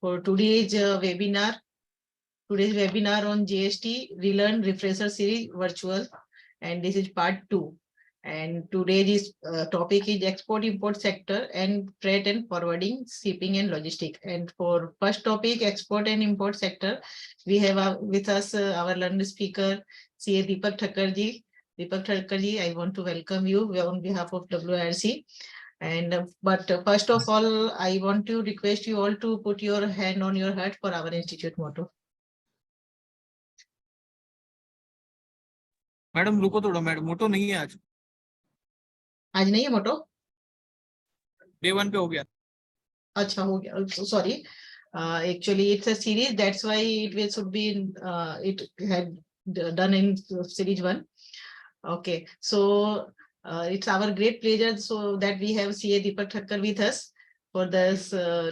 for today's webinar. Today's webinar on GST Relearn Refresher Series Virtual, and this is part 2. And today's topic is export import sector and freight and forwarding, shipping and logistics. And for first topic, export and import sector, we have with us our learned speaker, CA Deepak Thakkar ji. Deepak Thakkar ji, I want to welcome you on behalf of WRC. And but first of all, I want to request you all to put your hand on your heart for our institute motto. Madam रुको थोड़ा, madam मोटो नहीं है आज नहीं है मोटो, day 1 पे हो गया. अच्छा हो गया, sorry. Actually it's a series, that's why it should be in, it had done in series 1. Okay, so it's our great pleasure so that we have CA Deepak Thakkar with us for this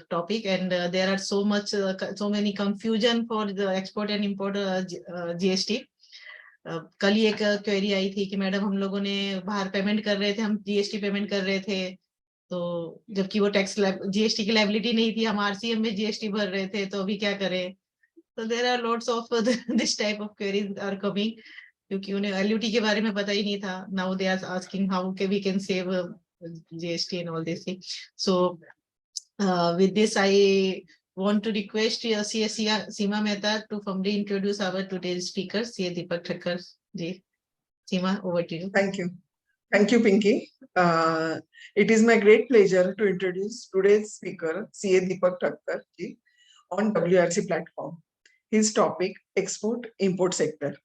topic, and there are so many confusion for the export and import GST. कल ही एक query आई थी कि madam हम लोगों ने बाहर payment कर रहे थे, हम जीएसटी पेमेंट कर रहे थे, तो जबकि वो टैक्स जीएसटी की लायबिलिटी नहीं थी, हम आरसीएम में जीएसटी भर रहे थे, तो अभी क्या करें. तो there are lots of this type of queries are coming, क्योंकि उन्हें एलयूटी के बारे में पता ही नहीं था. Now they are asking how we can save GST and all this thing. So with this I want to request CA Seema Mehta to formally introduce our today's speaker, CA Deepak Thakkar ji. Seema, over to you. Thank you. Thank you, Pinky. It is my great pleasure to introduce today's speaker, CA Deepak Thakkar ji, on WRC platform. His topic, export-import sector.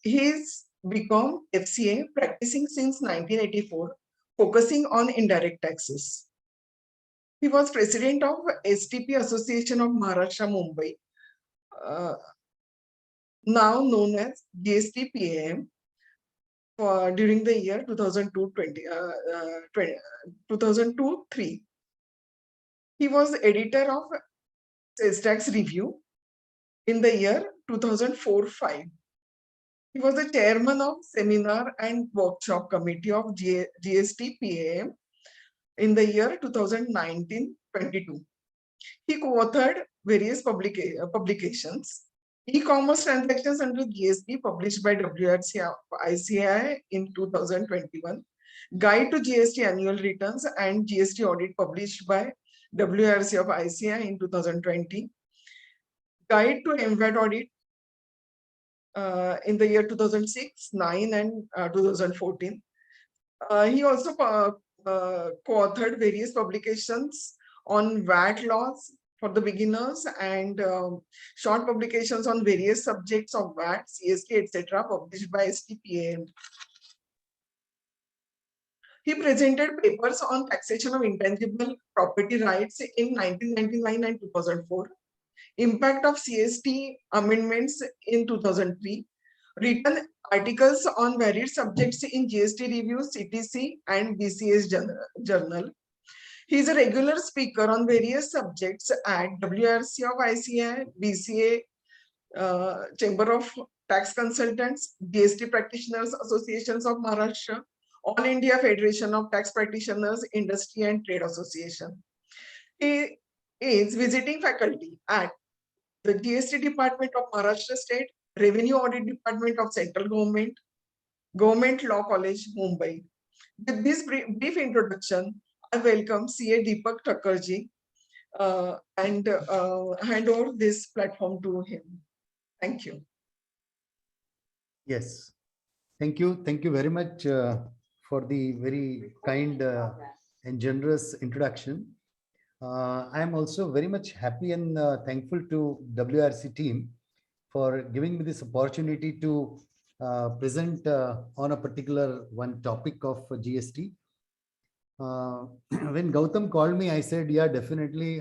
He's become FCA practicing since 1984, focusing on indirect taxes. He was president of STP Association of Maharashtra, Mumbai, now known as GST PAM, during the year 2002-3. He was editor of Sales Tax Review in the year 2004-5. He was the chairman of Seminar and Workshop Committee of GST PAM in the year 2019-22. He co-authored various publications. E-commerce transactions under GST published by WRC ICI in 2021. Guide to GST annual returns and GST audit published by WRC of ICI in 2020. Guide to MVAT audit in the year 2006, 9 and 2014. He also co-authored various publications on VAT laws for the beginners and short publications on various subjects of VAT, CST, etc., published by STPAM. He presented papers on taxation of intangible property rights in 1999 and 2004, impact of CST amendments in 2003, written articles on varied subjects in GST Review, CTC, and BCS Journal. He is a regular speaker on various subjects at WRC of ICI, BCA, Chamber of Tax Consultants, GST Practitioners Associations of Maharashtra, All India Federation of Tax Practitioners, Industry and Trade Association. He is visiting faculty at the GST Department of Maharashtra State, Revenue Audit Department of Central Government, Government Law College, Mumbai. With this brief introduction, I welcome CA Deepak Thakkar ji and hand over this platform to him. Thank you. Yes, thank you. Thank you very much for the very kind and generous introduction. I am also very much happy and thankful to WRC team for giving me this opportunity to present on a particular one topic of GST. When Gautam called me, I said, yeah, definitely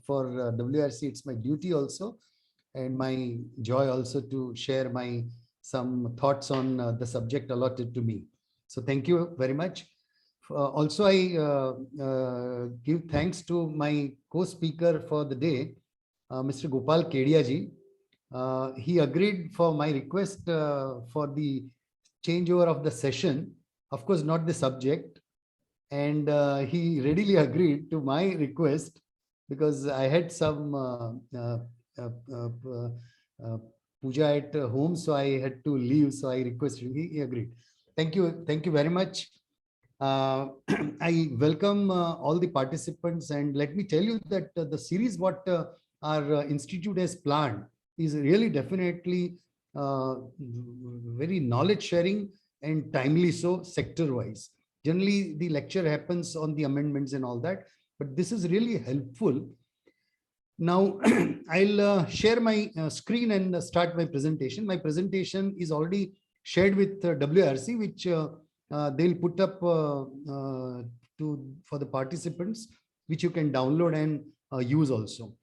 for WRC, it's my duty also and my joy also to share my some thoughts on the subject allotted to me. So thank you very much. Also, I give thanks to my co-speaker for the day, Mr. Gopal Kedia ji. He agreed for my request for the changeover of the session, of course, not the subject. And he readily agreed to my request because I had some puja at home, so I had to leave. So I requested him. He agreed. Thank you very much. I welcome all the participants, and let me tell you that the series what our institute has planned is really definitely very knowledge sharing and timely, so sector wise. Generally the lecture happens on the amendments and all that, but this is really helpful. Now I'll share my screen and start my presentation. My presentation is already shared with WRC, which they'll put up for the participants, which you can download and use also.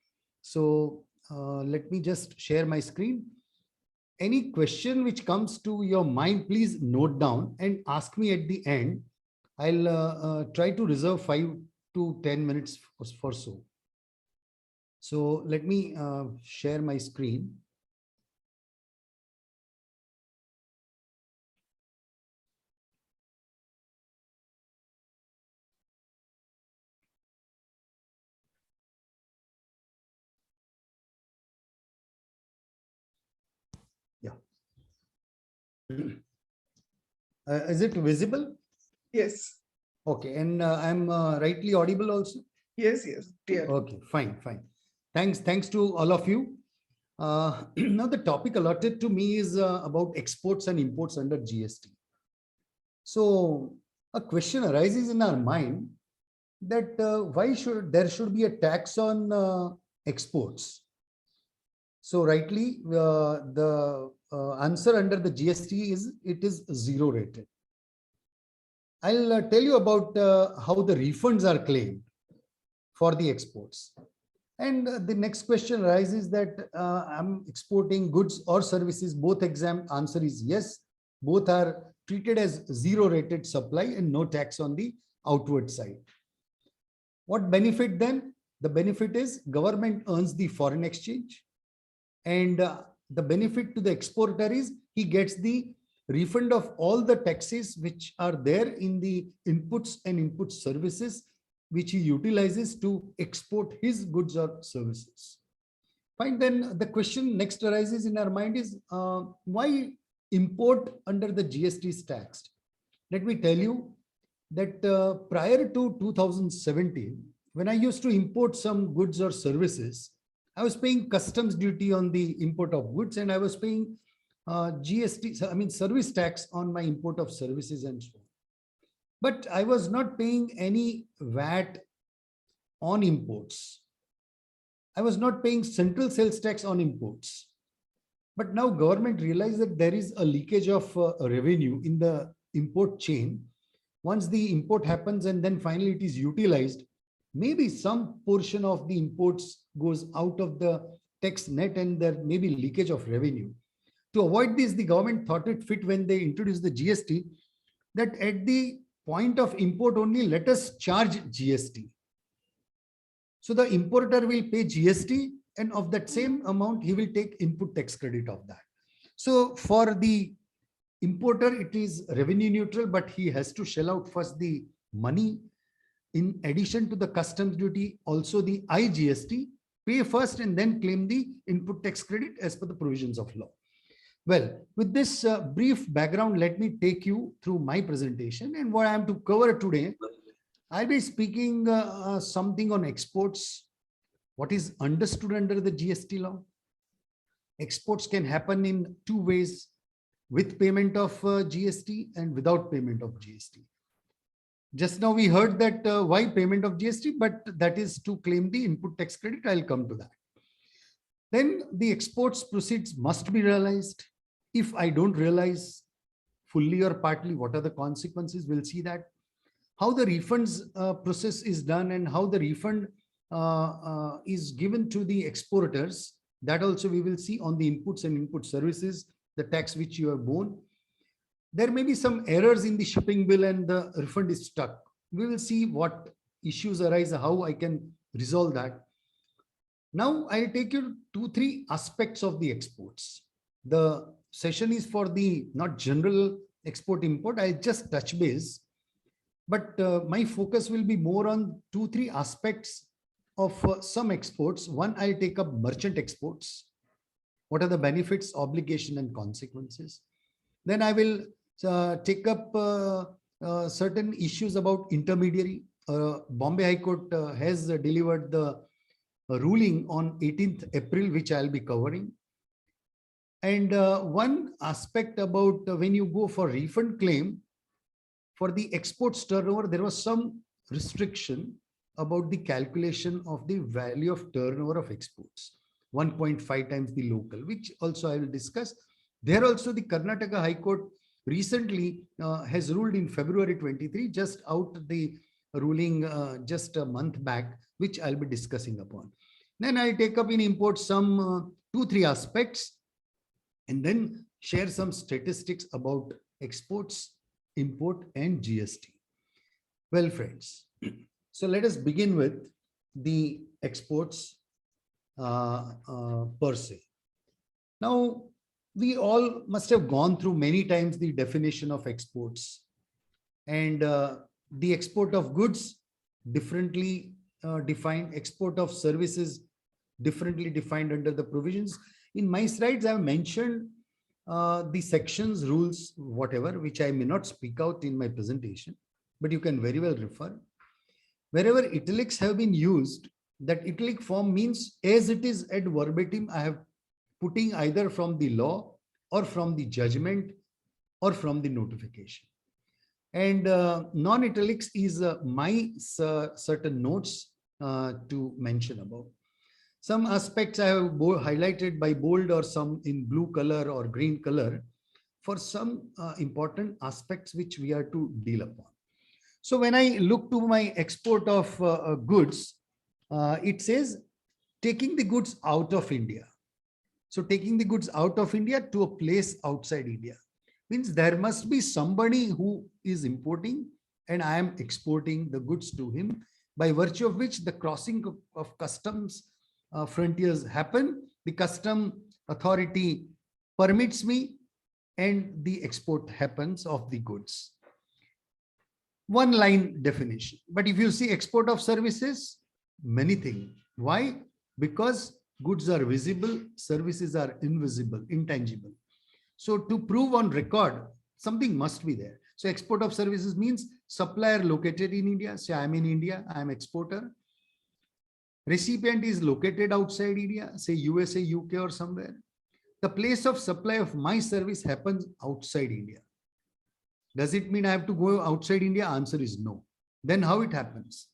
So let me just share my screen. Any question which comes to your mind, please note down and ask me at the end. I'll try to reserve 5 to 10 minutes for so. So let me share my screen. Yeah. Is it visible? Yes. Okay. And I'm rightly audible also? Yes, yes, dear. Okay, fine. Thanks to all of you. Now the topic allotted to me is about exports and imports under GST. So a question arises in our mind that why should be a tax on exports? So rightly, the answer under the GST is it is zero rated. I'll tell you about how the refunds are claimed for the exports. And the next question arises that I'm exporting goods or services, both answer is yes. Both are treated as zero rated supply and no tax on the outward side. What benefit then? The benefit is government earns the foreign exchange, and the benefit to the exporter is he gets the refund of all the taxes which are there in the inputs and input services which he utilizes to export his goods or services. Fine, then the question next arises in our mind is why import under the GST is taxed? Let me tell you that prior to 2017, when I used to import some goods or services, I was paying customs duty on the import of goods, and I was paying GST, I mean service tax on my import of services and so on. But I was not paying any VAT on imports. I was not paying central sales tax on imports. But now government realized that there is a leakage of revenue in the import chain. Once the import happens and then finally it is utilized, maybe some portion of the imports goes out of the tax net and there may be leakage of revenue. To avoid this, the government thought it fit when they introduced the GST that at the point of import only, let us charge GST. So the importer will pay GST, and of that same amount, he will take input tax credit of that. So for the importer, it is revenue neutral, but he has to shell out first the money. In addition to the customs duty, also the IGST, pay first and then claim the input tax credit as per the provisions of law. Well, with this brief background, let me take you through my presentation, and what I am to cover today. I'll be speaking something on exports, what is understood under the GST law. Exports can happen in two ways, with payment of GST and without payment of GST. Just now we heard that why payment of GST, but that is to claim the input tax credit. I'll come to that. Then the exports proceeds must be realized. If I don't realize fully or partly, what are the consequences? We'll see that. How the refunds process is done and how the refund is given to the exporters, that also we will see on the inputs and input services, the tax which you have borne. There may be some errors in the shipping bill and the refund is stuck. We will see what issues arise, how I can resolve that. Now I'll take you to 3 aspects of the exports. The session is for the not general export import. I'll just touch base, but my focus will be more on 2-3 aspects of some exports. One, I'll take up merchant exports. What are the benefits, obligation, and consequences? Then I will take up certain issues about intermediary. Bombay High Court has delivered the ruling on 18th April, which I'll be covering. And one aspect about when you go for refund claim, for the exports turnover, there was some restriction about the calculation of the value of turnover of exports, 1.5 times the local, which also I will discuss. There also the Karnataka High Court recently has ruled in February 23, just out the ruling just a month back, which I'll be discussing upon. Then I'll take up in import some 2-3 aspects, and then share some statistics about exports, import, and GST. Well, friends, so let us begin with the exports per se. Now, we all must have gone through many times the definition of exports, and the export of goods differently defined, export of services differently defined under the provisions. In my slides, I have mentioned the sections, rules, whatever, which I may not speak out in my presentation, but you can very well refer. Wherever italics have been used, that italic form means as it is ad verbatim, I have putting either from the law or from the judgment or from the notification. And non-italics is my certain notes to mention about. Some aspects I have highlighted by bold or some in blue color or green color for some important aspects which we are to deal upon. So when I look to my export of goods, it says taking the goods out of India. So taking the goods out of India to a place outside India means there must be somebody who is importing and I am exporting the goods to him, by virtue of which the crossing of customs frontiers happen, the custom authority permits me, and the export happens of the goods. One line definition. But if you see export of services, many things. Why? Because goods are visible, services are invisible, intangible. So to prove on record, something must be there. So export of services means supplier located in India. Say I'm in India, I'm exporter. Recipient is located outside India, say USA, UK or somewhere. The place of supply of my service happens outside India. Does it mean I have to go outside India? Answer is no. Then how it happens?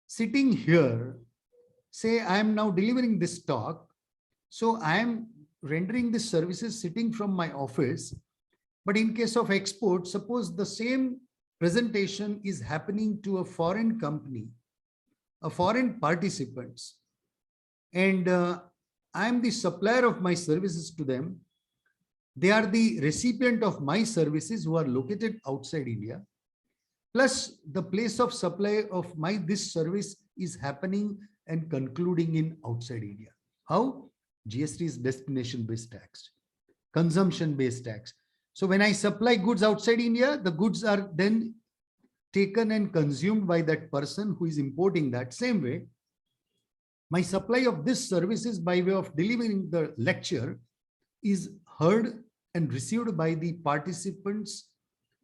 Sitting here, say I am now delivering this talk. So I am rendering these services sitting from my office. But in case of export, suppose the same presentation is happening to a foreign company, a foreign participants, and I am the supplier of my services to them. They are the recipient of my services who are located outside India. Plus the place of supply of this service is happening and concluding in outside India. How? GST is destination-based tax, consumption-based tax. So when I supply goods outside India, the goods are then taken and consumed by that person who is importing that. Same way, my supply of this services by way of delivering the lecture is heard and received by the participants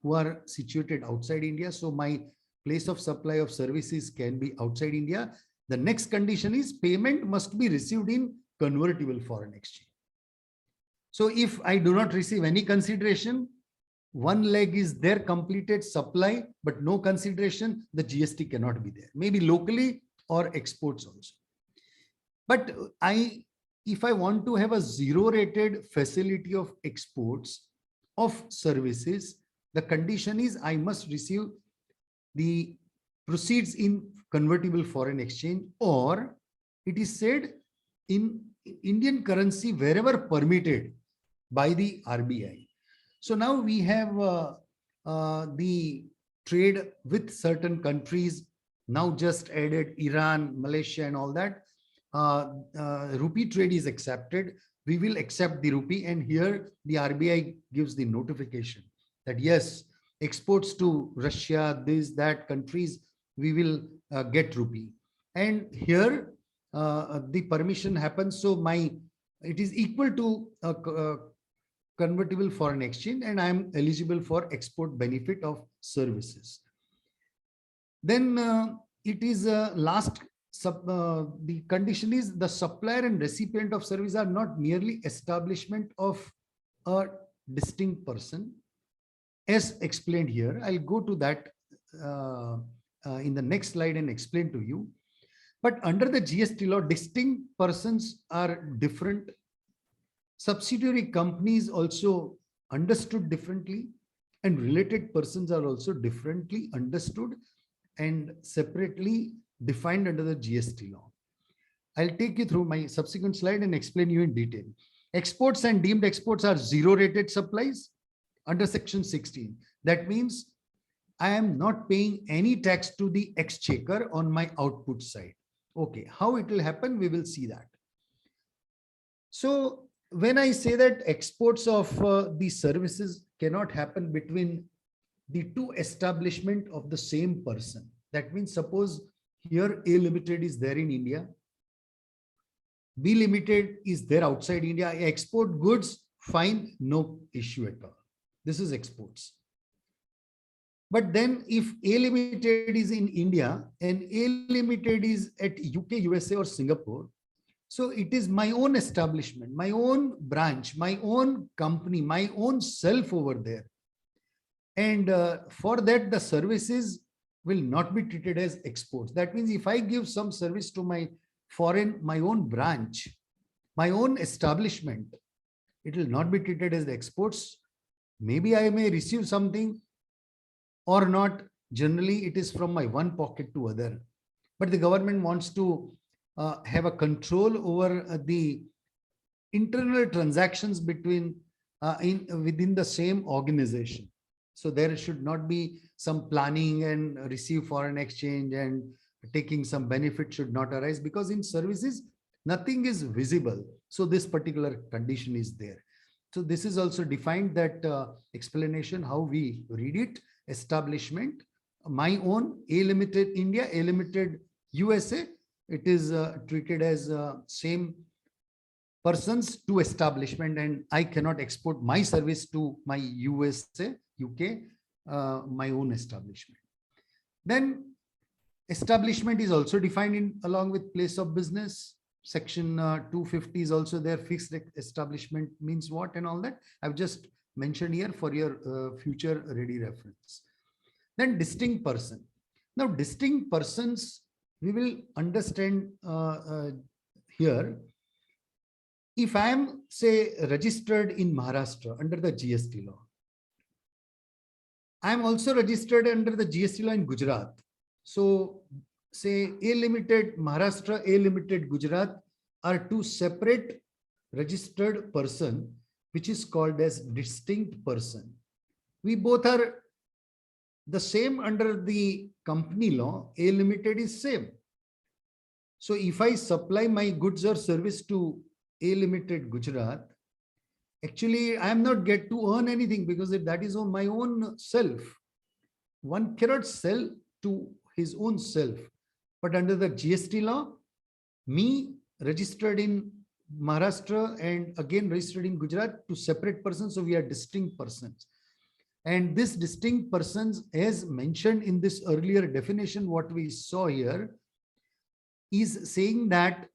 who are situated outside India. So my place of supply of services can be outside India. The next condition is payment must be received in convertible foreign exchange. So if I do not receive any consideration, one leg is there, completed supply, but no consideration, the GST cannot be there. Maybe locally or exports also. But if I want to have a zero rated facility of exports of services, the condition is I must receive the proceeds in convertible foreign exchange, or it is said in Indian currency wherever permitted by the RBI. So now we have the trade with certain countries, now just added Iran, Malaysia and all that. Rupee trade is accepted. We will accept the rupee, and here the RBI gives the notification that yes, exports to Russia, this, that countries, we will get rupee. And here the permission happens. So it is equal to a convertible foreign exchange, and I am eligible for export benefit of services. Then it is the condition is the supplier and recipient of service are not merely establishment of a distinct person, as explained here. I'll go to that in the next slide and explain to you. But under the GST law, distinct persons are different. Subsidiary companies also understood differently, and related persons are also differently understood and separately defined under the GST law. I'll take you through my subsequent slide and explain you in detail. Exports and deemed exports are zero rated supplies under section 16. That means I am not paying any tax to the exchequer on my output side. Okay, how it will happen, we will see that. So when I say that exports of these services cannot happen between the two establishment of the same person, that means suppose here A Limited is there in India, B Limited is there outside India, I export goods, fine, no issue at all. This is exports. But then if A Limited is in India and A Limited is at UK, USA or Singapore, so it is my own establishment, my own branch, my own company, my own self over there. And for that, the services will not be treated as exports. That means if I give some service to my own branch, my own establishment, it will not be treated as exports. Maybe I may receive something or not. Generally, it is from my one pocket to other. But the government wants to have a control over the internal transactions between within the same organization. So there should not be some planning and receive foreign exchange and taking some benefit should not arise, because in services, nothing is visible. So this particular condition is there. So this is also defined, that explanation, how we read it. Establishment, my own, A Limited India, A Limited USA, it is treated as same persons to establishment, and I cannot export my service to my USA, UK, my own establishment. Then establishment is also defined in along with place of business. Section 250 is also there. Fixed establishment means what and all that. I've just mentioned here for your future ready reference. Then distinct person. Now distinct persons, we will understand here. If I am, say, registered in Maharashtra under the GST law, I am also registered under the GST law in Gujarat. So say A Limited Maharashtra, A Limited Gujarat are two separate registered person, which is called as distinct person. We both are the same under the company law. A Limited is same. So if I supply my goods or service to A Limited Gujarat, actually I am not get to earn anything, because that is on my own self. One cannot sell to his own self. But under the GST law, me registered in Maharashtra and again registered in Gujarat, two separate persons. So we are distinct persons. And this distinct persons, as mentioned in this earlier definition, what we saw here, is saying that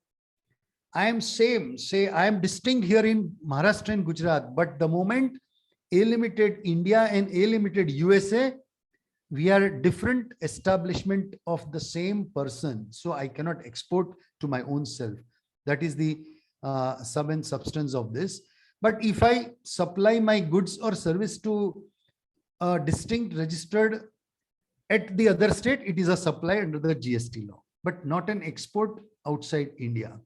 I am same, say I am distinct here in Maharashtra and Gujarat, but the moment A Limited India and A Limited USA, we are different establishment of the same person. So I cannot export to my own self. That is the sum and substance of this. But if I supply my goods or service to a distinct registered at the other state, it is a supply under the GST law, but not an export outside India.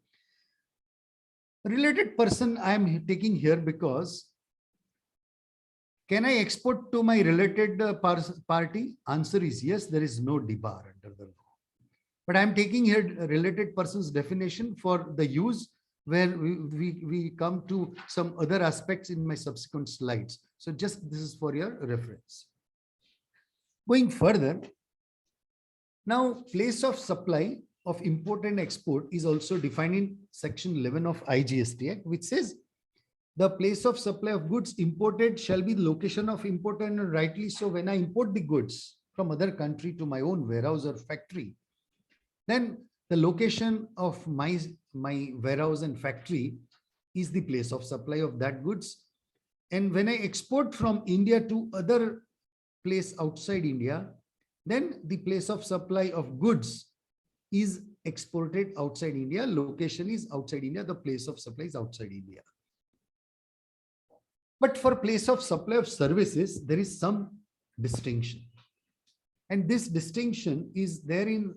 Related person I am taking here because can I export to my related party? Answer is yes, there is no debar under the law. But I am taking here related person's definition for the use where we come to some other aspects in my subsequent slides. So just this is for your reference. Going further, now place of supply of import and export is also defined in section 11 of IGST Act, which says the place of supply of goods imported shall be the location of import, and rightly so. When I import the goods from other country to my own warehouse or factory, then the location of my warehouse and factory is the place of supply of that goods. And when I export from India to other place outside India, then the place of supply of goods is exported outside India. Location is outside India. The place of supply is outside India. But for place of supply of services, there is some distinction. And this distinction is there in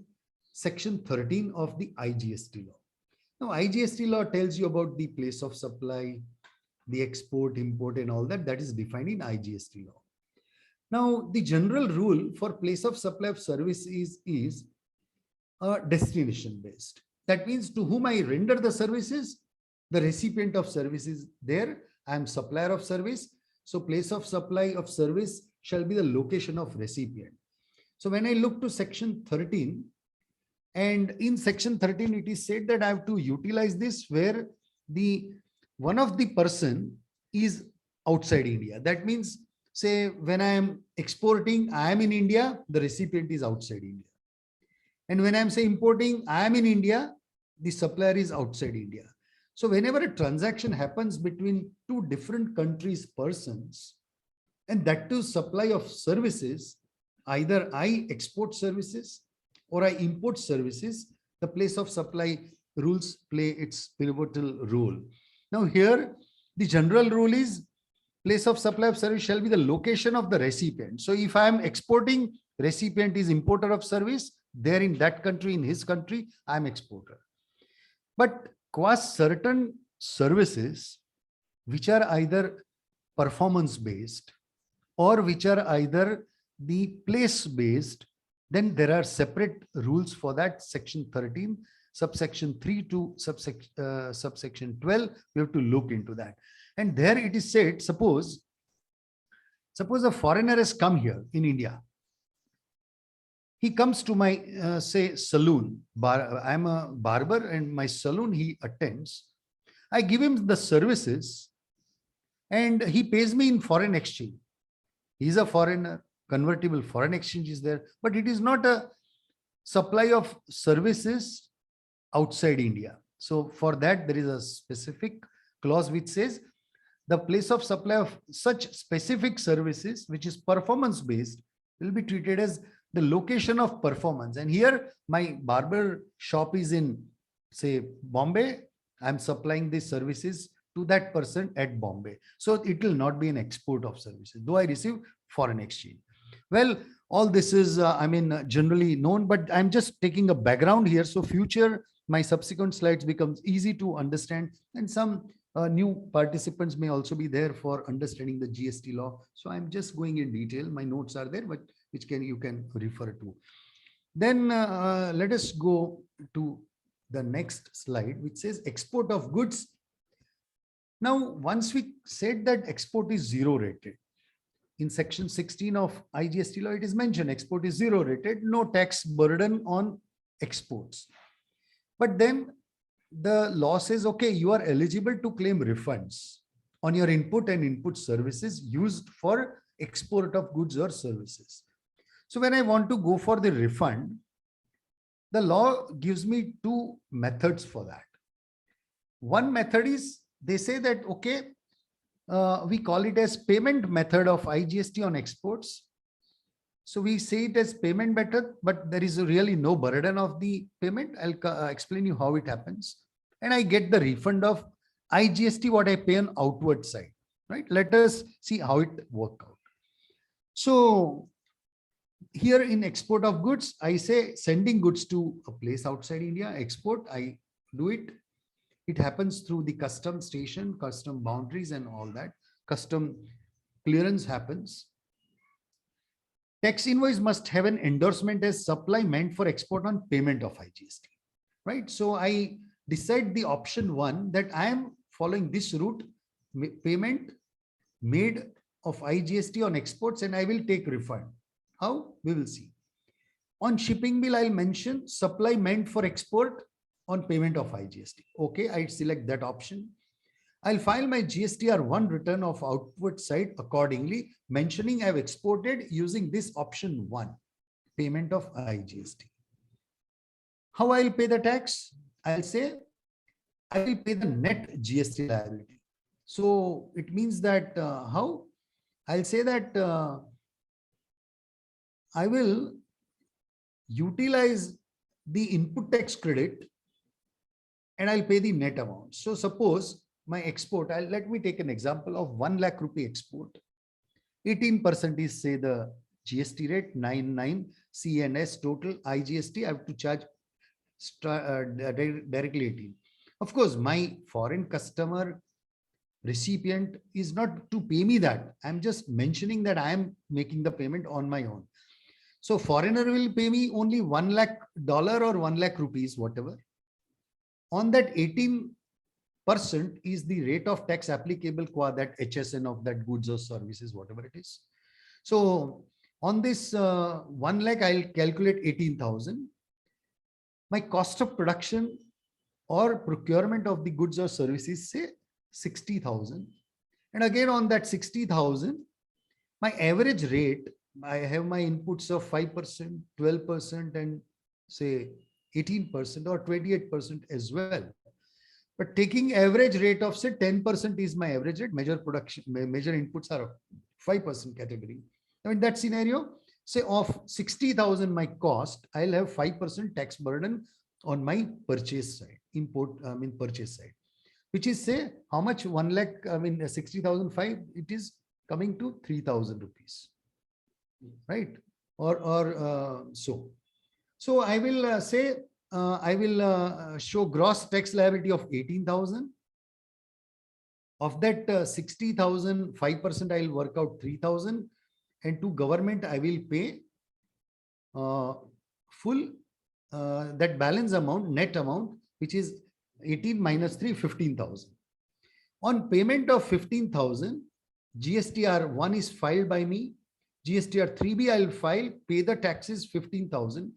section 13 of the IGST law. Now, IGST law tells you about the place of supply, the export, import, and all that. That is defined in IGST law. Now, the general rule for place of supply of service is destination based. That means to whom I render the services, the recipient of service is there. I am supplier of service. So place of supply of service shall be the location of recipient. So when I look to section 13, and in section 13, it is said that I have to utilize this where one of the person is outside India. That means, say, when I am exporting, I am in India, the recipient is outside India. And when I'm say importing, I am in India, the supplier is outside India. So whenever a transaction happens between two different countries' persons, and that too supply of services, either I export services or I import services, the place of supply rules play its pivotal role. Now here, the general rule is place of supply of service shall be the location of the recipient. So if I am exporting, recipient is importer of service, there in that country, in his country, I am exporter. But qua certain services which are either performance based or which are either the place based, then there are separate rules for that. Section 13, subsection 3 to subsection 12, we have to look into that. And there it is said, suppose a foreigner has come here in India. He comes to my, say, saloon. I'm a barber and my saloon he attends. I give him the services and he pays me in foreign exchange. He's a foreigner, convertible foreign exchange is there, but it is not a supply of services outside India. So for that, there is a specific clause which says the place of supply of such specific services, which is performance based, will be treated as the location of performance. And here my barber shop is in, say, Bombay. I'm supplying these services to that person at Bombay. So it will not be an export of services, though I receive foreign exchange. Well, all this is, generally known, but I'm just taking a background here. So future, my subsequent slides becomes easy to understand, and some new participants may also be there for understanding the GST law. So I'm just going in detail. My notes are there, but which you can refer to. Then let us go to the next slide, which says export of goods. Now, once we said that export is zero rated, in section 16 of IGST law, it is mentioned export is zero rated, no tax burden on exports. But then the law says, okay, you are eligible to claim refunds on your input and input services used for export of goods or services. So when I want to go for the refund, the law gives me two methods for that. One method is, they say that, okay, we call it as payment method of IGST on exports. So we say it as payment method, but there is really no burden of the payment. I'll explain you how it happens. And I get the refund of IGST, what I pay on outward side, right? Let us see how it works out. So here in export of goods, I say sending goods to a place outside India, export, I do it. It happens through the custom station, custom boundaries and all that. Custom clearance happens. Tax invoice must have an endorsement as supply meant for export on payment of IGST, right? So I decide the option one, that I am following this route, payment made of IGST on exports, and I will take refund. How? We will see. On shipping bill, I'll mention supply meant for export on payment of IGST. Okay, I select that option. I'll file my GSTR1 return of output side accordingly, mentioning I've exported using this option 1, payment of IGST. How I'll pay the tax? I'll say I will pay the net GST liability. So it means that how? I'll say that I will utilize the input tax credit and I'll pay the net amount. So suppose my export, let me take an example of 1 lakh rupee export. 18% is say the GST rate, 99 CNS total IGST. I have to charge directly 18. Of course, my foreign customer recipient is not to pay me that. I'm just mentioning that I am making the payment on my own. So foreigner will pay me only $1 lakh or 1 lakh rupees, whatever. On that 18% is the rate of tax applicable qua that HSN of that goods or services, whatever it is. So on this 1 lakh, I'll calculate 18,000. My cost of production or procurement of the goods or services, say 60,000. And again, on that 60,000, my average rate, I have my inputs of 5%, 12%, and say 18% or 28% as well. But taking average rate of say 10% is my average rate, major inputs are 5% category. Now in that scenario, say of 60,000 my cost, I'll have 5% tax burden on my purchase side, purchase side, which is say how much 1 lakh, 60,005, it is coming to 3,000 rupees, right? So I will say, I will show gross tax liability of 18,000. Of that 60,000, 5% I will work out 3,000, and to government I will pay full that balance amount, net amount, which is 18 minus 3, 15,000. On payment of 15,000, GSTR1 is filed by me. GSTR3B I will file, pay the taxes 15,000.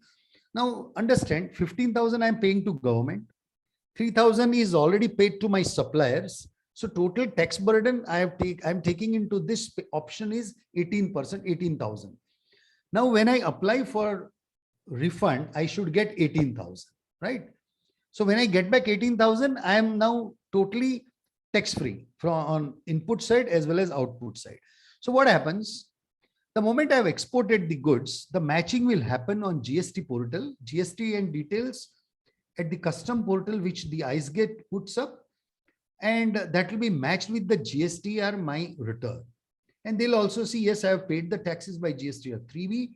Now understand, 15,000 I am paying to government. 3,000 is already paid to my suppliers. So total tax burden I'm taking into this option is 18%, 18,000. Now when I apply for refund, I should get 18,000, right? So when I get back 18,000, I am now totally tax free from on input side as well as output side. So what happens? The moment I've exported the goods, the matching will happen on GST portal, GST and details at the custom portal, which the IceGate puts up, and that will be matched with the GSTR my return. And they'll also see, yes, I have paid the taxes by GSTR 3B.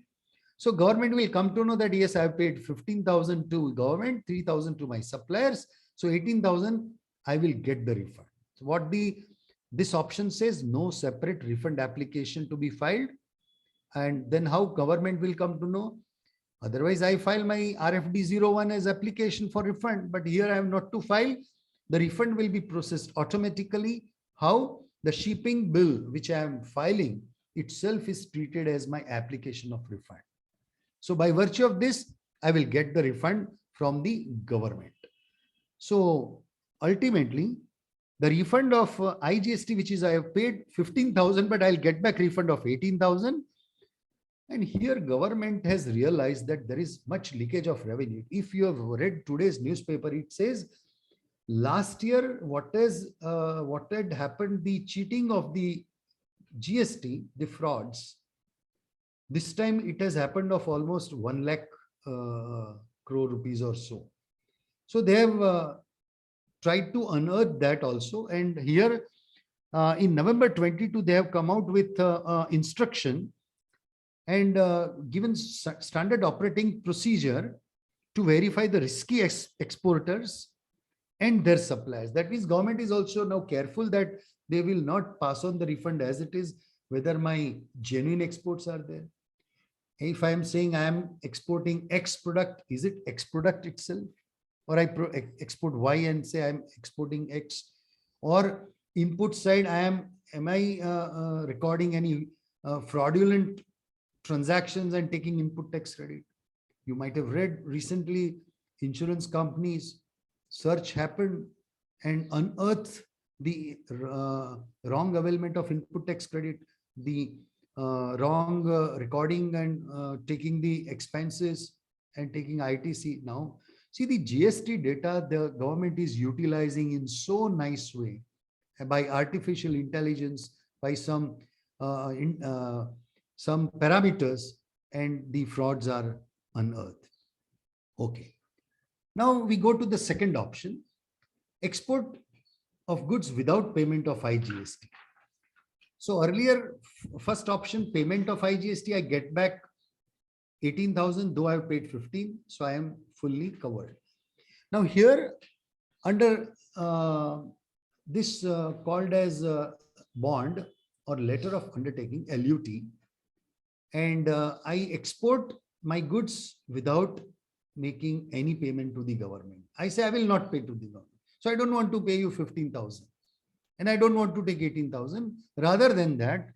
So government will come to know that, yes, I have paid 15,000 to government, 3,000 to my suppliers. So 18,000, I will get the refund. So what this option says, no separate refund application to be filed. And then how government will come to know? Otherwise, I file my RFD01 as application for refund, but here I am not to file. The refund will be processed automatically. How? The shipping bill, which I am filing itself, is treated as my application of refund. So by virtue of this, I will get the refund from the government. So ultimately, the refund of IGST, which is I have paid 15,000, but I'll get back refund of 18,000. And here government has realized that there is much leakage of revenue. If you have read today's newspaper, it says last year what had happened, the cheating of the GST, the frauds. This time it has happened of almost 1 lakh crore rupees or so. So they have tried to unearth that also. And here in November 22, they have come out with instruction and given standard operating procedure to verify the risky exporters and their suppliers. That means government is also now careful that they will not pass on the refund as it is, whether my genuine exports are there. If I am saying I am exporting X product, is it X product itself? Or I export Y and say I'm exporting X? Or input side, am I recording any fraudulent transactions and taking input tax credit? You might have read recently, insurance companies search happened and unearthed the wrong availment of input tax credit, the wrong recording and taking the expenses and taking ITC. Now, see, the GST data the government is utilizing in so nice way by artificial intelligence, by some parameters, and the frauds are unearthed. Okay. Now we go to the second option, export of goods without payment of IGST. So earlier, first option, payment of IGST, I get back 18,000, though I have paid 15. So I am fully covered. Now here, under this called as bond or letter of undertaking, LUT, and I export my goods without making any payment to the government. I say I will not pay to the government. So I don't want to pay you 15,000 and I don't want to take 18,000. Rather than that,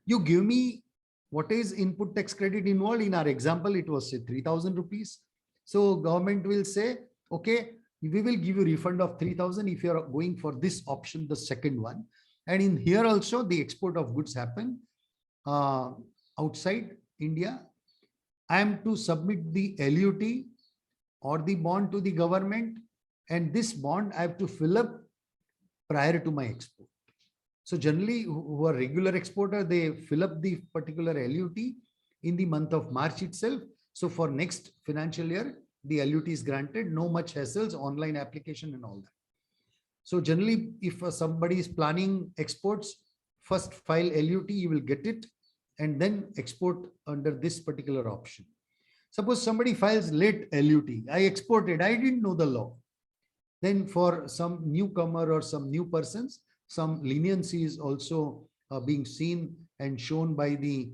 you give me what is input tax credit involved. In our example, it was say 3,000 rupees. So government will say, okay, we will give you refund of 3,000 if you are going for this option, the second one. And in here also, the export of goods happen outside India. I am to submit the LUT or the bond to the government, and this bond I have to fill up prior to my export. So generally, who are regular exporter, they fill up the particular LUT in the month of March itself. So for next financial year, the LUT is granted, no much hassles, online application and all that. So generally, if somebody is planning exports, first file LUT, you will get it, and then export under this particular option. Suppose somebody files late LUT, I exported, I didn't know the law. Then for some newcomer or some new persons, some leniency is also being seen and shown by the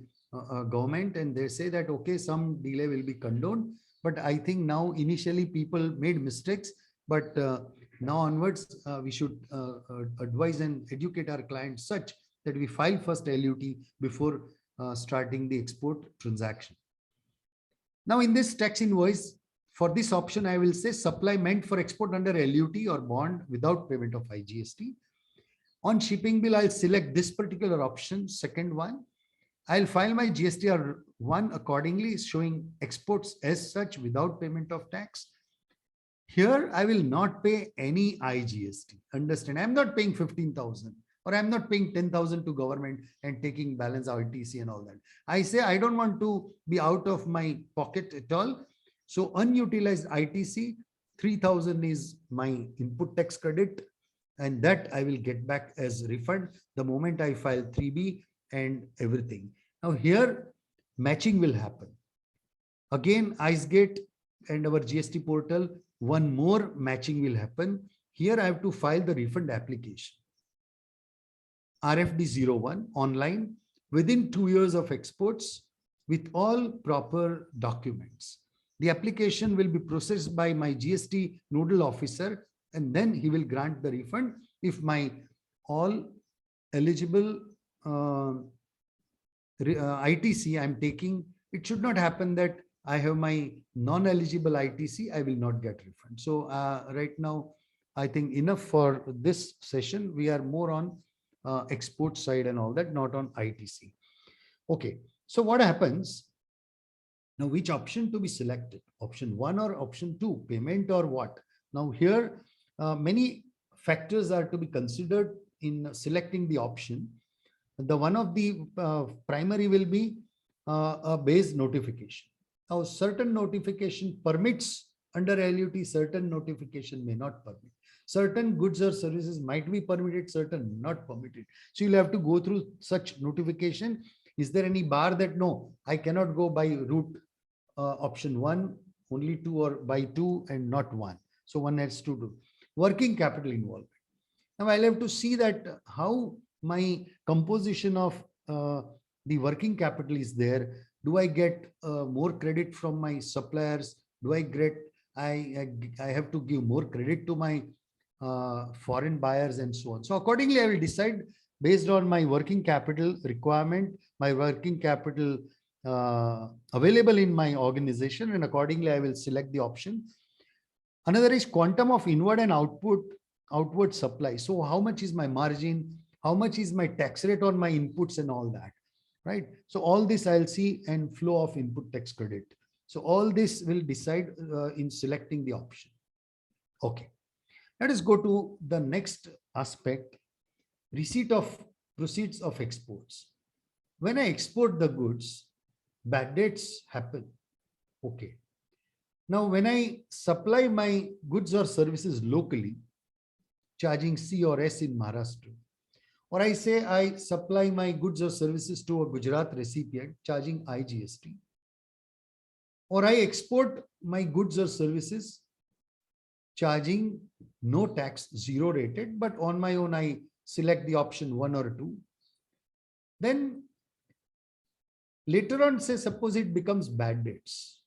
government, and they say that, okay, some delay will be condoned. But I think now initially people made mistakes, but now onwards we should advise and educate our clients such that we file first LUT before starting the export transaction. Now in this tax invoice, for this option, I will say supply meant for export under LUT or bond without payment of IGST. On shipping bill, I'll select this particular option, second one. I'll file my GSTR 1 accordingly, showing exports as such without payment of tax. Here, I will not pay any IGST. Understand? I'm not paying 15,000 or I'm not paying 10,000 to government and taking balance ITC and all that. I say I don't want to be out of my pocket at all. So unutilized ITC, 3,000 is my input tax credit, and that I will get back as refund the moment I file 3B and everything. Now here, matching will happen. Again, IceGate and our GST portal, one more matching will happen. Here I have to file the refund application. RFD 01 online within 2 years of exports with all proper documents. The application will be processed by my GST nodal officer, and then he will grant the refund if my all eligible ITC I'm taking. It should not happen that I have my non-eligible ITC, I will not get refund. So right now, I think enough for this session. We are more on export side and all that, not on ITC. Okay, so what happens? Now, which option to be selected? Option 1 or option 2, payment or what? Now here, many factors are to be considered in selecting the option. The one of the primary will be a base notification. Now, certain notification permits under LUT, certain notification may not permit. Certain goods or services might be permitted, certain not permitted. So you'll have to go through such notification. Is there any bar that no, I cannot go by route option 1, only 2, or by 2 and not 1. So one has to do working capital involvement. Now I'll have to see that how my composition of the working capital is there. Do I get more credit from my suppliers? Do I get, I have to give more credit to my foreign buyers and so on. So accordingly, I will decide based on my working capital requirement, my working capital available in my organization, and accordingly I will select the option. Another is quantum of inward and outward supply. So how much is my margin? How much is my tax rate on my inputs and all that, right? So all this I'll see, and flow of input tax credit. So all this will decide in selecting the option. Okay. Let us go to the next aspect, receipt of proceeds of exports. When I export the goods, bad debts happen. Okay. Now, when I supply my goods or services locally, charging C or S in Maharashtra, or I say I supply my goods or services to a Gujarat recipient, charging IGST, or I export my goods or services, charging no tax, zero rated, but on my own, I select the option 1 or 2. Then later on, say, suppose it becomes bad debts.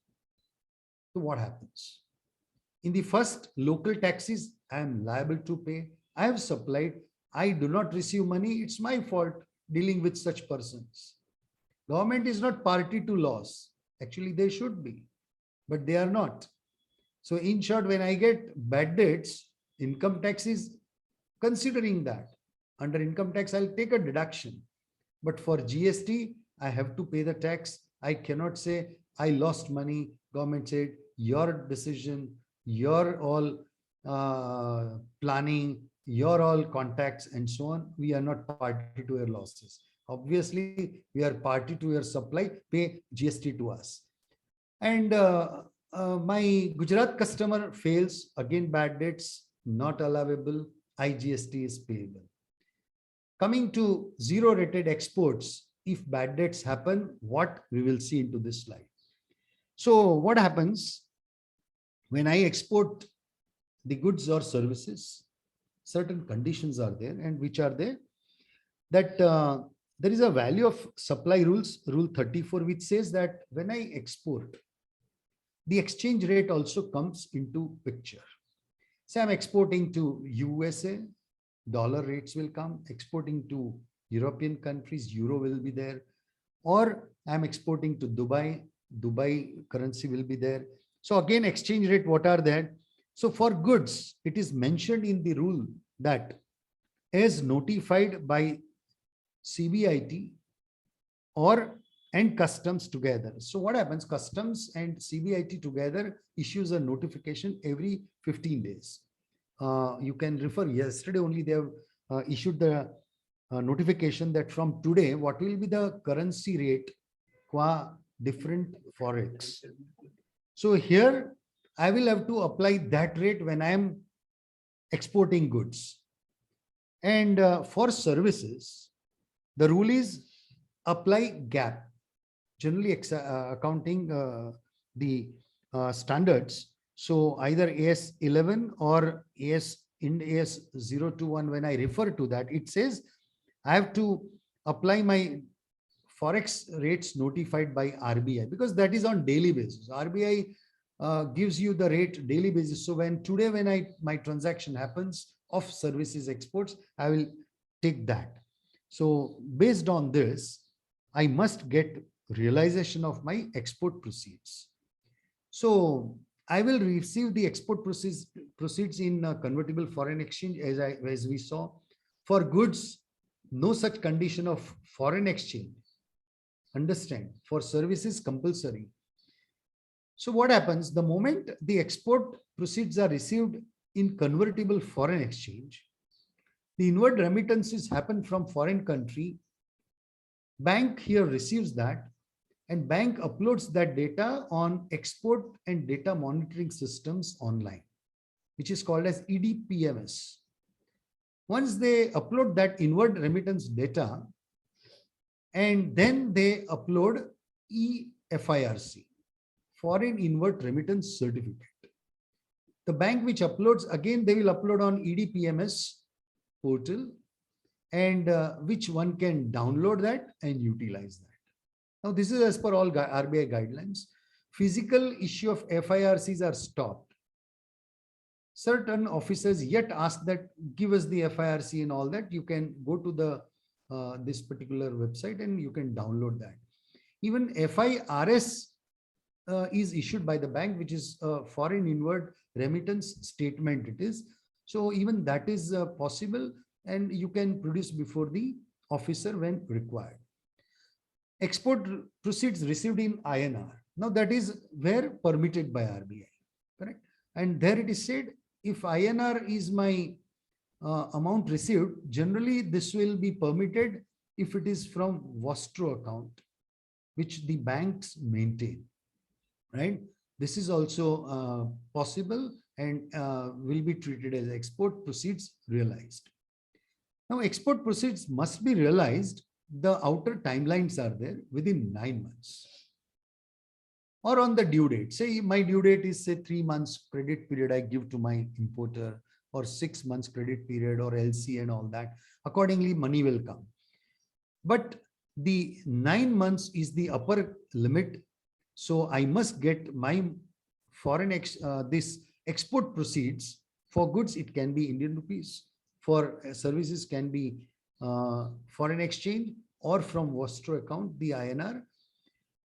So what happens? In the first, local taxes, I am liable to pay. I have supplied. I do not receive money. It's my fault dealing with such persons. Government is not party to laws. Actually, they should be, but they are not. So in short, when I get bad debts, income tax is considering that. Under income tax, I'll take a deduction. But for GST, I have to pay the tax. I cannot say I lost money. Government said, your decision, your all planning, your all contacts and so on. We are not party to your losses. Obviously, we are party to your supply, pay GST to us. And my Gujarat customer fails, again bad debts, not allowable, IGST is payable. Coming to zero rated exports, if bad debts happen, what we will see into this slide. So what happens when I export the goods or services? Certain conditions are there, and which are there? That there is a value of supply rules, rule 34, which says that when I export, the exchange rate also comes into picture. Say I'm exporting to USA, dollar rates will come. Exporting to European countries, euro will be there. Or I'm exporting to Dubai, Dubai currency will be there. So again, exchange rate, what are there? So for goods, it is mentioned in the rule that as notified by CBIT or and customs together. So what happens? Customs and CBIT together issues a notification every 15 days. You can refer, yesterday only they have issued the notification that from today, what will be the currency rate qua different forex. So here I will have to apply that rate when I am exporting goods. And for services, the rule is apply GAAP. Generally accounting the standards. So either AS 11 or AS 021, when I refer to that, it says I have to apply my forex rates notified by RBI, because that is on daily basis. RBI gives you the rate daily basis. So when today, when my transaction happens of services exports, I will take that. So based on this, I must get realization of my export proceeds. So I will receive the export proceeds in convertible foreign exchange, as we saw. For goods, no such condition of foreign exchange. Understand? For services, compulsory. So what happens the moment the export proceeds are received in convertible foreign exchange? The inward remittances happen from foreign country. Bank here receives that, and bank uploads that data on export and data monitoring systems online, which is called as EDPMS. Once they upload that inward remittance data, and then they upload EFIRC, Foreign Inward Remittance Certificate. The bank which uploads, again, they will upload on EDPMS portal, and which one can download that and utilize that. Now, this is as per all RBI guidelines. Physical issue of FIRCs are stopped. Certain officers yet ask that give us the FIRC and all that. You can go to the this particular website and you can download that. Even FIRS is issued by the bank, which is a foreign inward remittance statement it is. So even that is possible, and you can produce before the officer when required. Export proceeds received in INR. Now that is where permitted by RBI, correct? And there it is said, if INR is my amount received, generally this will be permitted if it is from Vostro account, which the banks maintain, right? This is also possible and will be treated as export proceeds realized. Now, export proceeds must be realized. The outer timelines are there within 9 months or on the due date. Say my due date is say 3 months credit period I give to my importer, or 6 months credit period, or LC and all that. Accordingly, money will come. But the 9 months is the upper limit. So I must get my this export proceeds. For goods, it can be Indian rupees. For services can be foreign exchange or from Vostro account, the INR.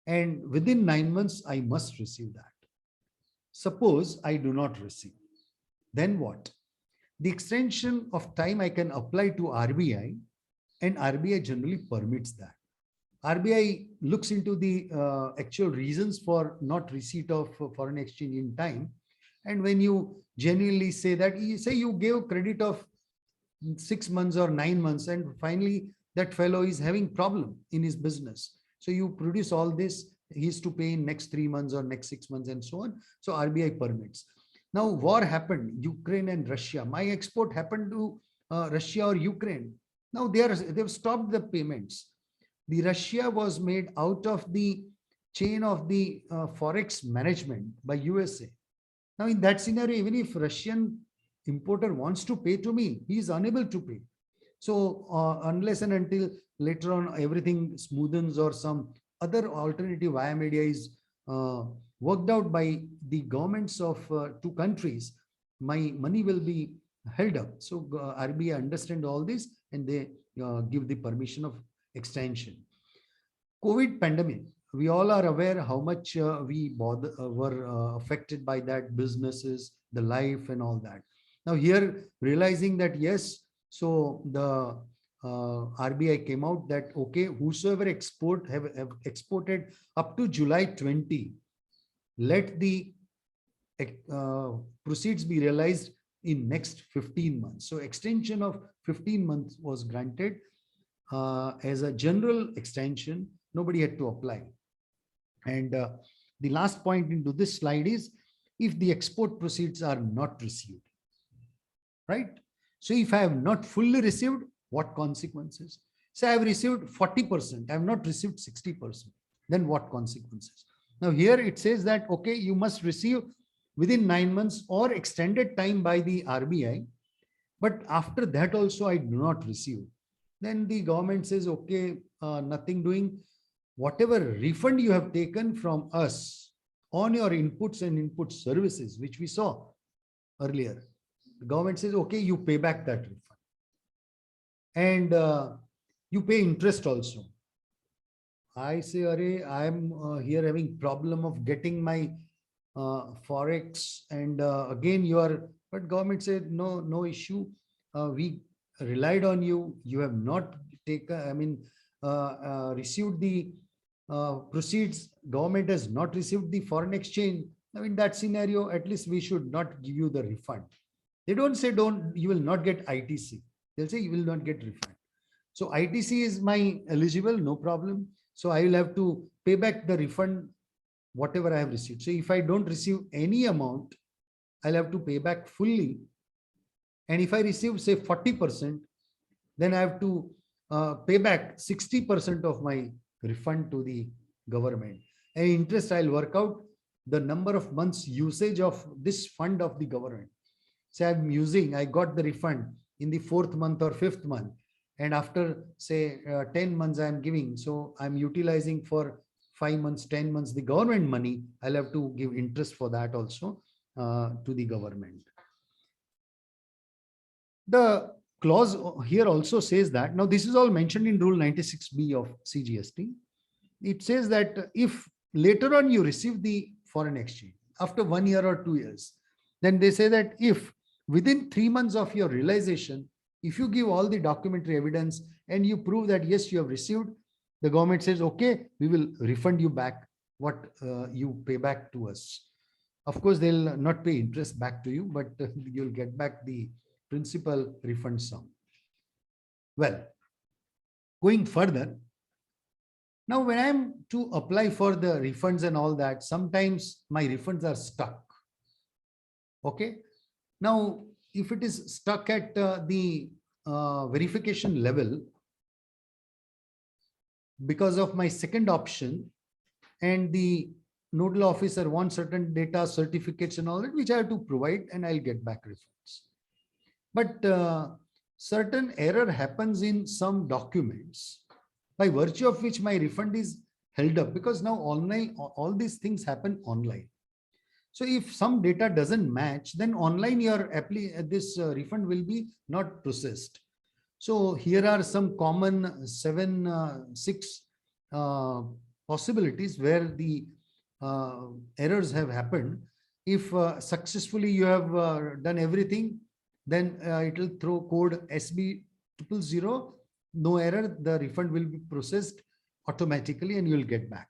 And within 9 months, I must receive that. Suppose I do not receive, then what? The extension of time I can apply to RBI, and RBI generally permits that. RBI looks into the actual reasons for not receipt of foreign exchange in time. And when you genuinely say that, you say you gave credit of 6 months or 9 months, and finally that fellow is having problem in his business. So you produce all this, he is to pay in next 3 months or next 6 months and so on. So RBI permits. Now war happened, Ukraine and Russia. My export happened to Russia or Ukraine. Now they've stopped the payments. The Russia was made out of the chain of the forex management by USA. Now in that scenario, even if Russian importer wants to pay to me, he is unable to pay. So unless and until later on everything smoothens or some other alternative via media is worked out by the governments of 2 countries, my money will be held up. So RBI understand all this and they give the permission of extension. COVID pandemic, we all are aware how much we were affected by that, businesses, the life and all that. Now here realizing that yes, so the RBI came out that okay, whosoever have exported up to July 20, let the proceeds be realized in next 15 months. So extension of 15 months was granted as a general extension. Nobody had to apply. And the last point into this slide is if the export proceeds are not received, right? So if I have not fully received, what consequences? Say I have received 40%, I have not received 60%, then what consequences? Now here it says that, okay, you must receive within 9 months or extended time by the RBI. But after that also I do not receive. Then the government says, okay, nothing doing. Whatever refund you have taken from us on your inputs and input services, which we saw earlier, the government says, okay, you pay back that refund. And you pay interest also. I say, Arey, I am here having problem of getting my forex, and again you are, but government said no issue. We relied on you. You have not taken, received the proceeds. Government has not received the foreign exchange. Now in that scenario, at least we should not give you the refund. They don't say you will not get ITC. They'll say you will not get refund. So ITC is my eligible, no problem. So I will have to pay back the refund, whatever I have received. So if I don't receive any amount, I'll have to pay back fully. And if I receive say 40%, then I have to pay back 60% of my refund to the government. And interest, I'll work out the number of months usage of this fund of the government. Say I got the refund in the 4th month or 5th month. And after say 10 months I'm giving, so I'm utilizing for 5 months, 10 months, the government money, I'll have to give interest for that also to the government. The clause here also says that, now this is all mentioned in Rule 96B of CGST. it says that if later on you receive the foreign exchange after 1 year or 2 years, then they say that if within 3 months of your realization, if you give all the documentary evidence and you prove that yes, you have received, the government says, okay, we will refund you back what you pay back to us. Of course, they'll not pay interest back to you, but you'll get back the principal refund sum. Well, going further, now when I'm to apply for the refunds and all that, sometimes my refunds are stuck. Okay. Now, if it is stuck at the verification level, because of my second option, and the nodal officer wants certain data, certificates and all that, which I have to provide, and I'll get back refunds. But certain error happens in some documents, by virtue of which my refund is held up, because now online, all these things happen online. So if some data doesn't match, then online your this refund will be not processed. So here are some common 6 possibilities where the errors have happened. If successfully you have done everything, then it will throw code SB000, no error, the refund will be processed automatically and you will get back.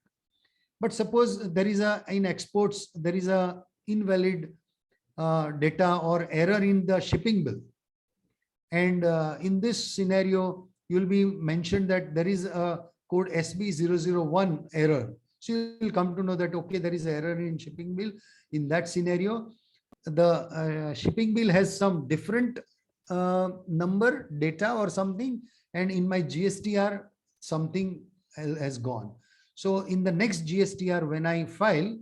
But suppose there is in exports, there is a invalid data or error in the shipping bill. And in this scenario, you will be mentioned that there is a code SB001 error. So you will come to know that, okay, there is an error in shipping bill. In that scenario, the shipping bill has some different number, data or something. And in my GSTR, something has gone. So in the next GSTR, when I file,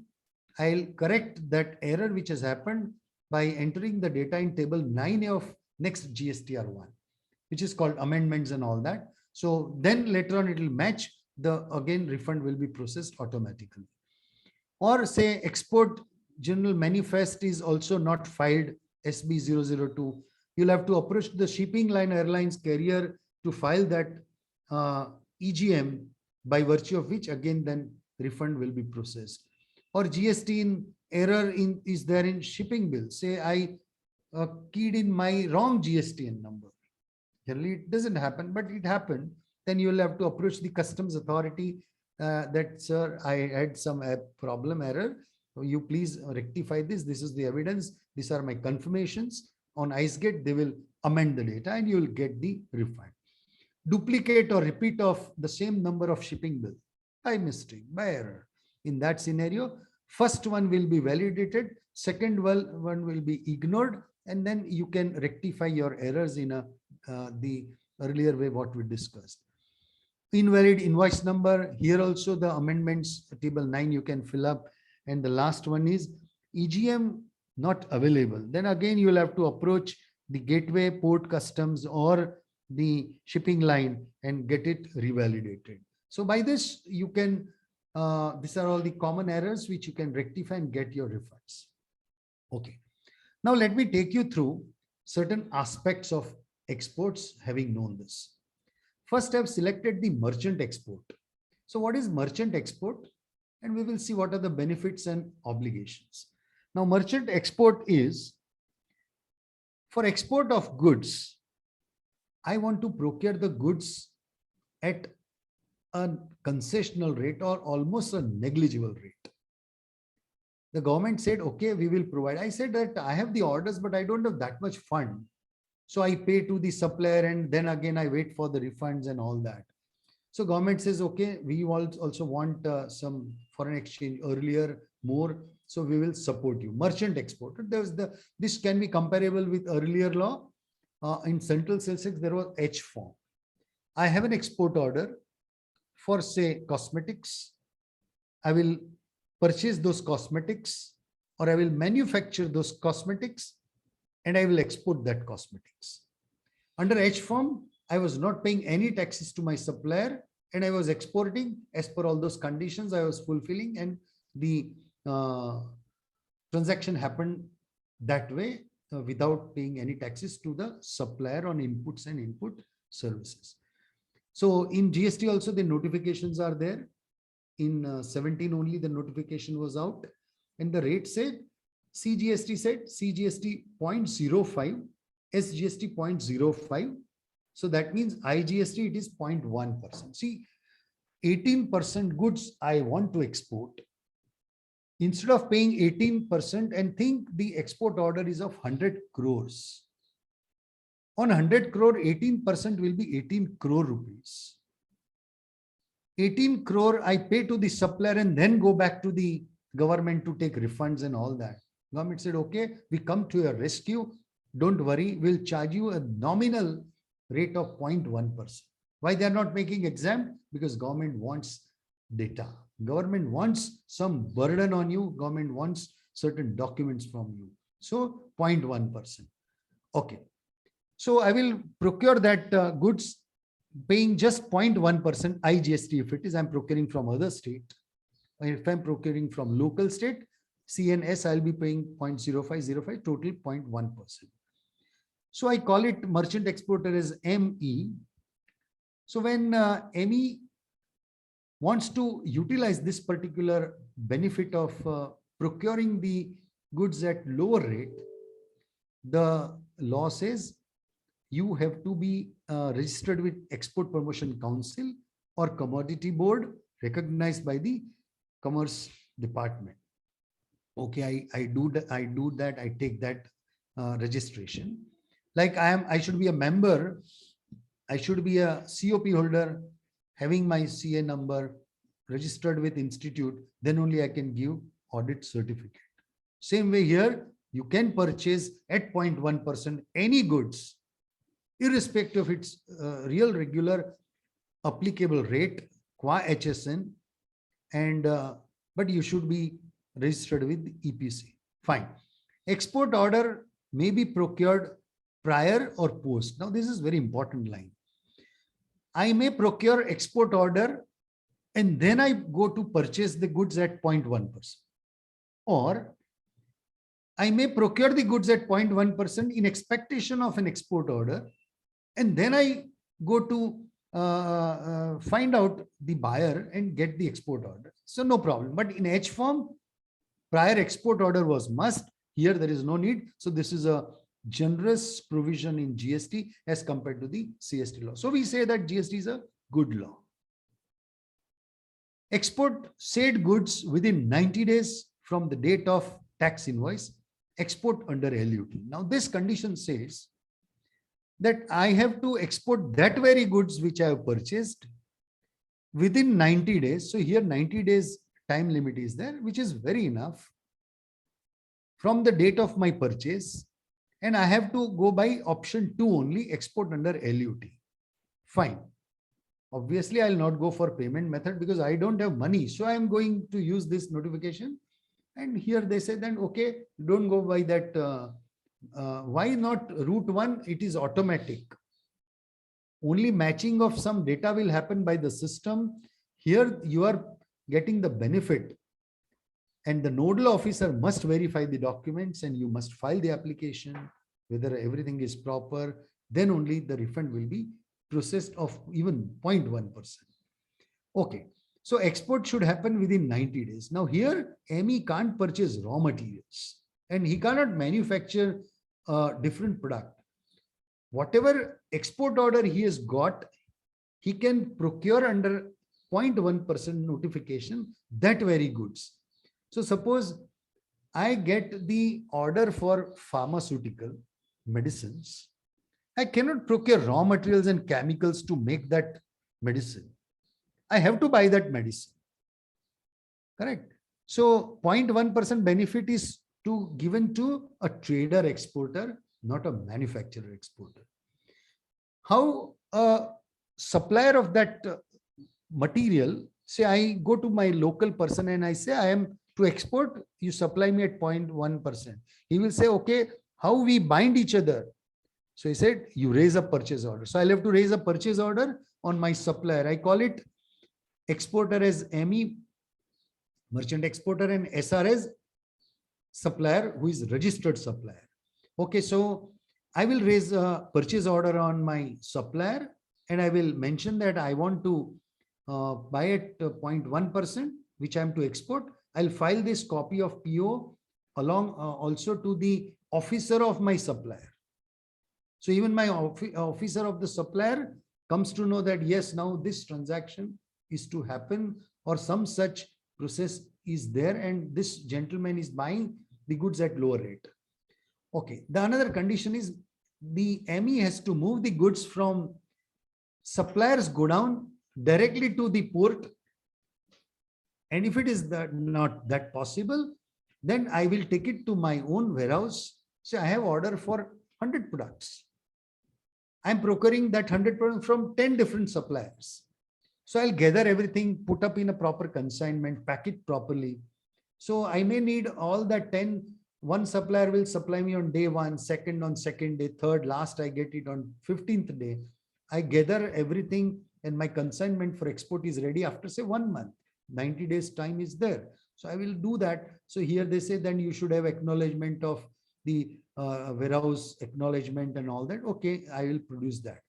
I'll correct that error which has happened by entering the data in table 9A of next GSTR1, which is called amendments and all that. So then later on it will match, the again refund will be processed automatically. Or say export general manifest is also not filed SB002. You'll have to approach the shipping line airlines carrier to file that EGM, by virtue of which again then refund will be processed. Or GST in error is there in shipping bill. Say I keyed in my wrong GSTN number. Generally it doesn't happen, but it happened. Then you will have to approach the customs authority that, sir, I had some problem error. You please rectify this. This is the evidence. These are my confirmations. On IceGate, they will amend the data and you will get the refund. Duplicate or repeat of the same number of shipping bill by mistake, by error. In that scenario, first one will be validated, second one will be ignored, and then you can rectify your errors in the earlier way what we discussed. Invalid invoice number, here also the amendments table 9 you can fill up. And the last one is EGM not available. Then again you will have to approach the gateway, port, customs or the shipping line and get it revalidated. So by this you can these are all the common errors which you can rectify and get your refunds. Okay. Now let me take you through certain aspects of exports, having known this. First, I've selected the merchant export. So what is merchant export? And we will see what are the benefits and obligations. Now, merchant export is for export of goods. I want to procure the goods at a concessional rate or almost a negligible rate. The government said, okay, we will provide. I said that I have the orders, but I don't have that much fund. So I pay to the supplier and then again I wait for the refunds and all that. So government says, okay, we also want some foreign exchange earlier, more. So we will support you. Merchant export. This can be comparable with earlier law. In central sales tax, there was H form. I have an export order for say cosmetics. I will purchase those cosmetics or I will manufacture those cosmetics and I will export that cosmetics. Under H form, I was not paying any taxes to my supplier and I was exporting as per all those conditions I was fulfilling, and the transaction happened that way without paying any taxes to the supplier on inputs and input services. So in GST also the notifications are there. in 17 only the notification was out, and the rate said, CGST said CGST 0.05, SGST 0.05. So that means IGST it is 0.1%. See, 18% goods I want to export. Instead of paying 18% and think the export order is of 100 crores. On 100 crore, 18% will be 18 crore rupees. 18 crore I pay to the supplier and then go back to the government to take refunds and all that. Government said, okay, we come to your rescue. Don't worry, we'll charge you a nominal rate of 0.1%. Why they are not making exam? Because government wants data. Government wants some burden on you. Government wants certain documents from you. So 0.1%. Okay. So I will procure that goods paying just 0.1% IGST. If it is, I'm procuring from other state. If I'm procuring from local state, CNS, I'll be paying 0.0505, total 0.1%. So I call it merchant exporter as ME. So when ME wants to utilize this particular benefit of procuring the goods at lower rate, the law says you have to be registered with Export Promotion Council or Commodity Board recognized by the Commerce Department. Okay, I do that. I take that registration. Like I should be a member. I should be a COP holder, having my CA number, registered with institute. Then only I can give audit certificate. Same way here, you can purchase at 0.1% any goods, irrespective of its real regular applicable rate, qua HSN, and but you should be registered with EPC. Fine. Export order may be procured prior or post. Now this is very important line. I may procure export order and then I go to purchase the goods at 0.1%. Or I may procure the goods at 0.1% in expectation of an export order, and then I go to find out the buyer and get the export order. So no problem. But in H form, prior export order was must. Here there is no need. So this is a generous provision in GST as compared to the CST law. So we say that GST is a good law. Export said goods within 90 days from the date of tax invoice, export under LUT. Now this condition says that I have to export that very goods which I have purchased within 90 days. So here 90 days time limit is there, which is very enough from the date of my purchase. And I have to go by option 2 only, export under LUT. Fine. Obviously, I'll not go for payment method because I don't have money. So I'm going to use this notification. And here they say then, okay, don't go by that. Why not route 1? It is automatic. Only matching of some data will happen by the system. Here you are getting the benefit. And the nodal officer must verify the documents and you must file the application, whether everything is proper. Then only the refund will be processed of even 0.1%. Okay. So export should happen within 90 days. Now here, ME can't purchase raw materials and he cannot manufacture a different product. Whatever export order he has got, he can procure under 0.1% notification that very goods. So suppose I get the order for pharmaceutical medicines. I cannot procure raw materials and chemicals to make that medicine. I have to buy that medicine. Correct. So 0.1% benefit is given to a trader exporter, not a manufacturer exporter. How a supplier of that material, say I go to my local person and I say I am to export, you supply me at 0.1%. He will say, okay, how we bind each other? So he said, you raise a purchase order. So I'll have to raise a purchase order on my supplier. I call it exporter as ME, merchant exporter, and SR as supplier who is registered supplier. Okay, so I will raise a purchase order on my supplier and I will mention that I want to buy at 0.1%, which I'm to export, I'll file this copy of PO along also to the officer of my supplier. So even my officer of the supplier comes to know that, yes, now this transaction is to happen or some such process is there and this gentleman is buying the goods at lower rate. Okay. The another condition is the ME has to move the goods from supplier's godown directly to the port. And if it is not that possible, then I will take it to my own warehouse. Say I have order for 100 products. I'm procuring that 100 products from 10 different suppliers. So I'll gather everything, put up in a proper consignment, pack it properly. So I may need all that 10. One supplier will supply me on day 1, second on second day, third, last I get it on 15th day. I gather everything and my consignment for export is ready after say 1 month. 90 days time is there. So I will do that. So here they say then you should have acknowledgement of the warehouse acknowledgement and all that. Okay, I will produce that.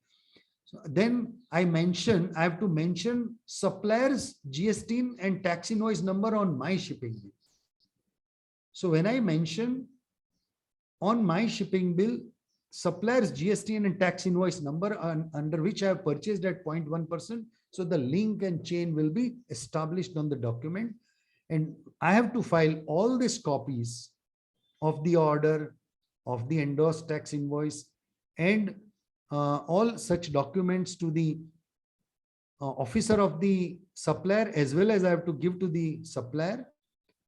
So then I have to mention supplier's GST and tax invoice number on my shipping bill. So when I mention on my shipping bill, supplier's GST and tax invoice number under which I have purchased at 0.1%. So the link and chain will be established on the document. And I have to file all these copies of the order, of the endorsed tax invoice, and all such documents to the officer of the supplier, as well as I have to give to the supplier.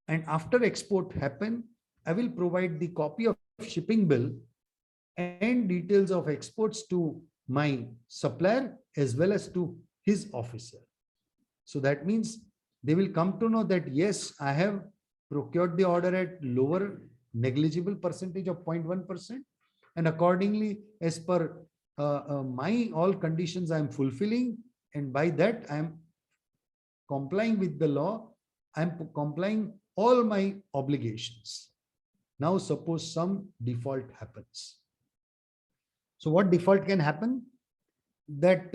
And after export happen, I will provide the copy of shipping bill and details of exports to my supplier as well as to his officer. So that means they will come to know that, yes, I have procured the order at lower negligible percentage of 0.1%. And accordingly, as per my all conditions, I am fulfilling. And by that, I am complying with the law. I am complying all my obligations. Now, suppose some default happens. So what default can happen? That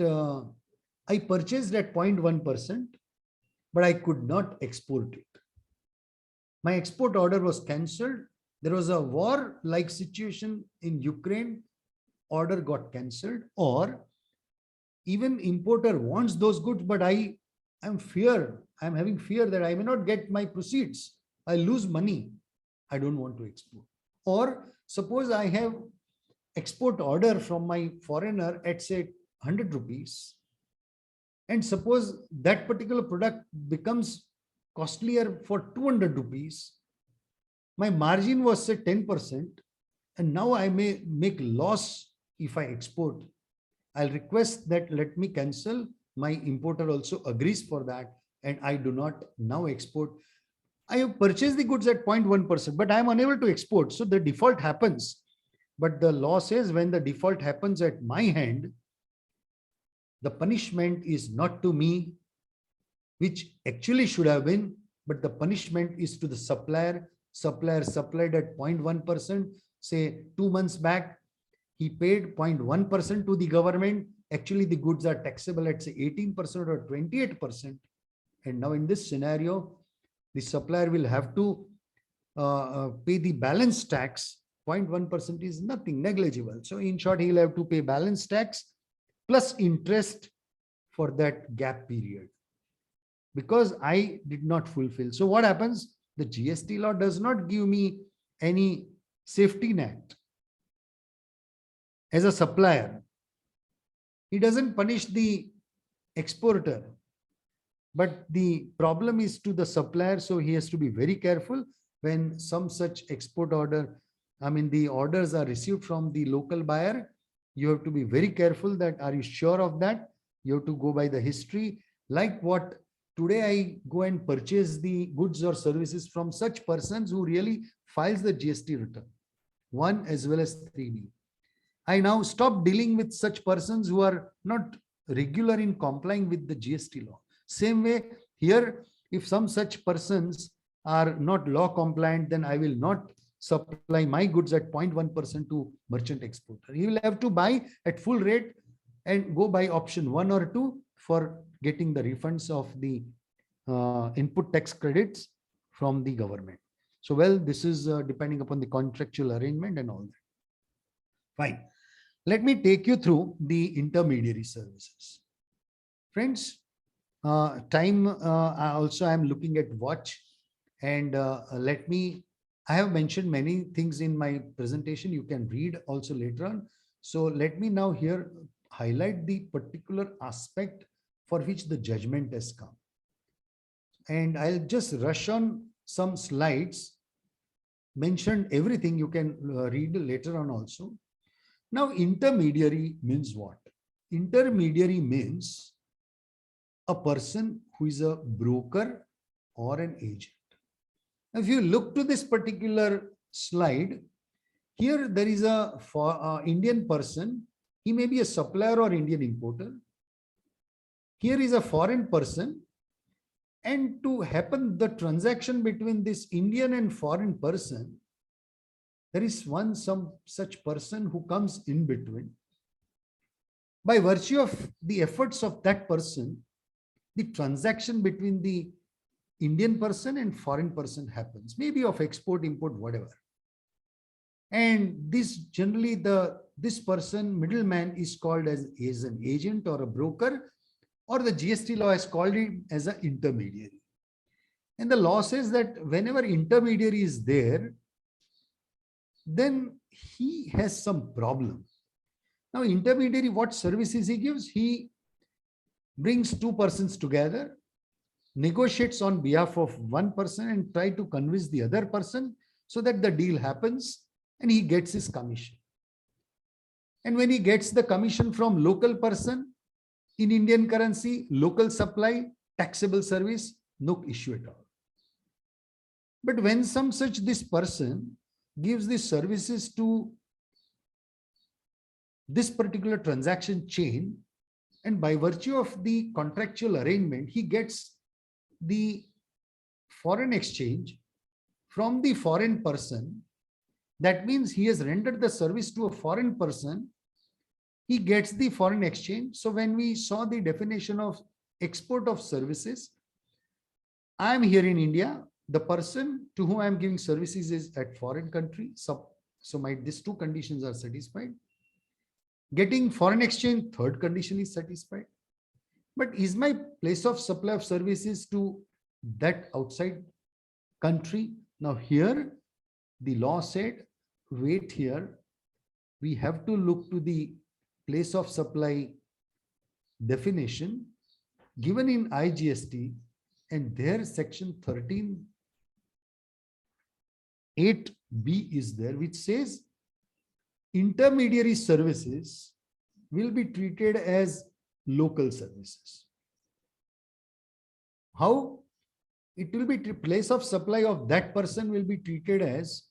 I purchased at 0.1%, but I could not export it. My export order was cancelled. There was a war-like situation in Ukraine. Order got cancelled. Or even importer wants those goods, but I'm having fear that I may not get my proceeds. I lose money. I don't want to export. Or suppose I have export order from my foreigner at say 100 rupees. And suppose that particular product becomes costlier for 200 rupees. My margin was say 10%. And now I may make loss if I export. I'll request that let me cancel. My importer also agrees for that. And I do not now export. I have purchased the goods at 0.1%, but I am unable to export. So the default happens. But the law says when the default happens at my hand, the punishment is not to me, which actually should have been, but the punishment is to the supplier. Supplier supplied at 0.1%, say 2 months back, he paid 0.1% to the government. Actually, the goods are taxable at say 18% or 28%. And now in this scenario, the supplier will have to pay the balance tax. 0.1% is nothing, negligible. So in short, he will have to pay balance tax plus interest for that gap period because I did not fulfill. So what happens? The GST law does not give me any safety net. As a supplier, he doesn't punish the exporter, but the problem is to the supplier. So he has to be very careful when some such export order, the orders are received from the local buyer. You have to be very careful that, are you sure of that? You have to go by the history. Like what today I go and purchase the goods or services from such persons who really files the GST return, 1 as well as 3B. I now stop dealing with such persons who are not regular in complying with the GST law. Same way here, if some such persons are not law compliant, then I will not supply my goods at 0.1% to merchant exporter. He will have to buy at full rate and go by option 1 or 2 for getting the refunds of the input tax credits from the government. So, well, this is depending upon the contractual arrangement and all that. Fine. Let me take you through the intermediary services. Friends, time, I am looking at watch, and I have mentioned many things in my presentation. You can read also later on. So let me now here highlight the particular aspect for which the judgment has come. And I'll just rush on some slides, mentioned everything, you can read later on also. Now, intermediary means what? Intermediary means a person who is a broker or an agent. If you look to this particular slide, here there is a Indian person. He may be a supplier or Indian importer. Here is a foreign person. And to happen the transaction between this Indian and foreign person, there is some such person who comes in between. By virtue of the efforts of that person, the transaction between the Indian person and foreign person happens, maybe of export, import, whatever. And this generally this person, middleman, is called as an agent or a broker, or the GST law has called it as an intermediary. And the law says that whenever intermediary is there, then he has some problem. Now, intermediary, what services he gives? He brings two persons together, negotiates on behalf of one person and try to convince the other person so that the deal happens and he gets his commission. And when he gets the commission from local person in Indian currency, local supply, taxable service, no issue at all. But when this person gives these services to this particular transaction chain, and by virtue of the contractual arrangement, he gets the foreign exchange from the foreign person. That means he has rendered the service to a foreign person. He gets the foreign exchange. So when we saw the definition of export of services, I am here in India. The person to whom I am giving services is at foreign country. So these two conditions are satisfied. Getting foreign exchange, third condition is satisfied. But is my place of supply of services to that outside country? Now here, the law said, wait here, we have to look to the place of supply definition given in IGST, and there section 13(8)(b) is there, which says intermediary services will be treated as local services. How? It will be place of supply of that person will be treated as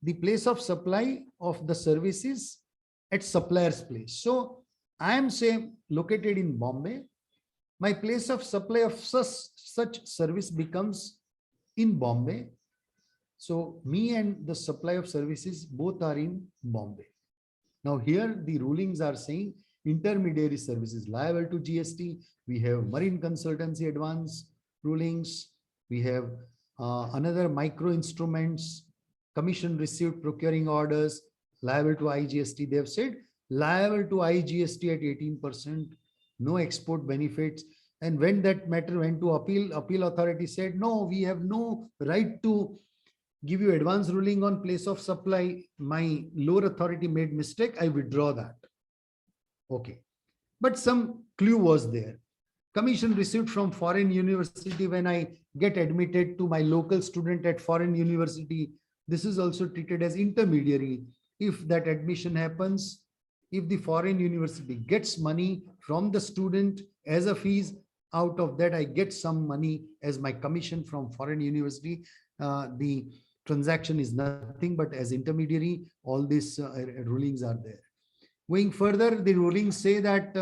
the place of supply of the services at supplier's place. So I am located in Bombay. My place of supply of such service becomes in Bombay. So me and the supply of services both are in Bombay. Now here the rulings are saying intermediary services liable to GST. We have marine consultancy advance rulings. We have another micro instruments, commission received procuring orders, liable to IGST. They have said liable to IGST at 18%, no export benefits. And when that matter went to appeal authority said, no, we have no right to give you advance ruling on place of supply. My lower authority made mistake. I withdraw that. Okay. But some clue was there. Commission received from foreign university when I get admitted to my local student at foreign university. This is also treated as intermediary. If that admission happens, if the foreign university gets money from the student as a fees, out of that I get some money as my commission from foreign university. The transaction is nothing but as intermediary. All these rulings are there. Going further, the rulings say that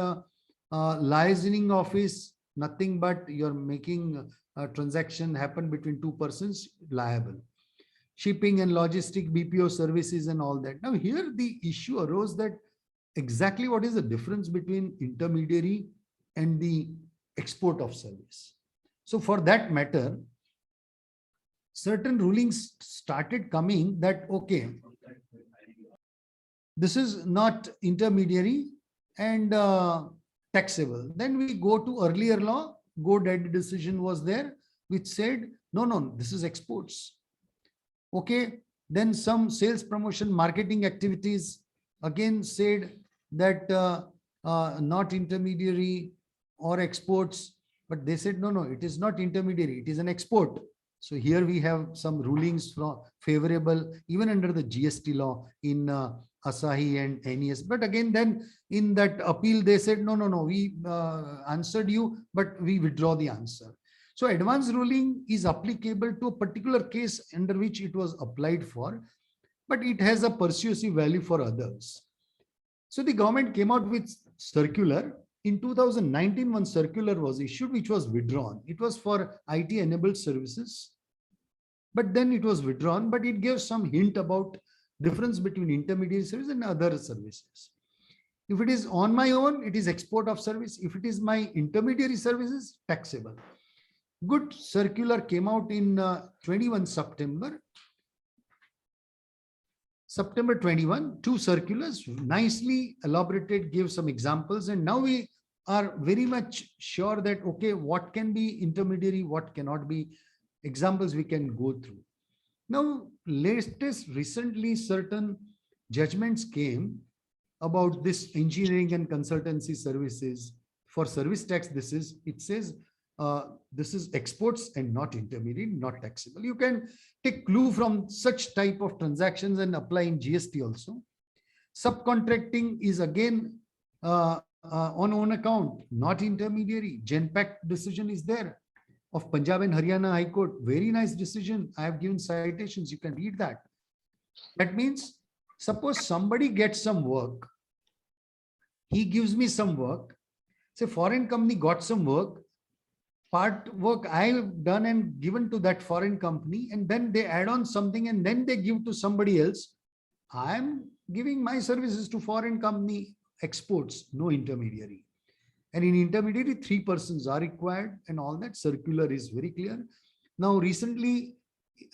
licensing office, nothing but you're making a transaction happen between two persons, liable. Shipping and logistic BPO services and all that. Now here the issue arose that exactly what is the difference between intermediary and the export of service. So for that matter, certain rulings started coming that, okay, this is not intermediary and taxable. Then we go to earlier law, go dead decision was there, which said, no, no, this is exports. Okay, then some sales promotion marketing activities again said that not intermediary or exports, but they said, no, no, it is not intermediary, it is an export. So here we have some rulings from favorable even under the GST law in Asahi and NES. But again, then in that appeal, they said, no, no, no, we answered you, but we withdraw the answer. So advance ruling is applicable to a particular case under which it was applied for, but it has a persuasive value for others. So the government came out with circular. In 2019, one circular was issued, which was withdrawn. It was for IT enabled services, but then it was withdrawn, but it gives some hint about difference between intermediary service and other services. If it is on my own, it is export of service. If it is my intermediary services, taxable. Good circular came out in 21 September. September 21, two circulars, nicely elaborated, give some examples. And now we are very much sure that, okay, what can be intermediary, what cannot be, examples we can go through. Now, recently, certain judgments came about this engineering and consultancy services. For service tax, it says this is exports and not intermediary, not taxable. You can take clue from such type of transactions and apply in GST also. Subcontracting is again on own account, not intermediary. GenPact decision is there of Punjab and Haryana High Court. Very nice decision. I have given citations. You can read that. That means, suppose somebody gets some work. He gives me some work. Say foreign company got some work. Part work I have done and given to that foreign company, and then they add on something and then they give to somebody else. I am giving my services to foreign company, exports, no intermediary. And in intermediary, 3 persons are required, and all that circular is very clear. Now, recently,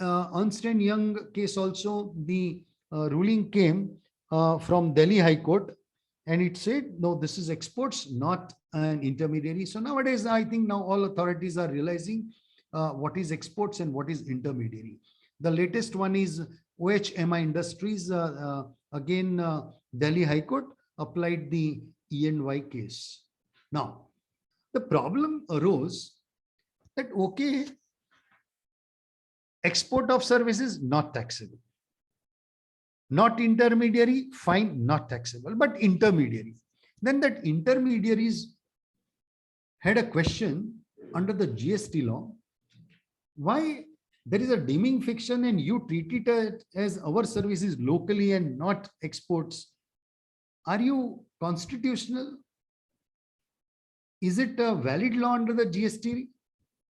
Ernst & Young case also, the ruling came from Delhi High Court, and it said, no, this is exports, not an intermediary. So nowadays, I think now all authorities are realizing what is exports and what is intermediary. The latest one is OHMI Industries, again, Delhi High Court applied the E&Y case. Now, the problem arose that, okay, export of services, not taxable. Not intermediary, fine, not taxable, but intermediary. Then that intermediaries had a question under the GST law. Why there is a deeming fiction and you treat it as our services locally and not exports? Are you constitutional? Is it a valid law under the GST?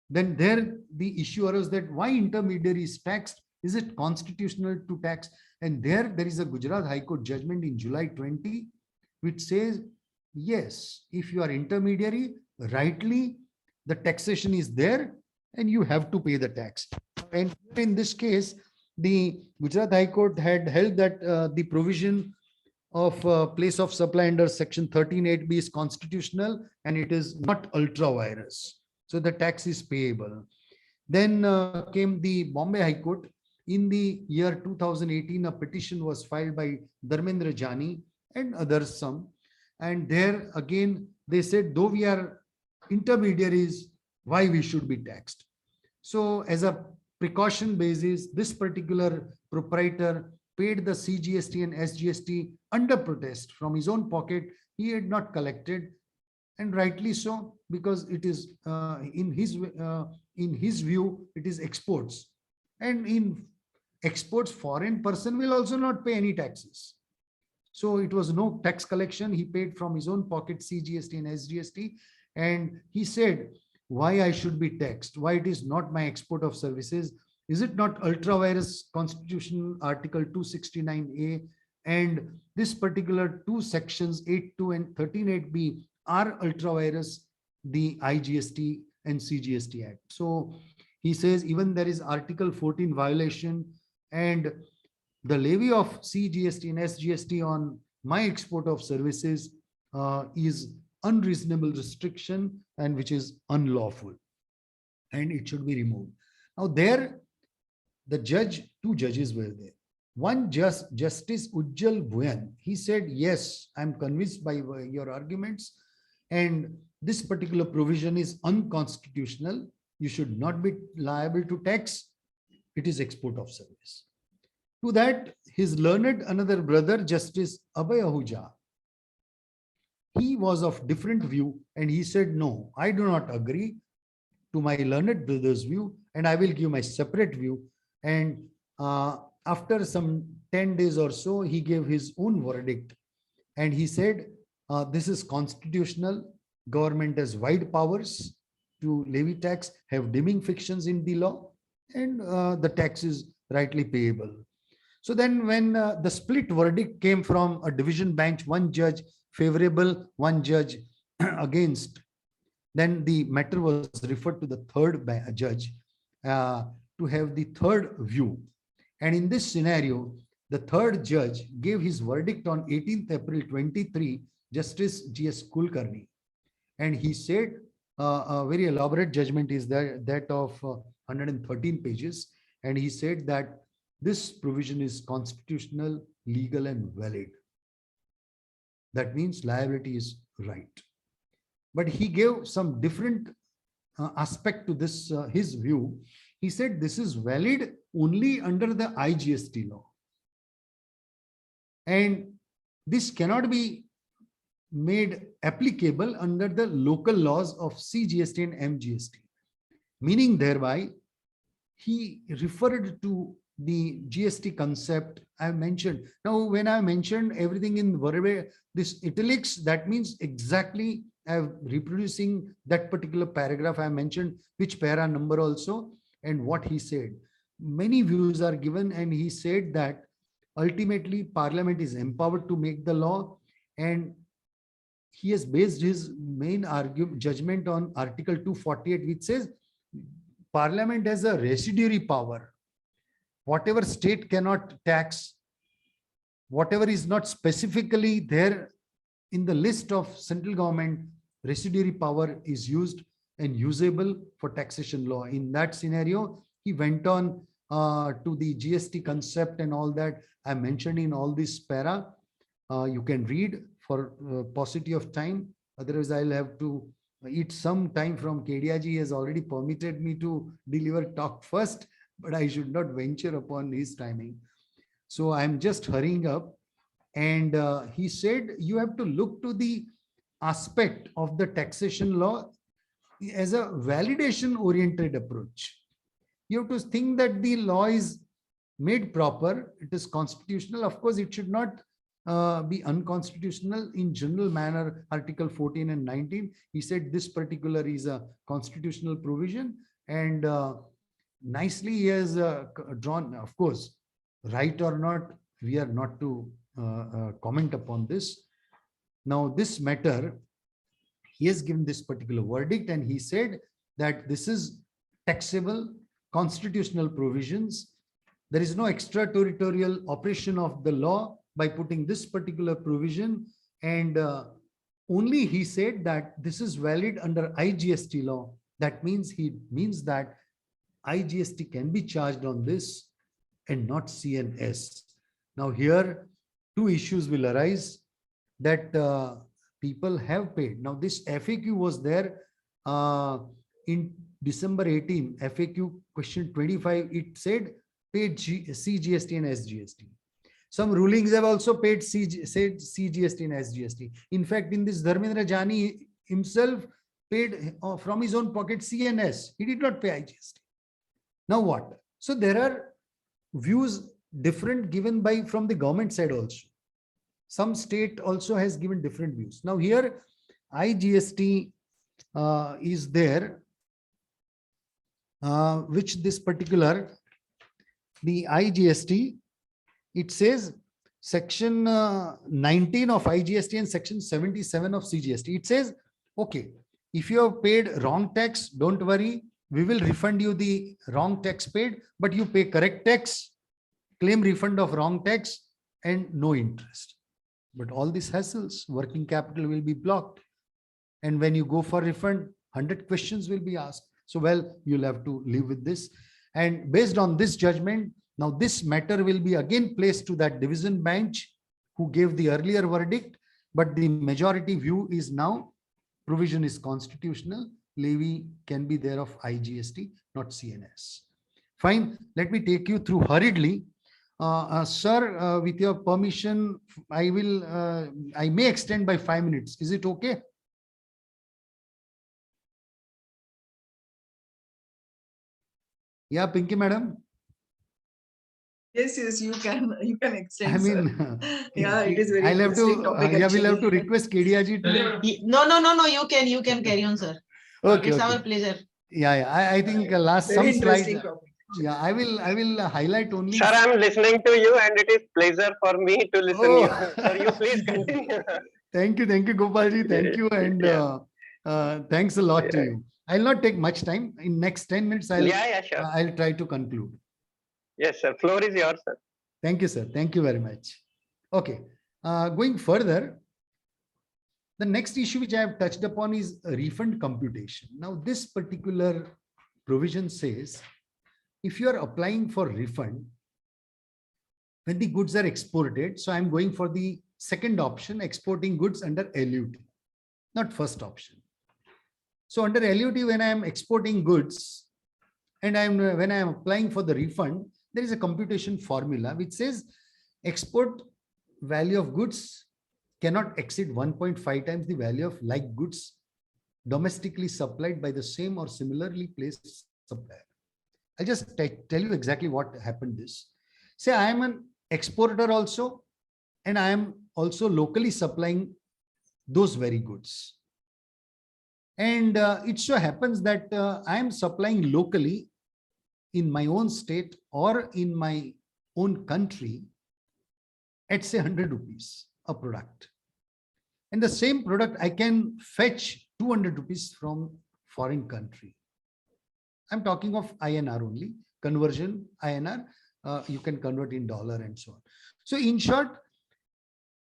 Then there the issue arose that why intermediary is taxed? Is it constitutional to tax? And there is a Gujarat High Court judgment in July 20, which says, yes, if you are intermediary, rightly, the taxation is there and you have to pay the tax. And in this case, the Gujarat High Court had held that the provision of place of supply under section 13(8)(b) is constitutional and it is not ultra virus. So the tax is payable. Then came the Bombay High Court. In the year 2018, a petition was filed by Dharmendra Jani and others some. And there again, they said, though we are intermediaries, why we should be taxed? So as a precaution basis, this particular proprietor paid the CGST and SGST under protest from his own pocket. He had not collected, and rightly so, because it is in his view, it is exports. And in exports, foreign person will also not pay any taxes. So it was no tax collection. He paid from his own pocket CGST and SGST. And he said, why I should be taxed? Why it is not my export of services? Is it not ultra virus constitutional article 269A? And this particular two sections 8.2 and 13.8b are ultra virus. the IGST and CGST Act. So he says even there is Article 14 violation, and the levy of CGST and SGST on my export of services is unreasonable restriction and which is unlawful, and it should be removed. Now there, the judge, two judges were there. One Justice Ujjal Bhuyan, he said, yes, I'm convinced by your arguments, and this particular provision is unconstitutional. You should not be liable to tax. It is export of service. To that, his learned another brother, Justice Abhay Ahuja, he was of different view, and he said, no, I do not agree to my learned brother's view, and I will give my separate view. And after some 10 days or so, he gave his own verdict, and he said, this is constitutional. Government has wide powers to levy tax, have dimming fictions in the law, and the tax is rightly payable. So then when the split verdict came from a division bench, one judge favorable, one judge against, then the matter was referred to the third judge to have the third view. And in this scenario, the third judge gave his verdict on 18th April 23, Justice G.S. Kulkarni. And he said, a very elaborate judgment is that of 113 pages. And he said that this provision is constitutional, legal, and valid. That means liability is right. But he gave some different aspect to this, his view. He said this is valid only under the IGST law. And this cannot be made applicable under the local laws of CGST and MGST. Meaning thereby, he referred to the GST concept I mentioned. Now, when I mentioned everything in verbatim, this italics, that means exactly I'm reproducing that particular paragraph. I mentioned which para number also and what he said. Many views are given, and he said that ultimately Parliament is empowered to make the law, and he has based his main judgment on Article 248, which says Parliament has a residuary power. Whatever state cannot tax, whatever is not specifically there in the list of central government, residuary power is used and usable for taxation law. In that scenario, he went on to the GST concept and all that I mentioned in all this para. You can read for paucity of time. Otherwise, I'll have to eat some time from Kedia ji. Has already permitted me to deliver talk first, but I should not venture upon his timing. So I'm just hurrying up. And he said, you have to look to the aspect of the taxation law as a validation oriented approach. You have to think that the law is made proper. It is constitutional. Of course, it should not be unconstitutional in general manner. Article 14 and 19, he said this particular is a constitutional provision, and nicely he has drawn, of course, right or not, we are not to comment upon this. Now this matter, he has given this particular verdict, and he said that this is taxable constitutional provisions. There is no extraterritorial operation of the law by putting this particular provision, and only he said that this is valid under IGST law. That means he means that IGST can be charged on this and not CNS. Now here two issues will arise that people have paid. Now this FAQ was there in December 18, FAQ question 25, it said paid CGST and SGST. Some rulings have also paid CGST and SGST. In fact, in this, Dharmendra Jani himself paid from his own pocket CNS. He did not pay IGST. Now what? So there are views different given by from the government side also. Some state also has given different views. Now here IGST is there, which this particular, the IGST, it says section 19 of IGST and section 77 of CGST. It says, okay, If you have paid wrong tax, don't worry. We will refund you the wrong tax paid, but you pay correct tax, claim refund of wrong tax, and no interest. But all these hassles, working capital will be blocked. And when you go for refund, 100 questions will be asked. So, well, you'll have to live with this. And based on this judgment, now this matter will be again placed to that division bench who gave the earlier verdict. But the majority view is now provision is constitutional. Levy can be there of IGST, not CNS. Fine. Let me take you through hurriedly. Sir, with your permission, I may extend by 5 minutes. Is it okay? Yeah, Pinky madam. Yes, you can extend. I mean, yeah, it is very I'll have interesting to, topic. yeah, we'll have to actually. request Kedia ji to. No, you can carry on, sir. Okay, It's okay. our pleasure. Yeah. I think last Very some slides. interesting topic. Yeah, I will highlight only. Sir, I'm listening to you and it is pleasure for me to listen Oh. you. Sir, you please continue. Thank you, Gopal ji. Thank you, and thanks a lot to Yeah. you. I'll not take much time. In next 10 minutes, I'll Sure. I'll try to conclude. Yes, sir. Floor is yours, sir. Thank you, sir. Thank you very much. Okay, going further, the next issue which I have touched upon is refund computation. Now, this particular provision says, if you are applying for refund, when the goods are exported, so I'm going for the second option, exporting goods under LUT, not first option. So under LUT, when I am exporting goods and when I am applying for the refund, there is a computation formula which says export value of goods cannot exceed 1.5 times the value of like goods domestically supplied by the same or similarly placed supplier. I'll just tell you exactly what happened this. Say I am an exporter also, and I am also locally supplying those very goods. And it so happens that I am supplying locally in my own state or in my own country at say 100 rupees a product. And the same product I can fetch 200 rupees from foreign country. I'm talking of INR only, conversion INR, you can convert in dollar and so on. So in short,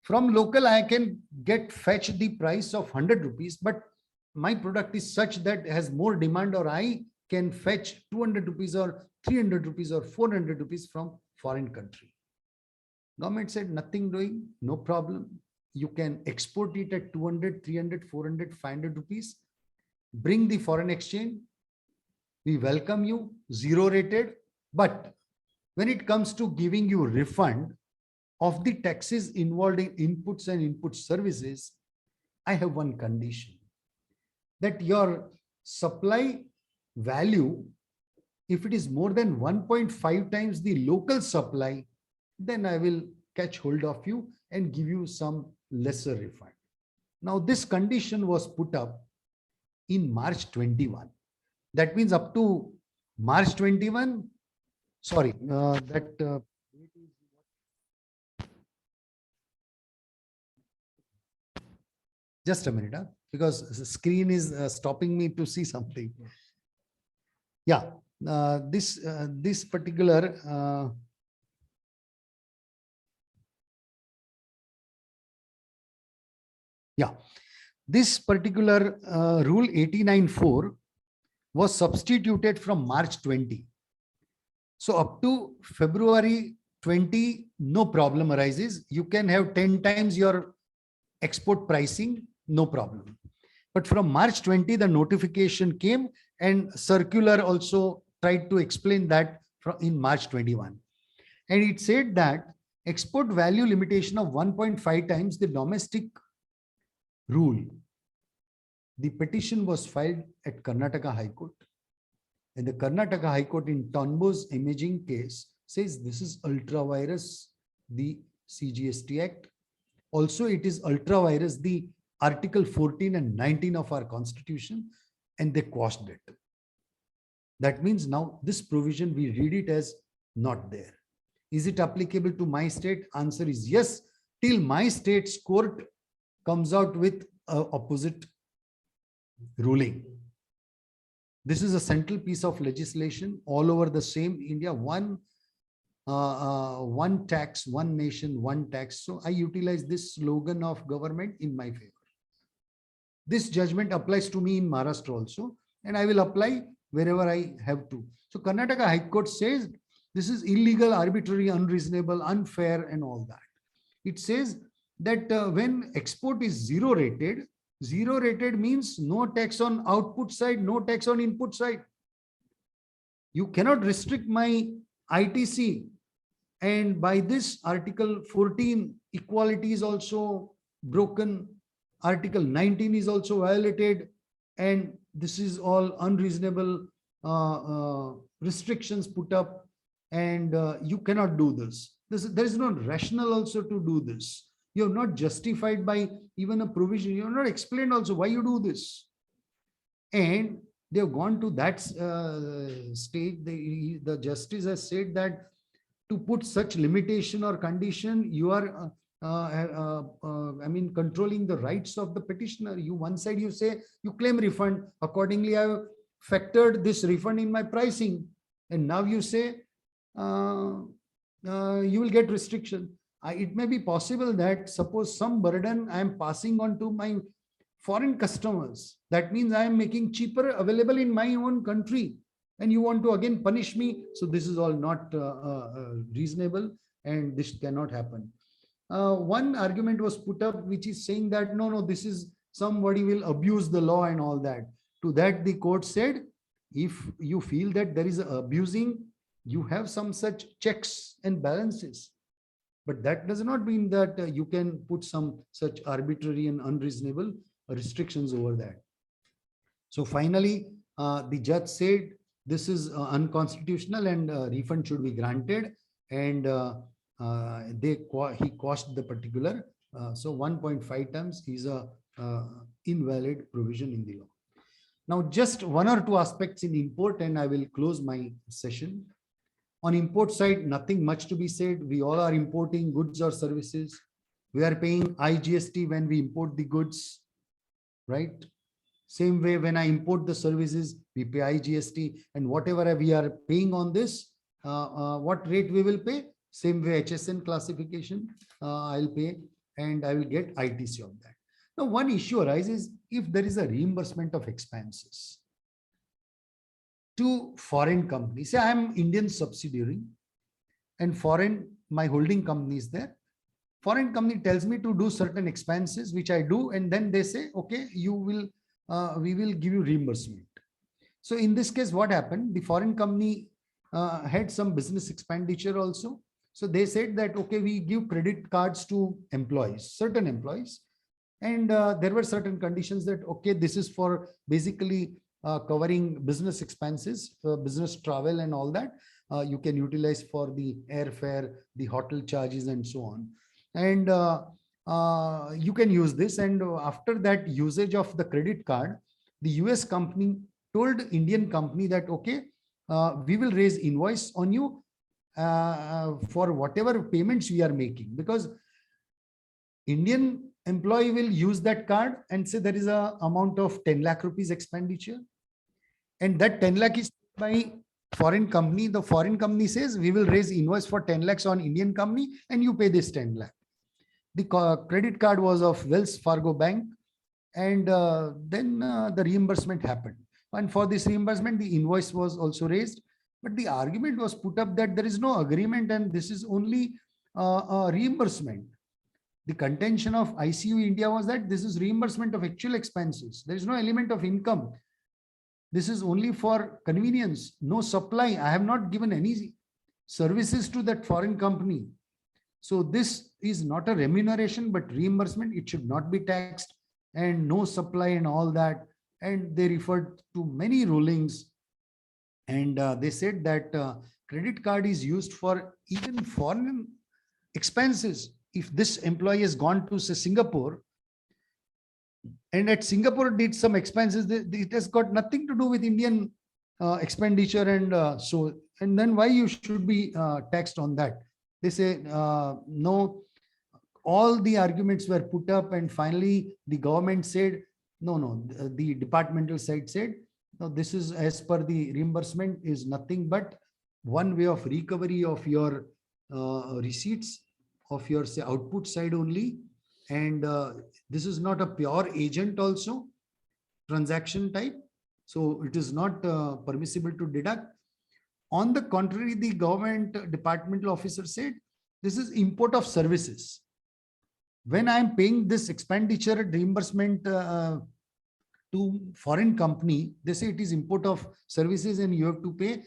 from local, I can fetch the price of 100 rupees, but my product is such that it has more demand, or I can fetch 200 rupees or 300 rupees or 400 rupees from foreign country. Government said nothing doing, no problem. You can export it at 200, 300, 400, 500 rupees. Bring the foreign exchange. We welcome you, zero rated. But when it comes to giving you refund of the taxes involved in inputs and input services, I have one condition, that your supply value, if it is more than 1.5 times the local supply, then I will catch hold of you and give you some lesser refund. Now, this condition was put up in March 21. That means up to March 21, sorry, just a minute, because the screen is stopping me to see something. Yeah, this particular this particular rule 89.4 was substituted from March 20. So up to February 20, no problem arises. You can have 10 times your export pricing, no problem. But from March 20, the notification came, and circular also tried to explain that in March 21. And it said that export value limitation of 1.5 times the domestic rule. The petition was filed at Karnataka High Court. And the Karnataka High Court in Tonbo's imaging case says this is ultra virus, the CGST Act. Also, it is ultra virus, the Article 14 and 19 of our Constitution, and they quashed it. That means now this provision, we read it as not there. Is it applicable to my state? Answer is yes, till my state's court comes out with opposite ruling. This is a central piece of legislation all over the same India. One tax, one nation, one tax. So I utilize this slogan of government in my favor. This judgment applies to me in Maharashtra also, and I will apply wherever I have to. So Karnataka High Court says this is illegal, arbitrary, unreasonable, unfair, and all that. It says that when export is zero rated means no tax on output side, no tax on input side. You cannot restrict my ITC. And by this Article 14, equality is also broken. Article 19 is also violated. And this is all unreasonable restrictions put up. And you cannot do this. There is no rationale also to do this. You have not justified by even a provision. You have not explained also why you do this. And they have gone to that stage. The justice has said that to put such limitation or condition, you are, controlling the rights of the petitioner. You one side you say you claim refund. Accordingly, I have factored this refund in my pricing, and now you say you will get restriction. It may be possible that suppose some burden I am passing on to my foreign customers. That means I am making cheaper available in my own country, and you want to again punish me. So this is all not reasonable, and this cannot happen. One argument was put up which is saying that no, this is somebody will abuse the law and all that. To that the court said, if you feel that there is abusing, you have some such checks and balances. But that does not mean that you can put some such arbitrary and unreasonable restrictions over that. So finally, the judge said this is unconstitutional and refund should be granted, and he quashed the particular. So 1.5 times is a invalid provision in the law. Now, just one or two aspects in import, and I will close my session. On import side, nothing much to be said. We all are importing goods or services. We are paying IGST when we import the goods, right? Same way, when I import the services, we pay IGST, and whatever we are paying on this, what rate we will pay? Same way, HSN classification, I'll pay, and I will get ITC of that. Now, one issue arises if there is a reimbursement of expenses to foreign companies. Say I am Indian subsidiary and my holding company is there. Foreign company tells me to do certain expenses, which I do, and then they say, okay, we will give you reimbursement. So in this case, what happened? The foreign company had some business expenditure also. So they said that, okay, we give credit cards to employees, certain employees. And there were certain conditions that, okay, this is for basically covering business expenses, business travel and all that. You can utilize for the airfare, the hotel charges and so on. And you can use this. And after that usage of the credit card, the US company told Indian company that, okay, we will raise invoice on you for whatever payments we are making, because Indian employee will use that card and say there is a amount of 10 lakh rupees expenditure, and that 10 lakh is by foreign company. The foreign company says we will raise invoice for 10 lakhs on Indian company and you pay this 10 lakh. The credit card was of Wells Fargo Bank, and then the reimbursement happened. And for this reimbursement, the invoice was also raised. But the argument was put up that there is no agreement and this is only a reimbursement. The contention of ICU India was that this is reimbursement of actual expenses. There is no element of income. This is only for convenience, no supply. I have not given any services to that foreign company. So this is not a remuneration, but reimbursement. It should not be taxed, and no supply and all that. And they referred to many rulings. And they said that credit card is used for even foreign expenses. If this employee has gone to, say, Singapore, and at Singapore did some expenses, it has got nothing to do with Indian expenditure, and and then why you should be taxed on that? They say no. All the arguments were put up, and finally the government said No, the departmental side said, no, this is as per the reimbursement is nothing but one way of recovery of your receipts of your say output side only. And this is not a pure agent also transaction type. So it is not permissible to deduct. On the contrary, the government departmental officer said, this is import of services. When I am paying this expenditure reimbursement to foreign company, they say it is import of services and you have to pay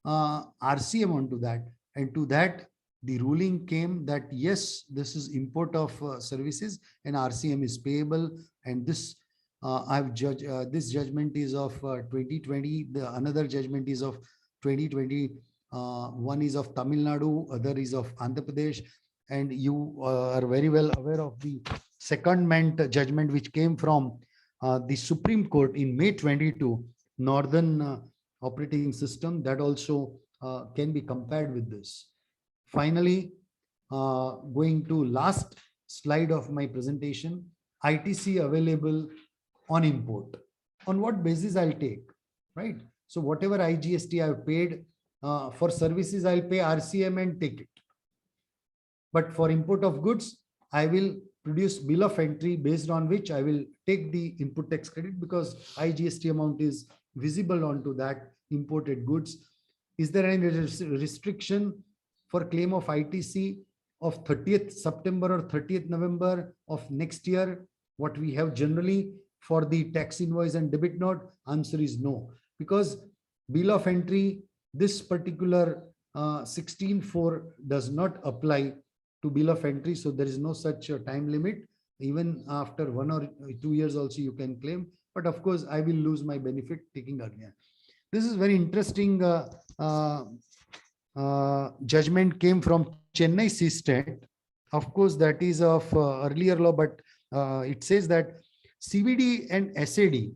RCM onto that. And to that, the ruling came that yes, this is import of services and RCM is payable. And this I've judged, this judgment is of 2020. The another judgment is of 2020. One is of Tamil Nadu, other is of Andhra Pradesh. And you are very well aware of the secondment judgment which came from the Supreme Court in May 22, Northern operating system, that also can be compared with this. Finally, going to last slide of my presentation, ITC available on import. On what basis I'll take, right? So whatever IGST I've paid for services, I'll pay RCM and take it. But for import of goods, I will produce bill of entry based on which I will take the input tax credit because IGST amount is visible onto that imported goods. Is there any restriction for claim of ITC of 30th September or 30th November of next year? What we have generally for the tax invoice and debit note? Answer is no, because bill of entry, this particular 16(4) does not apply to bill of entry. So there is no such time limit. Even after 1 or 2 years also you can claim. But of course, I will lose my benefit taking earlier. This is very interesting judgment came from Chennai State. Of course, that is of earlier law, but it says that CVD and SAD,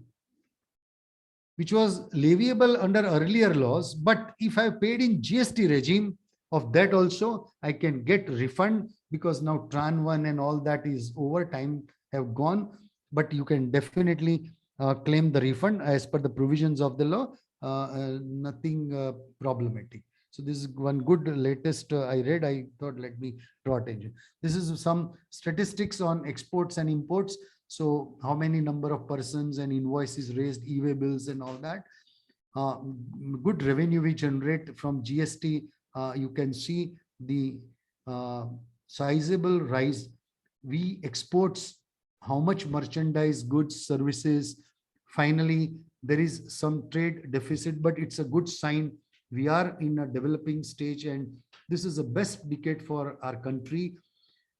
which was leviable under earlier laws, but if I paid in GST regime, of that also I can get refund because now Tran 1 and all that is over, time have gone, but you can definitely claim the refund as per the provisions of the law, nothing problematic. So this is one good latest I read. I thought let me draw attention. This is some statistics on exports and imports. So how many number of persons and invoices raised, e-way bills and all that. Good revenue we generate from GST. You can see the sizable rise. We exports how much merchandise, goods, services. Finally, there is some trade deficit, but it's a good sign. We are in a developing stage and this is the best decade for our country.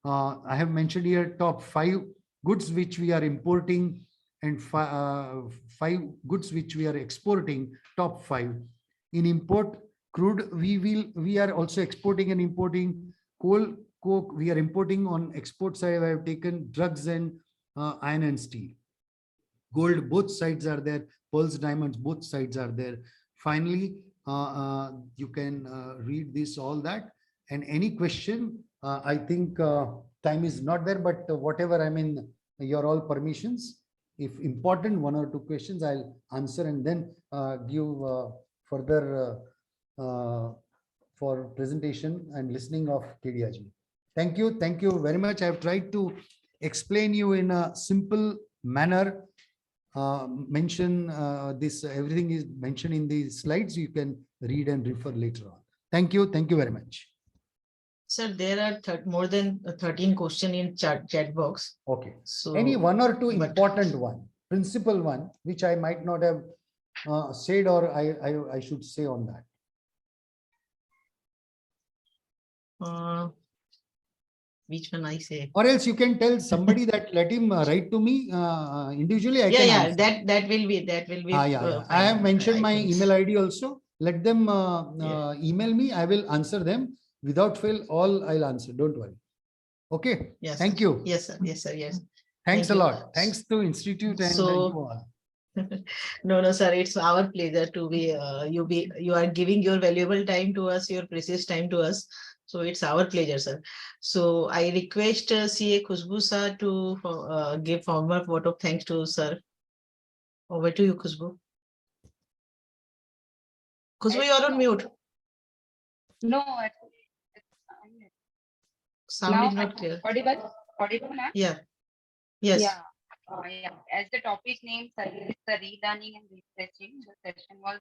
I have mentioned here top 5 goods which we are importing and 5 goods which we are exporting, top 5. In import, crude, we are also exporting and importing. Coal, coke, we are importing. On export side, I have taken drugs and iron and steel. Gold, both sides are there. Pearls, diamonds, both sides are there. Finally, you can read this, all that. And any question, I think time is not there, but whatever, I mean, your all permissions. If important 1 or 2 questions, I'll answer and then give further for presentation and listening of Kedia ji. Thank you. Thank you very much. I have tried to explain you in a simple manner. Mention this, everything is mentioned in the slides. You can read and refer later on. Thank you. Thank you very much. Sir, there are more than 13 questions in chat box. Okay. So Any 1 or 2 but- important one, principal one, which I might not have said or I should say on that. Which one I say? Or else you can tell somebody that let him write to me individually. I can answer. that will be Yeah. I have fine. mentioned I my think. email ID also. Let them Yeah. email me. I will answer them without fail. All I'll answer. Don't worry. Okay. Yes. Thank sir. you. Yes, sir. Yes, sir. Yes. Thanks Thank a you. lot. Thanks to Institute and So- you all. No, sir. It's our pleasure to be. You are giving your valuable time to us, your precious time to us. So it's our pleasure, sir. So I request CA Khushbu sir to give formal vote of thanks to sir. Over to you, Khushbu. Khushbu, you're on mute. No, Sound now is not clear. audible now? Yeah. Yes. Yeah. Yeah. As the topic name suggests, the relearning and refreshing, the session was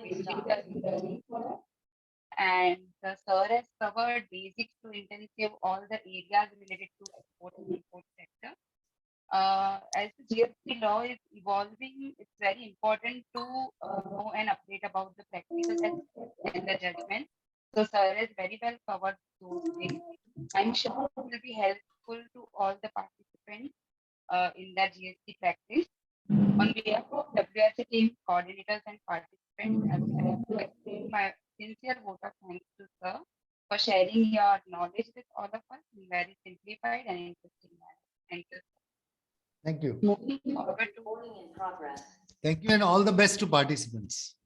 basically the relearning and the sir has covered basics to intensive all the areas related to export and import sector. As the GST law is evolving, it's very important to know and update about the practical aspects and the judgment. So, sir has very well covered those things. I'm sure it will be helpful to all the participants in the GST practice. On behalf of WRC team coordinators and participants, I would like to extend my sincere vote of thanks to sir for sharing your knowledge with all of us in very simplified and interesting manner. Thank you. Thank you. Moving forward to Thank you and all the best to participants.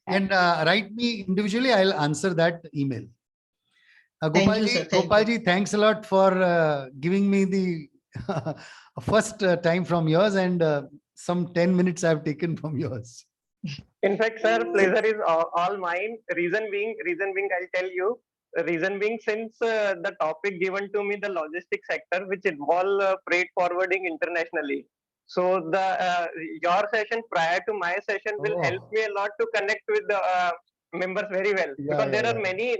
And write me individually, I'll answer that email. Thank you, sir. Thank you. Gopalji, thanks a lot for giving me the first time from yours and some 10 minutes I've taken from yours. In fact, sir, pleasure is all mine. Reason being, I'll tell you. Reason being, since the topic given to me, the logistics sector, which involve freight forwarding internationally. So your session prior to my session will help me a lot to connect with the members very well, because there are many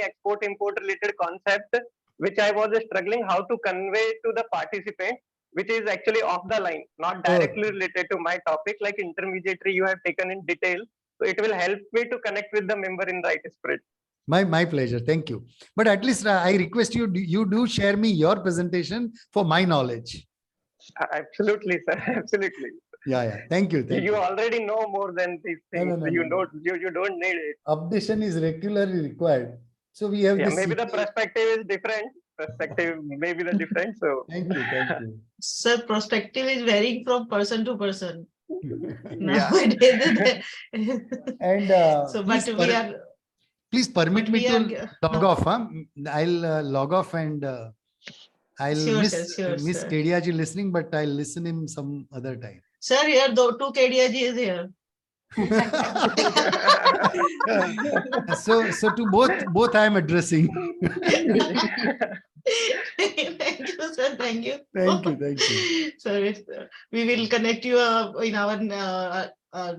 export import related concepts which I was struggling how to convey to the participant, which is actually off the line, not directly related to my topic, like intermediary you have taken in detail. So it will help me to connect with the member in right spirit. My pleasure. Thank you. But at least I request you, you do share me your presentation for my knowledge. Absolutely, sir. Absolutely. Yeah. Thank you. You already know more than these things. No. You don't need it. Updation is regularly required. So we have this. Maybe the perspective is different. Perspective may be the different. So Thank you. Sir, perspective is varying from person to person. Yeah. Nowadays, And so, but we are. Please permit but me we to are- log no. off. Huh? I'll log off and I'll Sure, miss sir, Miss sir. Kedia ji listening, but I'll listen in some other time. Sir, here though 2 KDIG is here. So to both I am addressing. Thank you, sir. Thank you. Thank you. So we will connect you in our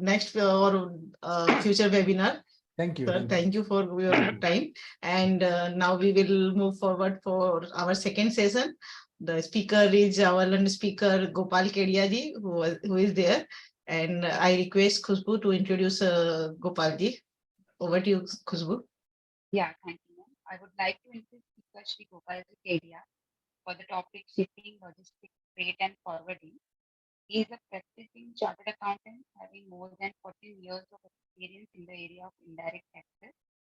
next or future webinar. Thank you. Sir, thank you for your time. And now we will move forward for our second session. The speaker is our learned speaker Gopal Kedia ji, who is there. And I request Khushbu to introduce Gopal ji. Over to you, Khushbu. Yeah, thank you, ma'am. I would like to introduce Speaker Shri Gopal Kedia for the topic shipping, logistics, freight, and forwarding. He is a practicing chartered accountant having more than 14 years of experience in the area of indirect taxes.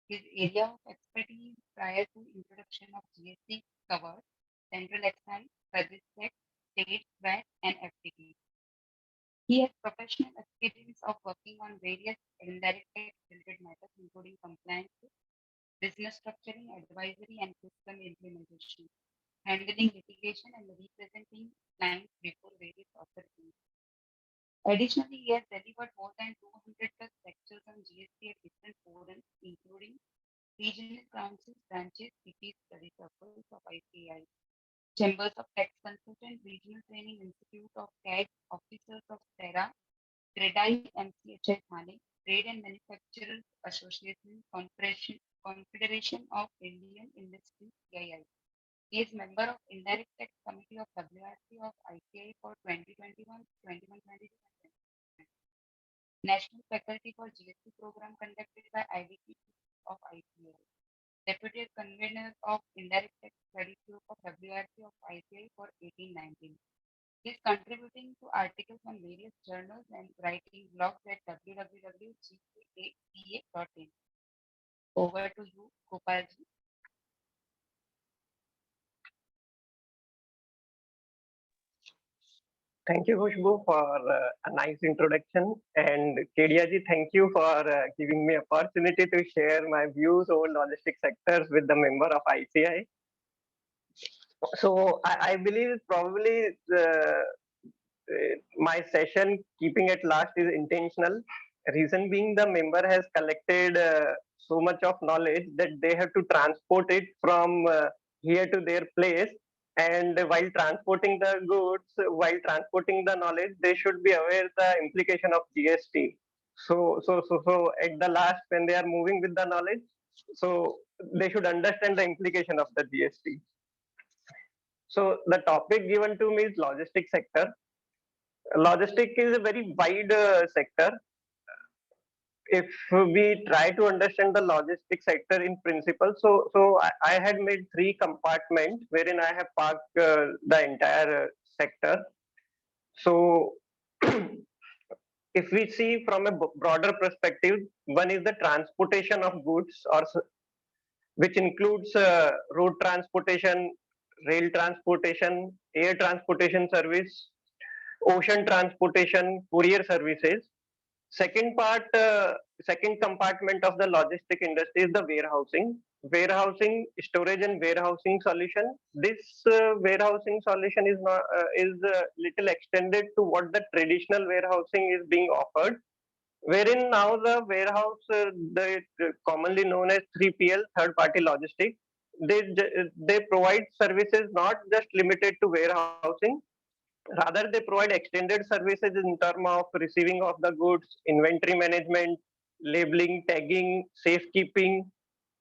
His area of expertise prior to introduction of GST covered central excise, service tax, state VAT, and FTT. He has professional experience of working on various indirect tax related matters, including compliance, business structuring, advisory, and system implementation, handling litigation and representing clients before various authorities. Additionally, he has delivered more than 200 plus lectures on GST at different forums, including regional councils, branches, cities, study circles of ICAI, chambers of tax consultant, regional training institute of CAD, officers of SERA, CREDI, MCHI Thane, Trade and Manufacturers Association, Confederation of Indian Industry, CII. He is member of Indirect Tax Committee of WRC of ICI for 2021-22, National Faculty for GST program conducted by IDT of ICI. Deputy Convener of Indirect Tax Study Group of WRC of ICI for 18-19. He is contributing to articles on various journals and writing blogs at www.gca.in. Over to you, Gopalji. Thank you, Khushbu, for a nice introduction. And Kedia ji, thank you for giving me opportunity to share my views over logistics sectors with the member of ICI. So I believe probably my session keeping at last is intentional. Reason being, the member has collected so much of knowledge that they have to transport it from here to their place. And while transporting the goods, while transporting the knowledge, they should be aware the implication of GST. So at the last, when they are moving with the knowledge, so they should understand the implication of the GST. So the topic given to me is logistics sector. Logistic is a very wide sector. If we try to understand the logistics sector in principle, I had made three compartments wherein I have parked the entire sector. So if we see from a broader perspective, one is the transportation of goods, which includes road transportation, rail transportation, air transportation service, ocean transportation, courier services. Second part, second compartment of the logistic industry is the warehousing, storage and warehousing solution. This warehousing solution is not little extended to what the traditional warehousing is being offered, wherein now the warehouse, commonly known as 3PL, third party logistics, they provide services not just limited to warehousing. Rather, they provide extended services in terms of receiving of the goods, inventory management, labeling, tagging, safekeeping,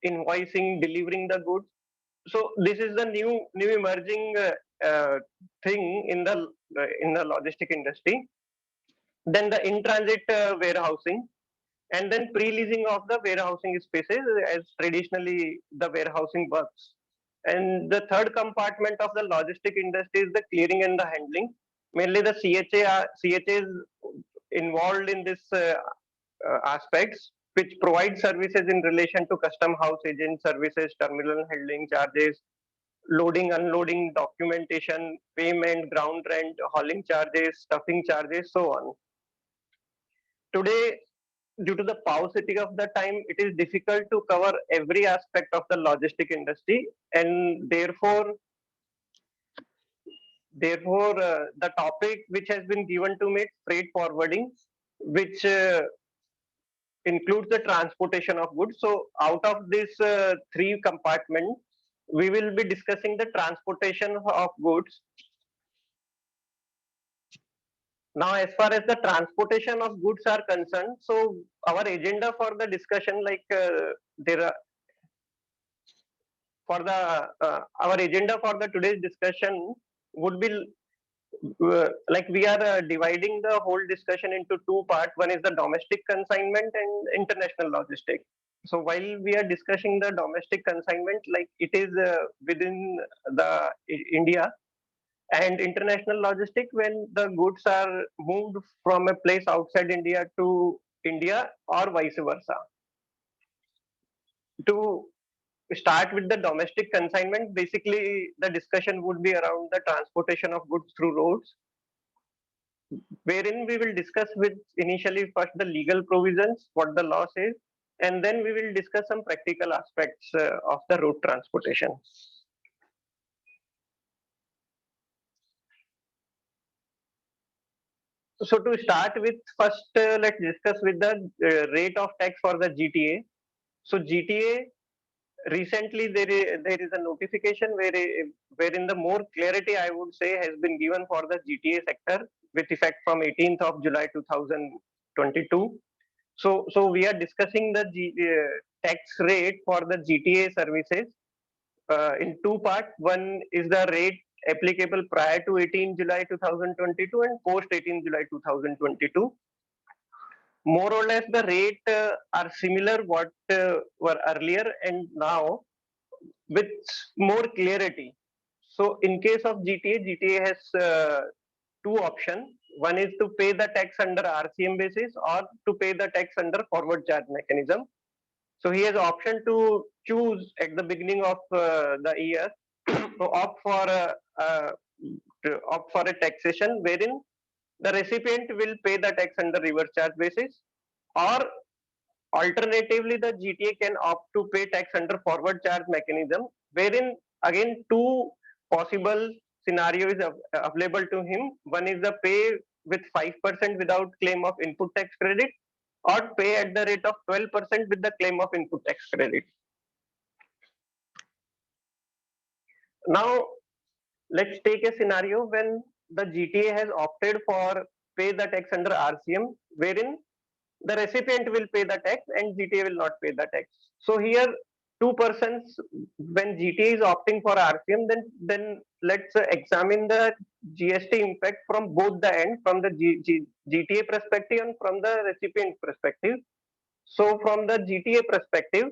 invoicing, delivering the goods. So this is the new emerging thing in the logistic industry. Then the in-transit warehousing, and then pre-leasing of the warehousing spaces as traditionally the warehousing works. And the third compartment of the logistic industry is the clearing and the handling. Mainly the CHA is involved in this aspects, which provide services in relation to custom house agent services, terminal handling charges, loading, unloading, documentation, payment, ground rent, hauling charges, stuffing charges, so on. Today, due to the paucity of the time, it is difficult to cover every aspect of the logistic industry, and therefore the topic which has been given to me is freight forwarding, which includes the transportation of goods. So out of these three compartments, we will be discussing the transportation of goods. Now, as far as the transportation of goods are concerned, so our agenda for the discussion, like there are for the our agenda for the today's discussion would be like we are dividing the whole discussion into two parts. One is the domestic consignment and international logistics. So while we are discussing the domestic consignment, like it is within the India, and international logistic when the goods are moved from a place outside India to India or vice versa. To start with the domestic consignment, basically the discussion would be around the transportation of goods through roads, wherein we will discuss with initially first the legal provisions, what the law says, and then we will discuss some practical aspects of the road transportation. So to start with, first let's discuss with the rate of tax for the GTA. So GTA, recently there is a notification wherein the more clarity, I would say, has been given for the GTA sector with effect from 18th of July 2022. So we are discussing the tax rate for the GTA services in two parts. One is the rate applicable prior to 18 July 2022 and post 18 July 2022. More or less the rate are similar what were earlier and now with more clarity. So in case of GTA has two options. One is to pay the tax under RCM basis or to pay the tax under forward charge mechanism. So he has option to choose at the beginning of the year to opt for a taxation wherein the recipient will pay the tax under reverse charge basis, or alternatively the GTA can opt to pay tax under forward charge mechanism, wherein again two possible scenario is available to him. One is the pay with 5% without claim of input tax credit, or pay at the rate of 12% with the claim of input tax credit. Now, let's take a scenario when the GTA has opted for pay the tax under RCM, wherein the recipient will pay the tax and GTA will not pay the tax. So here, two persons, when GTA is opting for RCM, then let's examine the GST impact from both the end, from the GTA perspective and from the recipient perspective. So from the GTA perspective,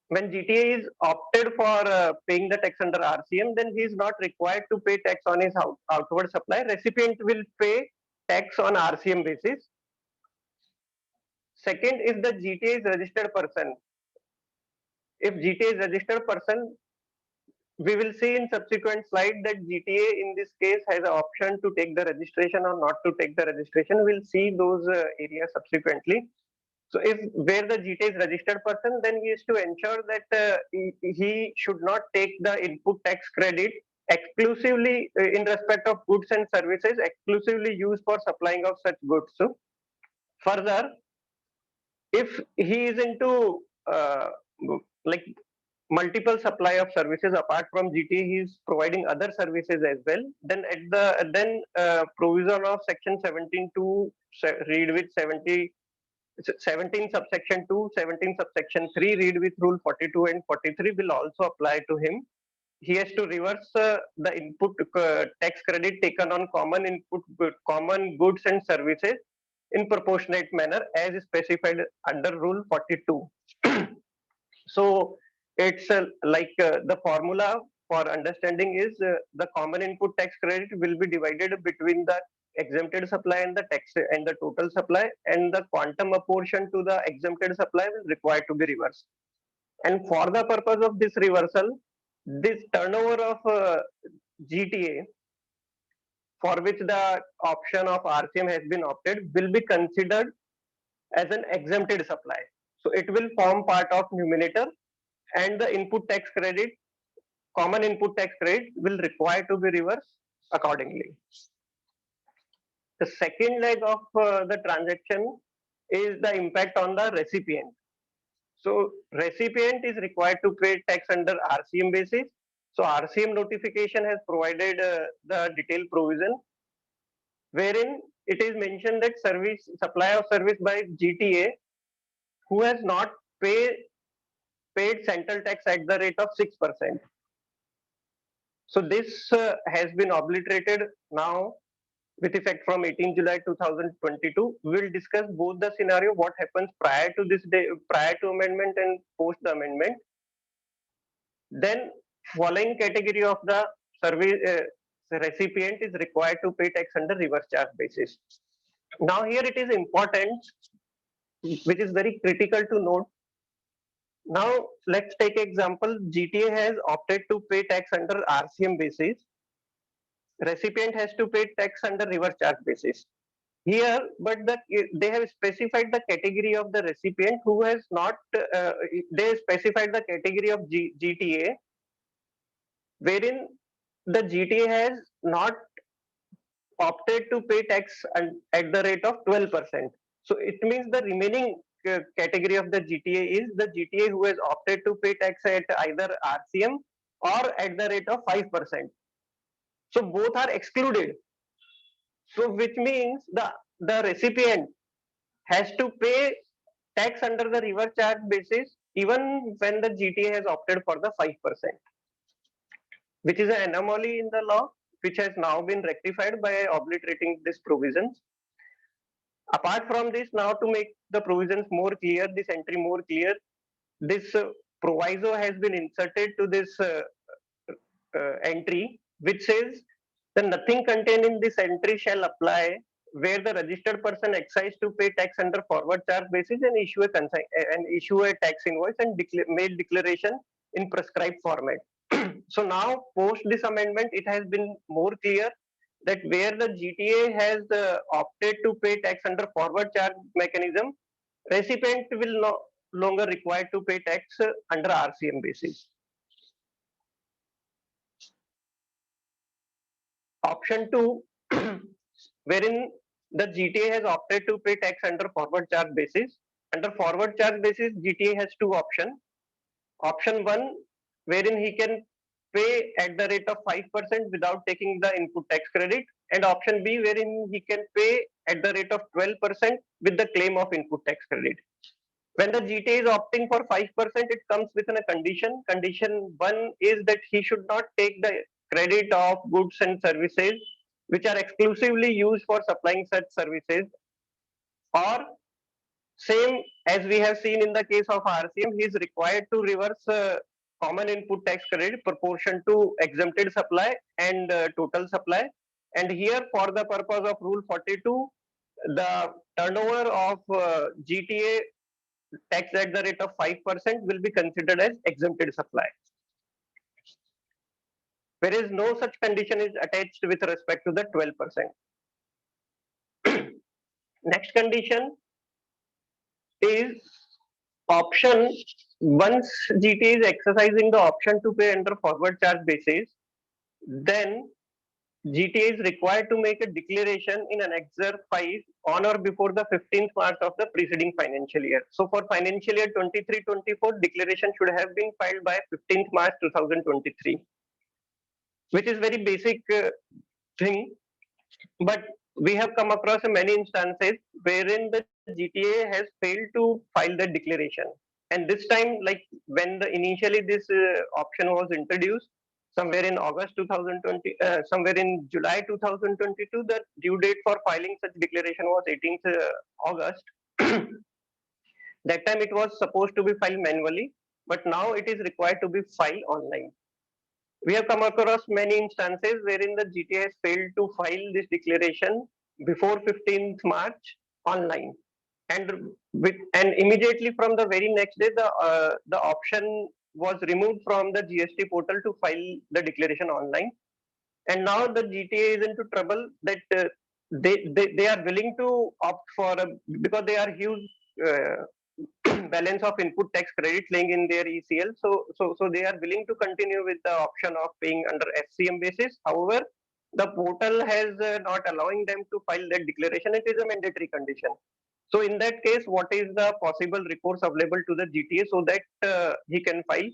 when GTA is opted for paying the tax under RCM, then he is not required to pay tax on his outward supply. Recipient will pay tax on RCM basis. Second, if the GTA is registered person, if GTA is registered person, we will see in subsequent slide that GTA in this case has an option to take the registration or not to take the registration. We'll see those areas subsequently. So if where the GTA is registered person, then he is to ensure that he should not take the input tax credit exclusively in respect of goods and services exclusively used for supplying of such goods. So further, if he is into like multiple supply of services apart from GTA, he is providing other services as well. Then at the provision of section 17(2) read with 17 subsection 2, 17 subsection 3 read with rule 42 and 43 will also apply to him. He has to reverse the input tax credit taken on common goods and services in proportionate manner as specified under rule 42. So it's the formula for understanding is the common input tax credit will be divided between the exempted supply and the tax and the total supply, and the quantum apportion to the exempted supply is required to be reversed. And for the purpose of this reversal, this turnover of GTA for which the option of RCM has been opted will be considered as an exempted supply. So it will form part of numerator, and the input tax credit, common input tax credit will require to be reversed accordingly. The second leg of the transaction is the impact on the recipient. So recipient is required to pay tax under RCM basis. So RCM notification has provided the detailed provision wherein it is mentioned that supply of service by GTA who has not paid central tax at the rate of 6%. So this has been obliterated now with effect from 18 July 2022. We will discuss both the scenario, what happens prior to this day, prior to amendment and post the amendment. Then following category of the service recipient is required to pay tax under reverse charge basis. Now here it is important, which is very critical to note. Now let's take example, GTA has opted to pay tax under RCM basis. Recipient has to pay tax under reverse charge basis. Here, but they have specified the category of the recipient who has not, they specified the category of GTA, wherein the GTA has not opted to pay tax at the rate of 12%. So it means the remaining category of the GTA is the GTA who has opted to pay tax at either RCM or at the rate of 5%. So both are excluded. So which means the recipient has to pay tax under the reverse charge basis even when the GTA has opted for the 5%, which is an anomaly in the law, which has now been rectified by obliterating these provisions. Apart from this, now to make the provisions more clear, this entry more clear, this proviso has been inserted to this entry, which says that nothing contained in this entry shall apply where the registered person excises to pay tax under forward charge basis and issue a tax invoice and mail declaration in prescribed format. So now post this amendment, it has been more clear that where the GTA has opted to pay tax under forward charge mechanism, recipient will no longer required to pay tax under RCM basis. Option 2, wherein the GTA has opted to pay tax under forward charge basis. Under forward charge basis, GTA has two options. Option 1, wherein he can pay at the rate of 5% without taking the input tax credit, and option B, wherein he can pay at the rate of 12% with the claim of input tax credit. When the GTA is opting for 5%, it comes with a condition. Condition 1 is that he should not take the credit of goods and services which are exclusively used for supplying such services, or same as we have seen in the case of RCM, he is required to reverse common input tax credit proportion to exempted supply and total supply. And here, for the purpose of Rule 42, the turnover of GTA taxed at the rate of 5% will be considered as exempted supply. Whereas no such condition is attached with respect to the 12%. Next condition is option. Once GTA is exercising the option to pay under forward charge basis, then GTA is required to make a declaration in Annexure 5 on or before the 15th March of the preceding financial year. So for financial year 23-24, declaration should have been filed by 15th March 2023, which is very basic thing. But we have come across many instances wherein the GTA has failed to file the declaration. And this time, like when initially this option was introduced, somewhere in August 2020, somewhere in July 2022, the due date for filing such declaration was 18th August. That time it was supposed to be filed manually, but now it is required to be filed online. We have come across many instances wherein the GTA has failed to file this declaration before 15th March online, and immediately from the very next day, the option was removed from the GST portal to file the declaration online. And now the GTA is into trouble that they are willing to opt for because they are huge balance of input tax credit laying in their ECL. So they are willing to continue with the option of paying under FCM basis. However, the portal has not allowing them to file that declaration. It is a mandatory condition. So in that case, what is the possible recourse available to the GTA so that he can file?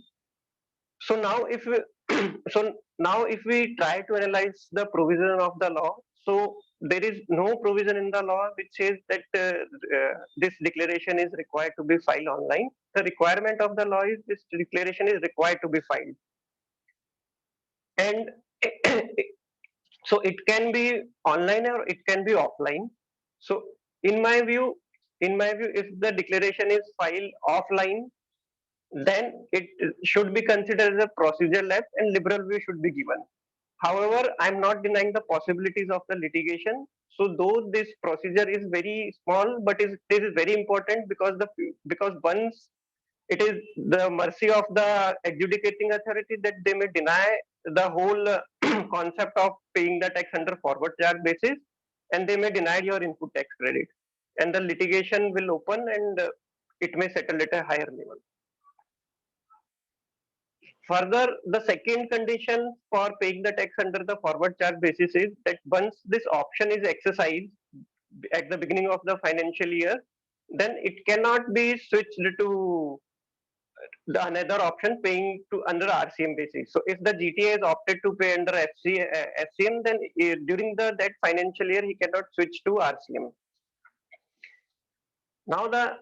So now if we, if we try to analyze the provision of the law, so there is no provision in the law which says that this declaration is required to be filed online. The requirement of the law is this declaration is required to be filed. And so it can be online or it can be offline. So in my view, if the declaration is filed offline, then it should be considered as a procedure lapse and liberal view should be given. However, I'm not denying the possibilities of the litigation. So though this procedure is very small, but this is very important because once it is the mercy of the adjudicating authority that they may deny the whole concept of paying the tax under forward charge basis, and they may deny your input tax credit, and the litigation will open and it may settle at a higher level. Further, the second condition for paying the tax under the forward charge basis is that once this option is exercised at the beginning of the financial year, then it cannot be switched to the another option paying to under RCM basis. So if the GTA has opted to pay under FCM, then during that financial year he cannot switch to RCM. Now that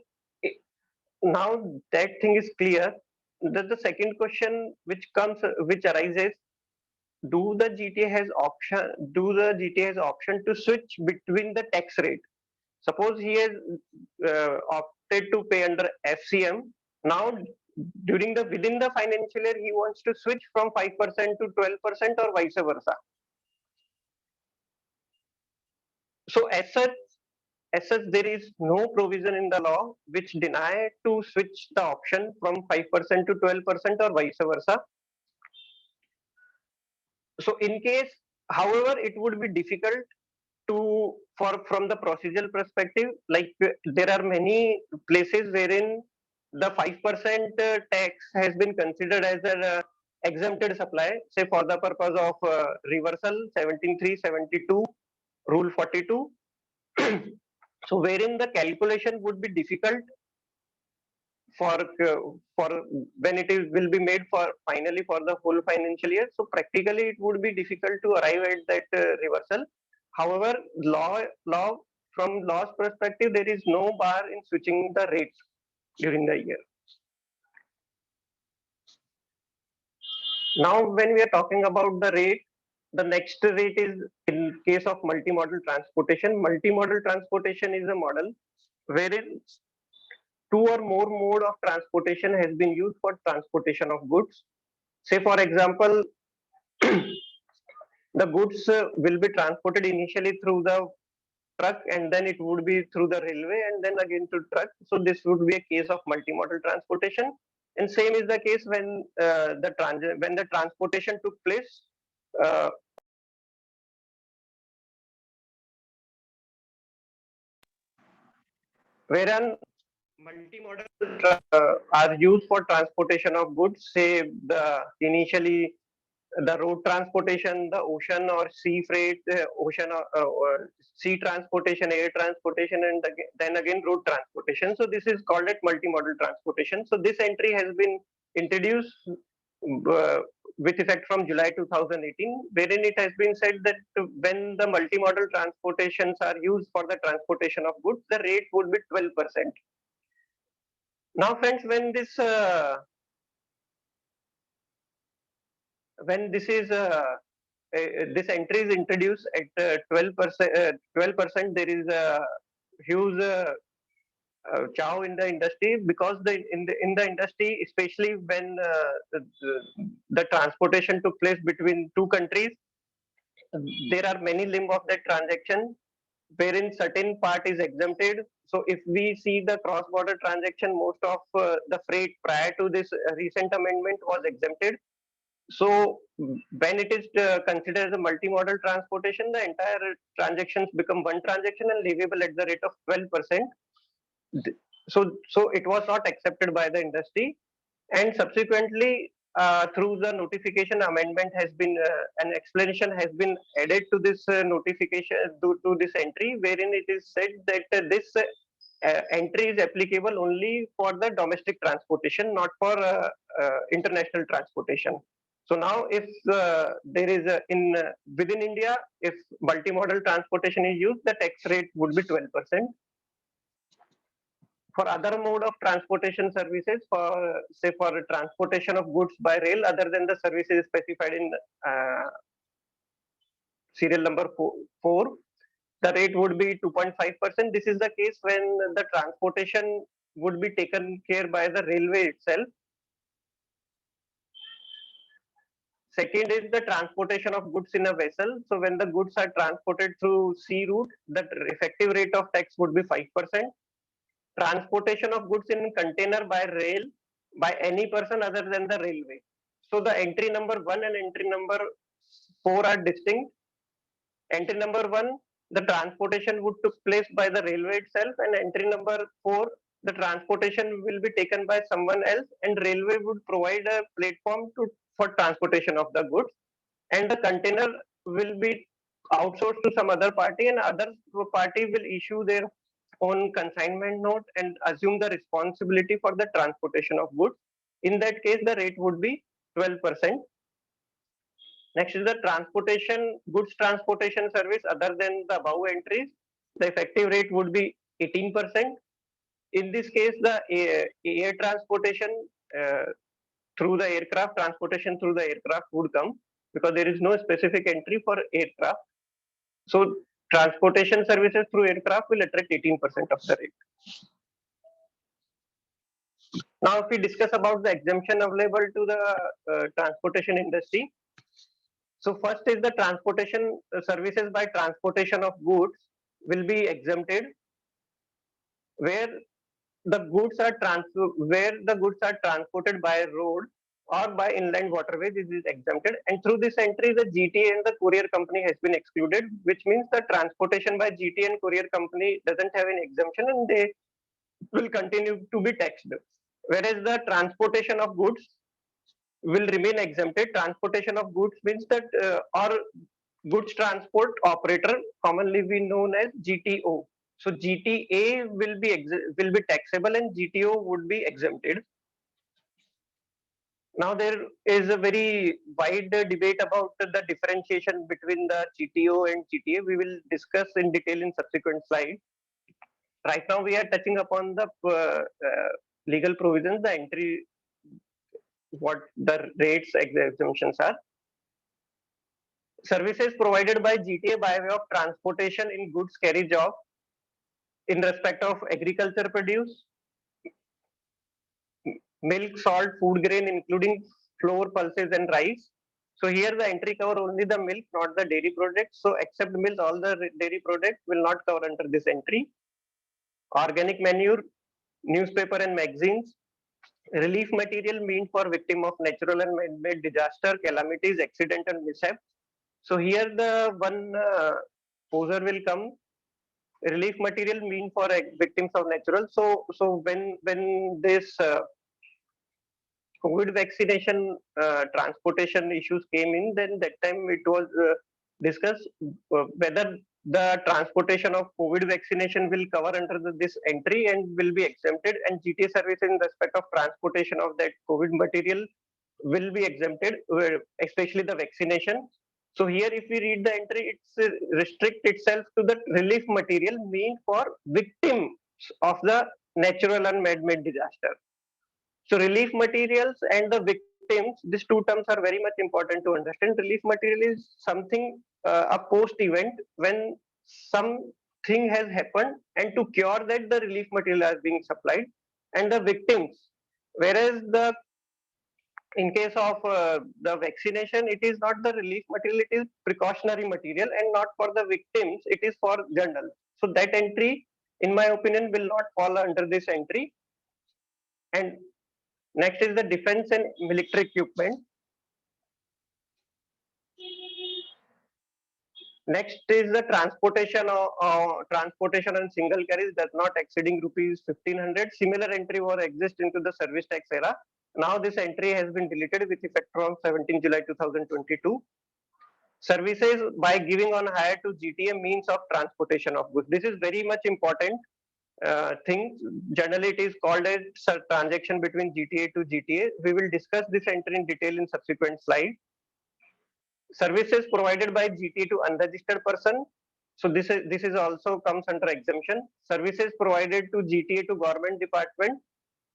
thing is clear. The second question which arises: do the GTA has option to switch between the tax rate? Suppose he has opted to pay under FCM. Now within the financial year he wants to switch from 5% to 12% or vice versa. So as such, there is no provision in the law which deny to switch the option from 5% to 12% or vice versa. So in case, however, it would be difficult from the procedural perspective, like there are many places wherein the 5% tax has been considered as a exempted supply, say for the purpose of reversal 17.372 rule 42. So wherein the calculation would be difficult for when it is will be made for finally for the whole financial year. So practically it would be difficult to arrive at that reversal. However, law from law's perspective, there is no bar in switching the rates during the year. Now, when we are talking about the rate, the next rate is in case of multimodal transportation. Multimodal transportation is a model wherein two or more mode of transportation has been used for transportation of goods. Say, for example, the goods will be transported initially through the truck and then it would be through the railway and then again to truck. So this would be a case of multimodal transportation. And same is the case when the transportation took place uh, wherein multimodal are used for transportation of goods. Say the initially the road transportation, the ocean or sea freight, or sea transportation, air transportation, and then again road transportation. So this is called as multimodal transportation. So this entry has been introduced uh, with effect from July 2018, wherein it has been said that when the multimodal transportations are used for the transportation of goods, the rate would be 12%. Now, friends, when this entry is introduced at 12%, 12%, there is a huge chow in the industry because in the industry, especially when the transportation took place between two countries, there are many limb of that transaction wherein certain part is exempted. So if we see the cross-border transaction, most of the freight prior to this recent amendment was exempted. So when it is considered as a multimodal transportation, the entire transactions become one transaction and leviable at the rate of 12%. So it was not accepted by the industry, and subsequently through the notification amendment has been an explanation has been added to this notification to this entry, wherein it is said that this entry is applicable only for the domestic transportation, not for international transportation. So now, if there is within India, if multimodal transportation is used, the tax rate would be 12%. For other mode of transportation services, for say for transportation of goods by rail, other than the services specified in serial number 4, the rate would be 2.5%. This is the case when the transportation would be taken care by the railway itself. Second is the transportation of goods in a vessel. So when the goods are transported through sea route, the effective rate of tax would be 5%. Transportation of goods in container by rail by any person other than the railway. So the entry number 1 and entry number 4 are distinct. Entry number 1, the transportation would took place by the railway itself, and entry number 4, the transportation will be taken by someone else, and railway would provide a platform for transportation of the goods, and the container will be outsourced to some other party, and other party will issue their own consignment note and assume the responsibility for the transportation of goods. In that case, the rate would be 12%. Next is the goods transportation service other than the above entries. The effective rate would be 18%. In this case, the air transportation through the aircraft, transportation through the aircraft would come because there is no specific entry for aircraft. So transportation services through aircraft will attract 18% of the rate. Now, if we discuss about the exemption available to the transportation industry, so first is the transportation services by transportation of goods will be exempted, where the goods are transported by road or by inland waterways. This is exempted, and through this entry, the GTA and the courier company has been excluded, which means the transportation by GTA and courier company doesn't have any exemption, and they will continue to be taxed. Whereas the transportation of goods will remain exempted. Transportation of goods means that or goods transport operator, commonly we known as GTO. So GTA will be taxable and GTO would be exempted. Now there is a very wide debate about the differentiation between the GTO and GTA. We will discuss in detail in subsequent slides. Right now we are touching upon the legal provisions, the entry, what the rates exemptions are. Services provided by GTA by way of transportation in goods carriage of in respect of agriculture produce, milk, salt, food grain, including flour, pulses, and rice. So here the entry cover only the milk, not the dairy products. So except milk, all the dairy products will not cover under this entry. Organic manure, newspaper and magazines, relief material meant for victim of natural and man-made disaster, calamities, accident and mishap. So here the one poser will come. Relief material mean for victims of natural. So when this COVID vaccination transportation issues came in, then that time it was discussed whether the transportation of COVID vaccination will cover under this entry and will be exempted, and GTA service in respect of transportation of that COVID material will be exempted, especially the vaccination. So here, if we read the entry, it's restrict itself to the relief material meant for victims of the natural and man-made disaster. So relief materials and the victims, these two terms are very much important to understand. Relief material is something, a post-event when something has happened, and to cure that the relief material is being supplied, and the victims. Whereas in case of the vaccination, it is not the relief material, it is precautionary material, and not for the victims, it is for general. So that entry, in my opinion, will not fall under this entry. And next is the defense and military equipment. Next is the transportation and single carriage does not exceeding rupees 1500. Similar entry was exist into the service tax era. Now this entry has been deleted with effect from 17 July 2022. Services by giving on hire to GTA means of transportation of goods. This is very much important thing. Generally, it is called as transaction between GTA to GTA. We will discuss this entry in detail in subsequent slide. Services provided by GTA to unregistered person. So this is also comes under exemption. Services provided to GTA to government department,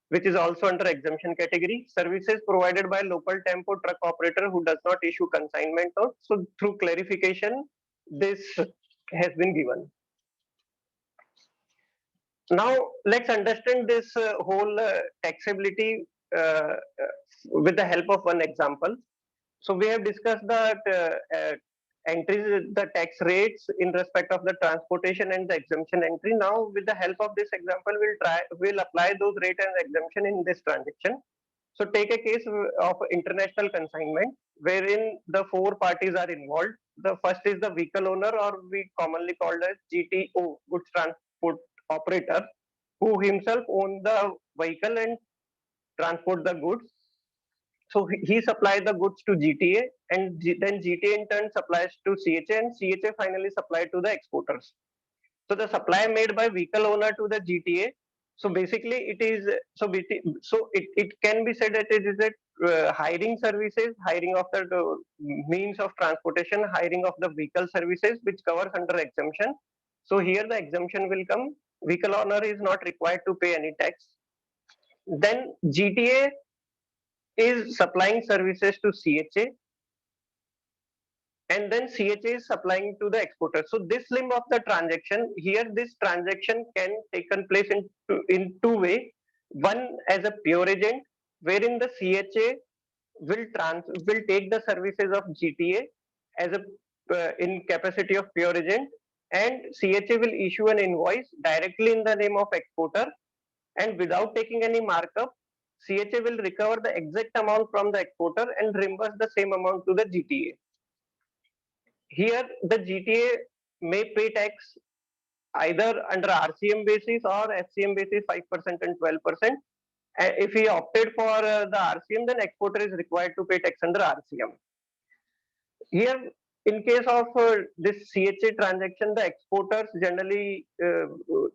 which is also under exemption category. Services provided by local tempo truck operator who does not issue consignment note. So through clarification, this has been given. Now let's understand this whole taxability with the help of one example. So we have discussed that entries, the tax rates in respect of the transportation and the exemption entry. Now with the help of this example, we'll apply those rate and exemption in this transaction. So take a case of international consignment wherein the four parties are involved. The first is the vehicle owner, or we commonly called as GTO, goods transport operator, who himself owns the vehicle and transport the goods. So he supplies the goods to GTA, and then GTA in turn supplies to CHA, and CHA finally supplied to the exporters. So the supply made by vehicle owner to the GTA. So basically, it is it can be said that it is a hiring services, hiring of the means of transportation, hiring of the vehicle services, which covers under exemption. So here the exemption will come. Vehicle owner is not required to pay any tax. Then GTA is supplying services to CHA, and then CHA is supplying to the exporter. So this limb of the transaction, here this transaction can take place in two ways. One as a pure agent, wherein the CHA will take the services of GTA as a in capacity of pure agent, and CHA will issue an invoice directly in the name of exporter, and without taking any markup, CHA will recover the exact amount from the exporter and reimburse the same amount to the GTA. Here, the GTA may pay tax either under RCM basis or FCM basis 5% and 12%. If he opted for the RCM, then exporter is required to pay tax under RCM. Here, in case of this CHA transaction, the exporters generally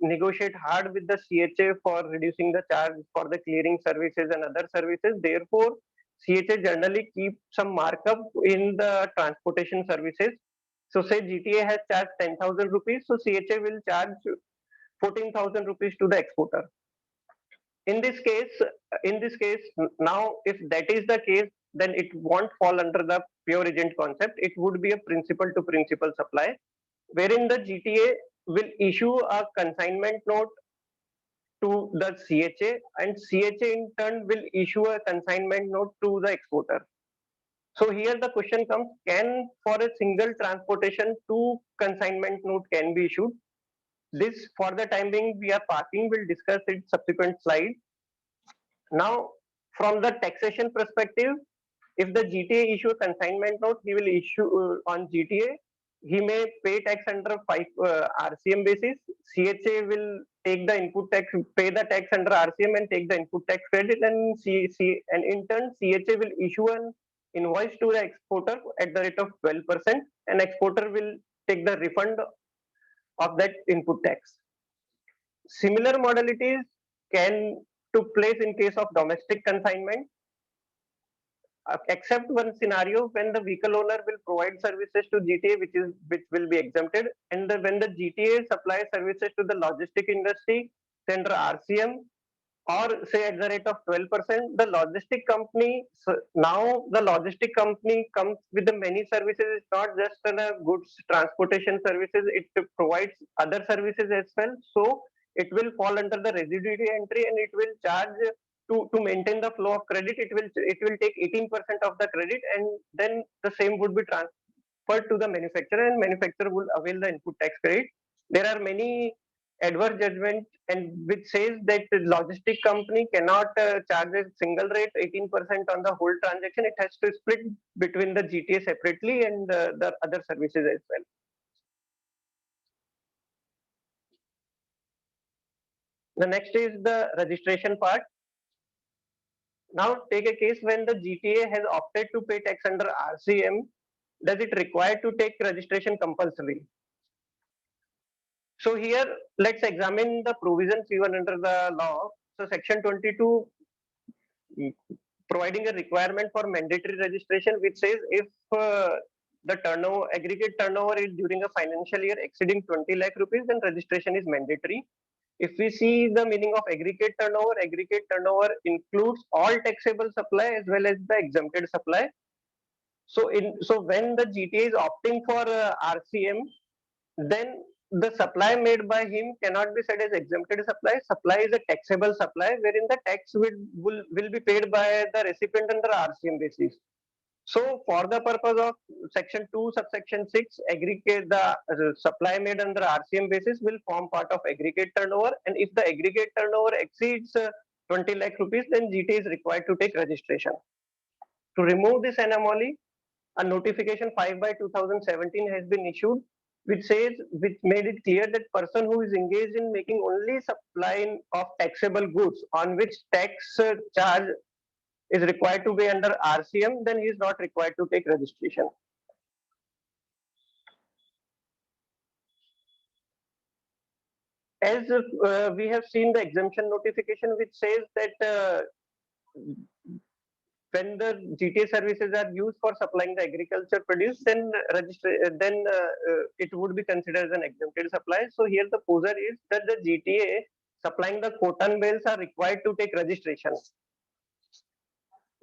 negotiate hard with the CHA for reducing the charge for the clearing services and other services. Therefore, CHA generally keep some markup in the transportation services. So say GTA has charged 10,000 rupees, so CHA will charge 14,000 rupees to the exporter. In this case, now if that is the case, then it won't fall under the pure agent concept. It would be a principal to principal supply, wherein the GTA will issue a consignment note to the CHA, and CHA in turn will issue a consignment note to the exporter. So here the question comes: can for a single transportation two consignment note can be issued? This, for the time being, we are parking. We'll discuss it subsequent slide. Now, from the taxation perspective, if the GTA issue a consignment note, he will issue on GTA. He may pay tax under 5 RCM basis. CHA will take the input tax, pay the tax under RCM, and take the input tax credit. And and in turn, CHA will issue an invoice to the exporter at the rate of 12%, and exporter will take the refund of that input tax. Similar modalities can took place in case of domestic consignment, except one scenario when the vehicle owner will provide services to GTA, which will be exempted, and when the GTA supplies services to the logistic industry under RCM, or say at the rate of 12%, the logistic company, so now the logistic company comes with the many services. It's not just goods transportation services, it provides other services as well. So it will fall under the residuary entry, and it will charge to maintain the flow of credit. It will take 18% of the credit, and then the same would be transferred to the manufacturer, and manufacturer will avail the input tax credit. There are many adverse judgment and which says that the logistic company cannot charge a single rate 18% on the whole transaction. It has to split between the GTA separately and the other services as well. The next is the registration part. Now take a case when the GTA has opted to pay tax under RCM. Does it require to take registration compulsory? So here, let's examine the provisions given under the law. So section 22 providing a requirement for mandatory registration, which says if the aggregate turnover is during a financial year exceeding 20 lakh rupees, then registration is mandatory. If we see the meaning of aggregate turnover includes all taxable supply as well as the exempted supply. So when the GTA is opting for RCM, then the supply made by him cannot be said as exempted supply. Supply is a taxable supply, wherein the tax will be paid by the recipient under RCM basis. So for the purpose of section 2 subsection 6, aggregate the supply made under RCM basis will form part of aggregate turnover, and if the aggregate turnover exceeds 20 lakh rupees, then GTA is required to take registration. To remove this anomaly, a notification 5/2017 has been issued, which made it clear that person who is engaged in making only supply of taxable goods on which tax charge is required to be under RCM, then he is not required to take registration. As we have seen the exemption notification, which says that when the GTA services are used for supplying the agriculture produce, then it would be considered as an exempted supply. So here the poser is that the GTA supplying the cotton bales are required to take registration.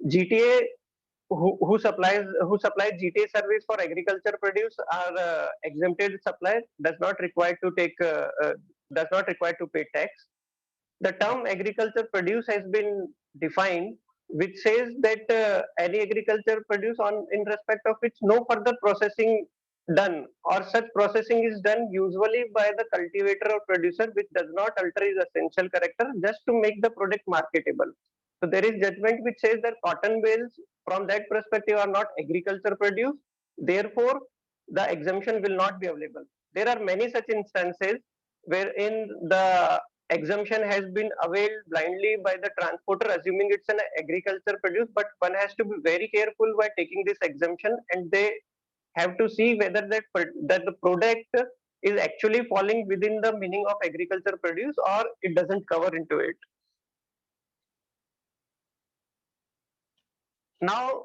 GTA who supplies GTA service for agriculture produce are exempted supply, does not require to pay tax. The term agriculture produce has been defined, which says that any agriculture produce in respect of which no further processing done, or such processing is done usually by the cultivator or producer, which does not alter his essential character, just to make the product marketable. So there is judgment which says that cotton bales from that perspective are not agriculture produce, therefore the exemption will not be available. There are many such instances wherein the exemption has been availed blindly by the transporter, assuming it's an agriculture produce, but one has to be very careful by taking this exemption, and they have to see whether that the product is actually falling within the meaning of agriculture produce or it doesn't cover into it. Now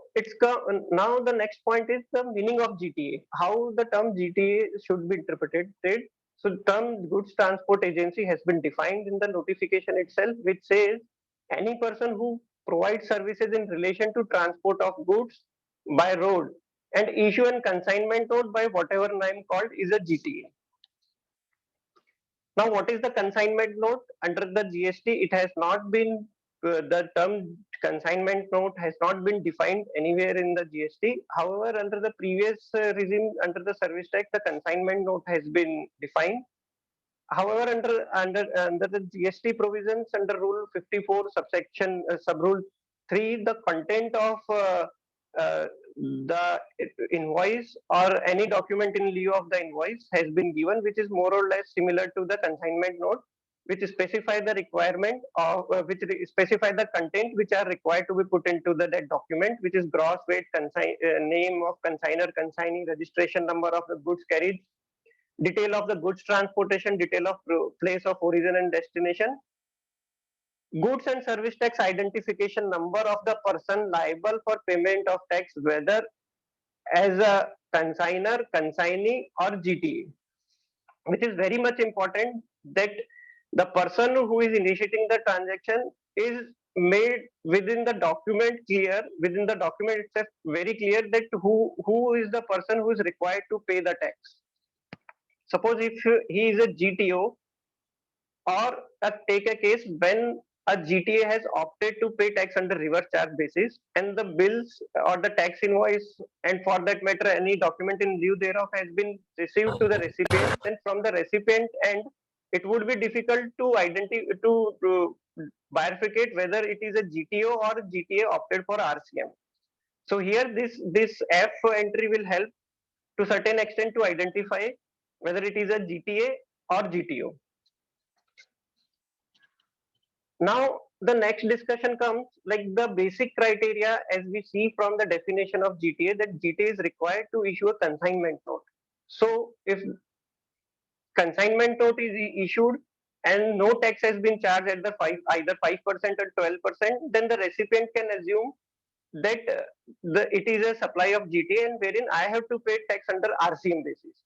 now the next point is the meaning of GTA. How the term GTA should be interpreted. So term goods transport agency has been defined in the notification itself, which says any person who provides services in relation to transport of goods by road and issue and consignment note by whatever name called is a GTA. Now, what is the consignment note? Under the GST, it has not been, the term consignment note has not been defined anywhere in the GST. However, under the previous regime, under the service tax, the consignment note has been defined. However, under the GST provisions, under Rule 54, subsection Subrule 3, the content of the invoice or any document in lieu of the invoice has been given, which is more or less similar to the consignment note, which specify the requirement of specify the content which are required to be put into that document, which is gross weight, name of consignor, consignee, registration number of the goods carried, detail of the goods transportation, detail of place of origin and destination, goods and service tax identification number of the person liable for payment of tax, whether as a consignor, consignee or GTA, which is very much important that the person who is initiating the transaction is made within the document clear, within the document itself very clear that who is the person who is required to pay the tax. Suppose if he is a GTO, or take a case when a GTA has opted to pay tax under reverse charge basis and the bills or the tax invoice and for that matter any document in lieu thereof has been received to the recipient, then from the recipient end it would be difficult to identify to bifurcate whether it is a GTO or GTA opted for RCM. So here this F entry will help to certain extent to identify whether it is a GTA or GTO. Now the next discussion comes like the basic criteria as we see from the definition of GTA, that GTA is required to issue a consignment note. So if consignment note is issued and no tax has been charged at the either 5% or 12%, then the recipient can assume that it is a supply of GTA and wherein I have to pay tax under RCM basis.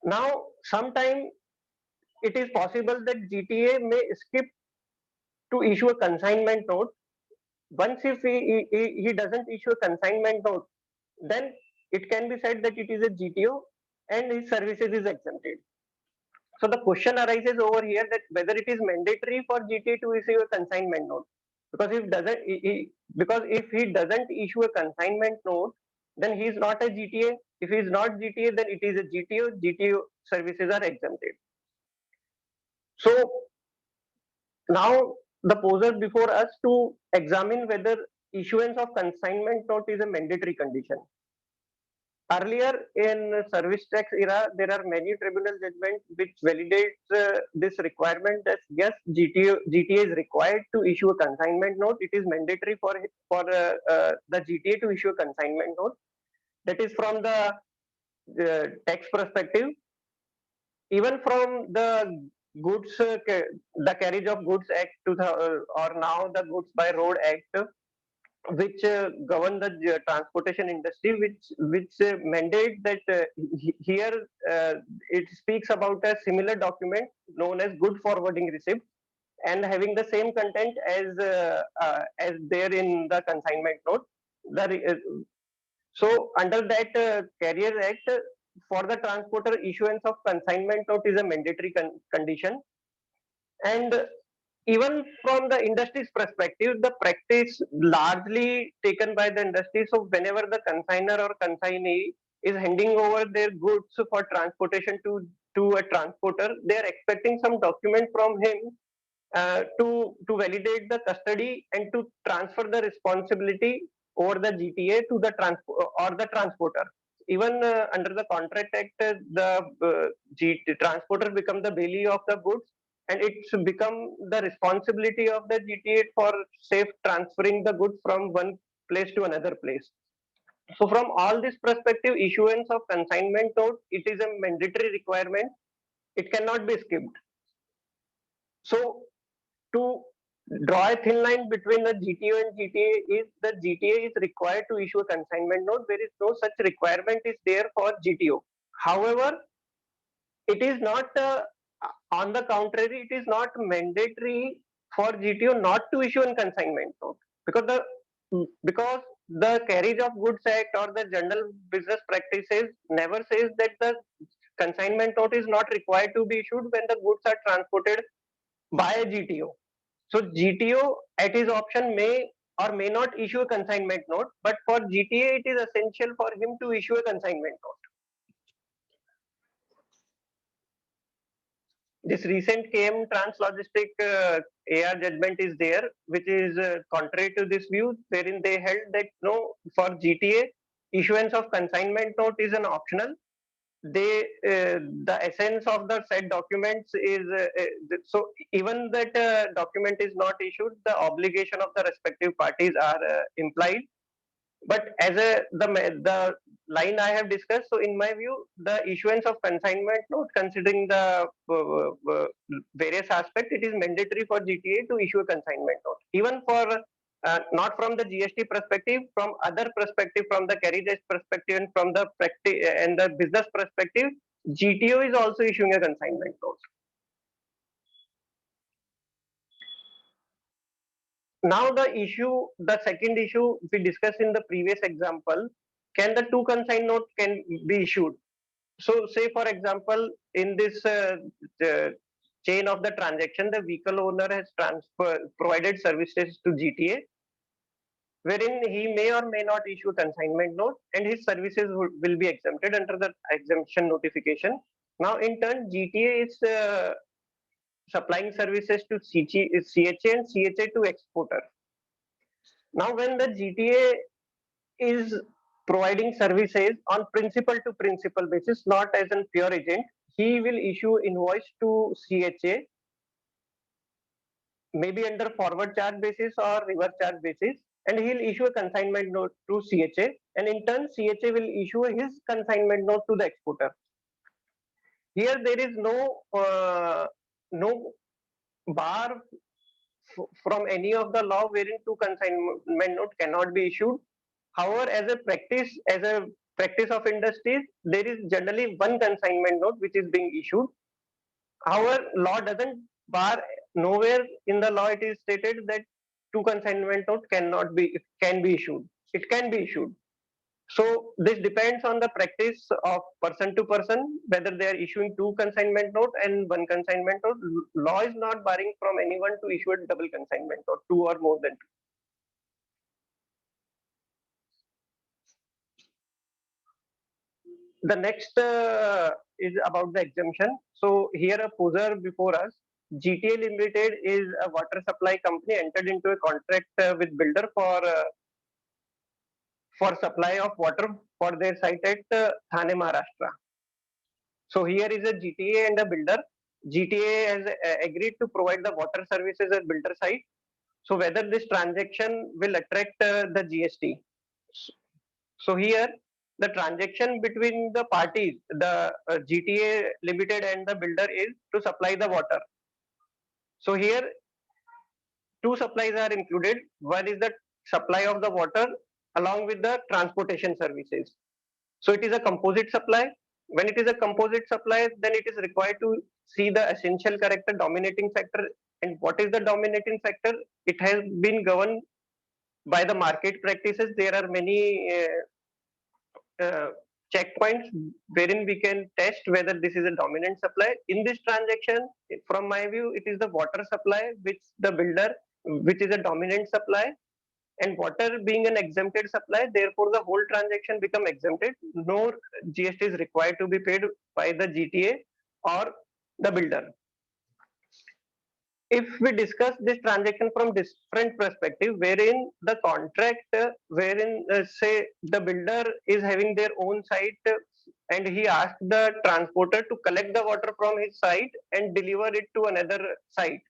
Now sometime it is possible that GTA may skip to issue a consignment note. Once if he doesn't issue a consignment note, then it can be said that it is a GTO and his services is exempted. So the question arises over here that whether it is mandatory for GTA to issue a consignment note, because if he doesn't issue a consignment note, then he is not a GTA. If he is not GTA, then it is a GTO. GTO services are exempted. So now the poser before us to examine whether issuance of consignment note is a mandatory condition. Earlier in service tax era, there are many tribunal judgments which validates this requirement that yes, GTA is required to issue a consignment note. It is mandatory for the GTA to issue a consignment note. That is from the tax perspective. Even from the goods, the Carriage of Goods Act, or now the Goods by Road Act, which govern the transportation industry, which mandate that here it speaks about a similar document known as good forwarding receipt and having the same content as there in the consignment note. So under that Carrier Act, for the transporter, issuance of consignment note is a mandatory condition. And even from the industry's perspective, the practice largely taken by the industry. So whenever the consignor or consignee is handing over their goods for transportation to a transporter, they are expecting some document from him to validate the custody and to transfer the responsibility over the GTA to the transporter. Even under the Contract Act, the transporter become the bailey of the goods, and it's become the responsibility of the GTA for safe transferring the goods from one place to another place. So from all this perspective, issuance of consignment note, it is a mandatory requirement. It cannot be skipped. So to draw a thin line between the GTO and GTA is the GTA is required to issue a consignment note. There is no such requirement is there for GTO. However, it is not on the contrary, it is not mandatory for GTO not to issue a consignment note because the Carriage of Goods Act or the General Business Practices never says that the consignment note is not required to be issued when the goods are transported by a GTO. So GTO at his option may or may not issue a consignment note, but for GTA it is essential for him to issue a consignment note. This recent KM Translogistic AR judgment is there, which is contrary to this view, wherein they held that no, for GTA, issuance of consignment note is an optional. The essence of the said documents is so even that document is not issued, the obligation of the respective parties are implied. But as the line I have discussed, so in my view, the issuance of consignment note, considering the various aspects, it is mandatory for GTA to issue a consignment note. Even for not from the GST perspective, from other perspective, from the carriage perspective, and from the and the business perspective, GTO is also issuing a consignment note. Now the second issue we discussed in the previous example, can the two consign note can be issued? So say for example, in this chain of the transaction, the vehicle owner has provided services to GTA, wherein he may or may not issue consignment note and his services will be exempted under the exemption notification. Now in turn, GTA is supplying services to CHA and CHA to exporter. Now, when the GTA is providing services on principal to principal basis, not as a pure agent, he will issue invoice to CHA, maybe under forward charge basis or reverse charge basis, and he'll issue a consignment note to CHA, and in turn, CHA will issue his consignment note to the exporter. Here, there is no bar from any of the law wherein two consignment note cannot be issued. However, as a practice of industries, there is generally one consignment note which is being issued. However, law doesn't bar, nowhere in the law it is stated that two consignment note can be issued. It can be issued. So this depends on the practice of person to person, whether they are issuing two consignment note and one consignment note. Law is not barring from anyone to issue a double consignment note, two or more than two. The next is about the exemption. So here a poser before us, GTA Limited is a water supply company entered into a contract with builder for supply of water for their site at Thane, Maharashtra. So here is a GTA and a builder. GTA has agreed to provide the water services at builder site. So whether this transaction will attract the GST. So here the transaction between the parties, the GTA Limited and the builder, is to supply the water. So here two supplies are included. One is the supply of the water along with the transportation services. So it is a composite supply. When it is a composite supply, then it is required to see the essential character, dominating factor. And what is the dominating factor? It has been governed by the market practices. There are many checkpoints wherein we can test whether this is a dominant supply. In this transaction, from my view, it is the water supply which the builder, which is a dominant supply, and water being an exempted supply, therefore the whole transaction become exempted. No GST is required to be paid by the GTA or the builder. If we discuss this transaction from different perspective, wherein the contract, wherein say the builder is having their own site and he asked the transporter to collect the water from his site and deliver it to another site.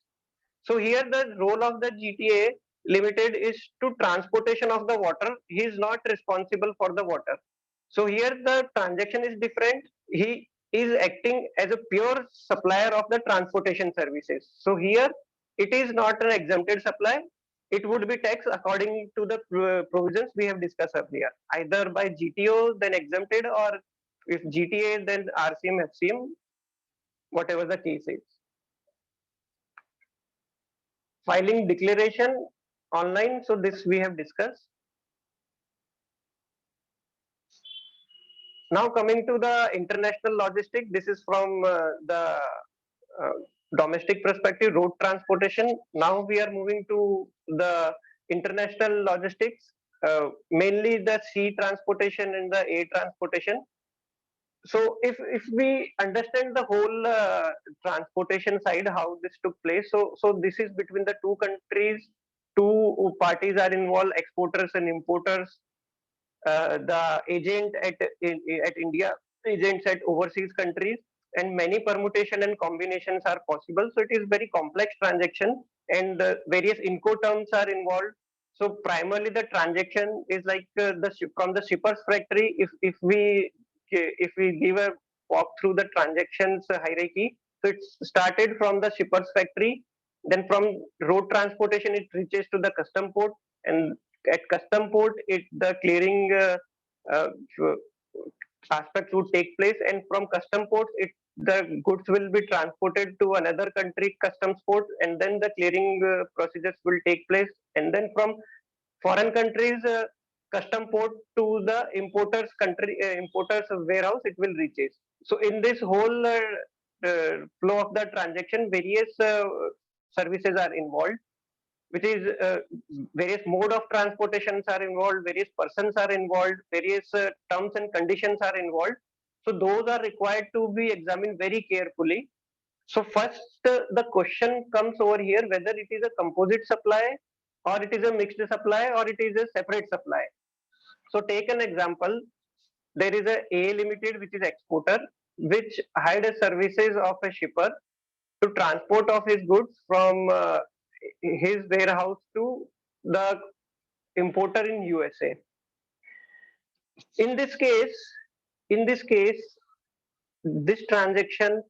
So here the role of the GTA Limited is to transportation of the water. He is not responsible for the water. So here the transaction is different. He is acting as a pure supplier of the transportation services. So here it is not an exempted supply. It would be taxed according to the provisions we have discussed earlier, either by GTO then exempted, or if GTA then RCM, FCM, whatever the case is. Filing declaration online. So this we have discussed. Now coming to the international logistic, this is from the uh, domestic perspective, road transportation. Now we are moving to the international logistics, mainly the sea transportation and the air transportation. So if we understand the whole transportation side, how this took place, so this is between the two countries. Two parties are involved, exporters and importers. The agent at India, agents at overseas countries, and many permutation and combinations are possible. So it is very complex transaction, and various Incoterms are involved. So primarily the transaction is like from the shipper's factory. If we give a walk through the transactions hierarchy, so it's started from the shipper's factory. Then from road transportation, it reaches to the custom port, and at custom port, the clearing uh, aspect would take place, and from custom ports, the goods will be transported to another country customs port, and then the clearing procedures will take place, and then from foreign countries custom port to the importers warehouse, it will reach it. So in this whole flow of the transaction, various services are involved, which is various mode of transportations are involved, various persons are involved, various terms and conditions are involved. So those are required to be examined very carefully. So first, the question comes over here whether it is a composite supply, or it is a mixed supply, or it is a separate supply. So take an example. There is a Limited, which is exporter, which hired services of a shipper to transport of his goods from his warehouse to the importer in USA. In this case, in this case, this transaction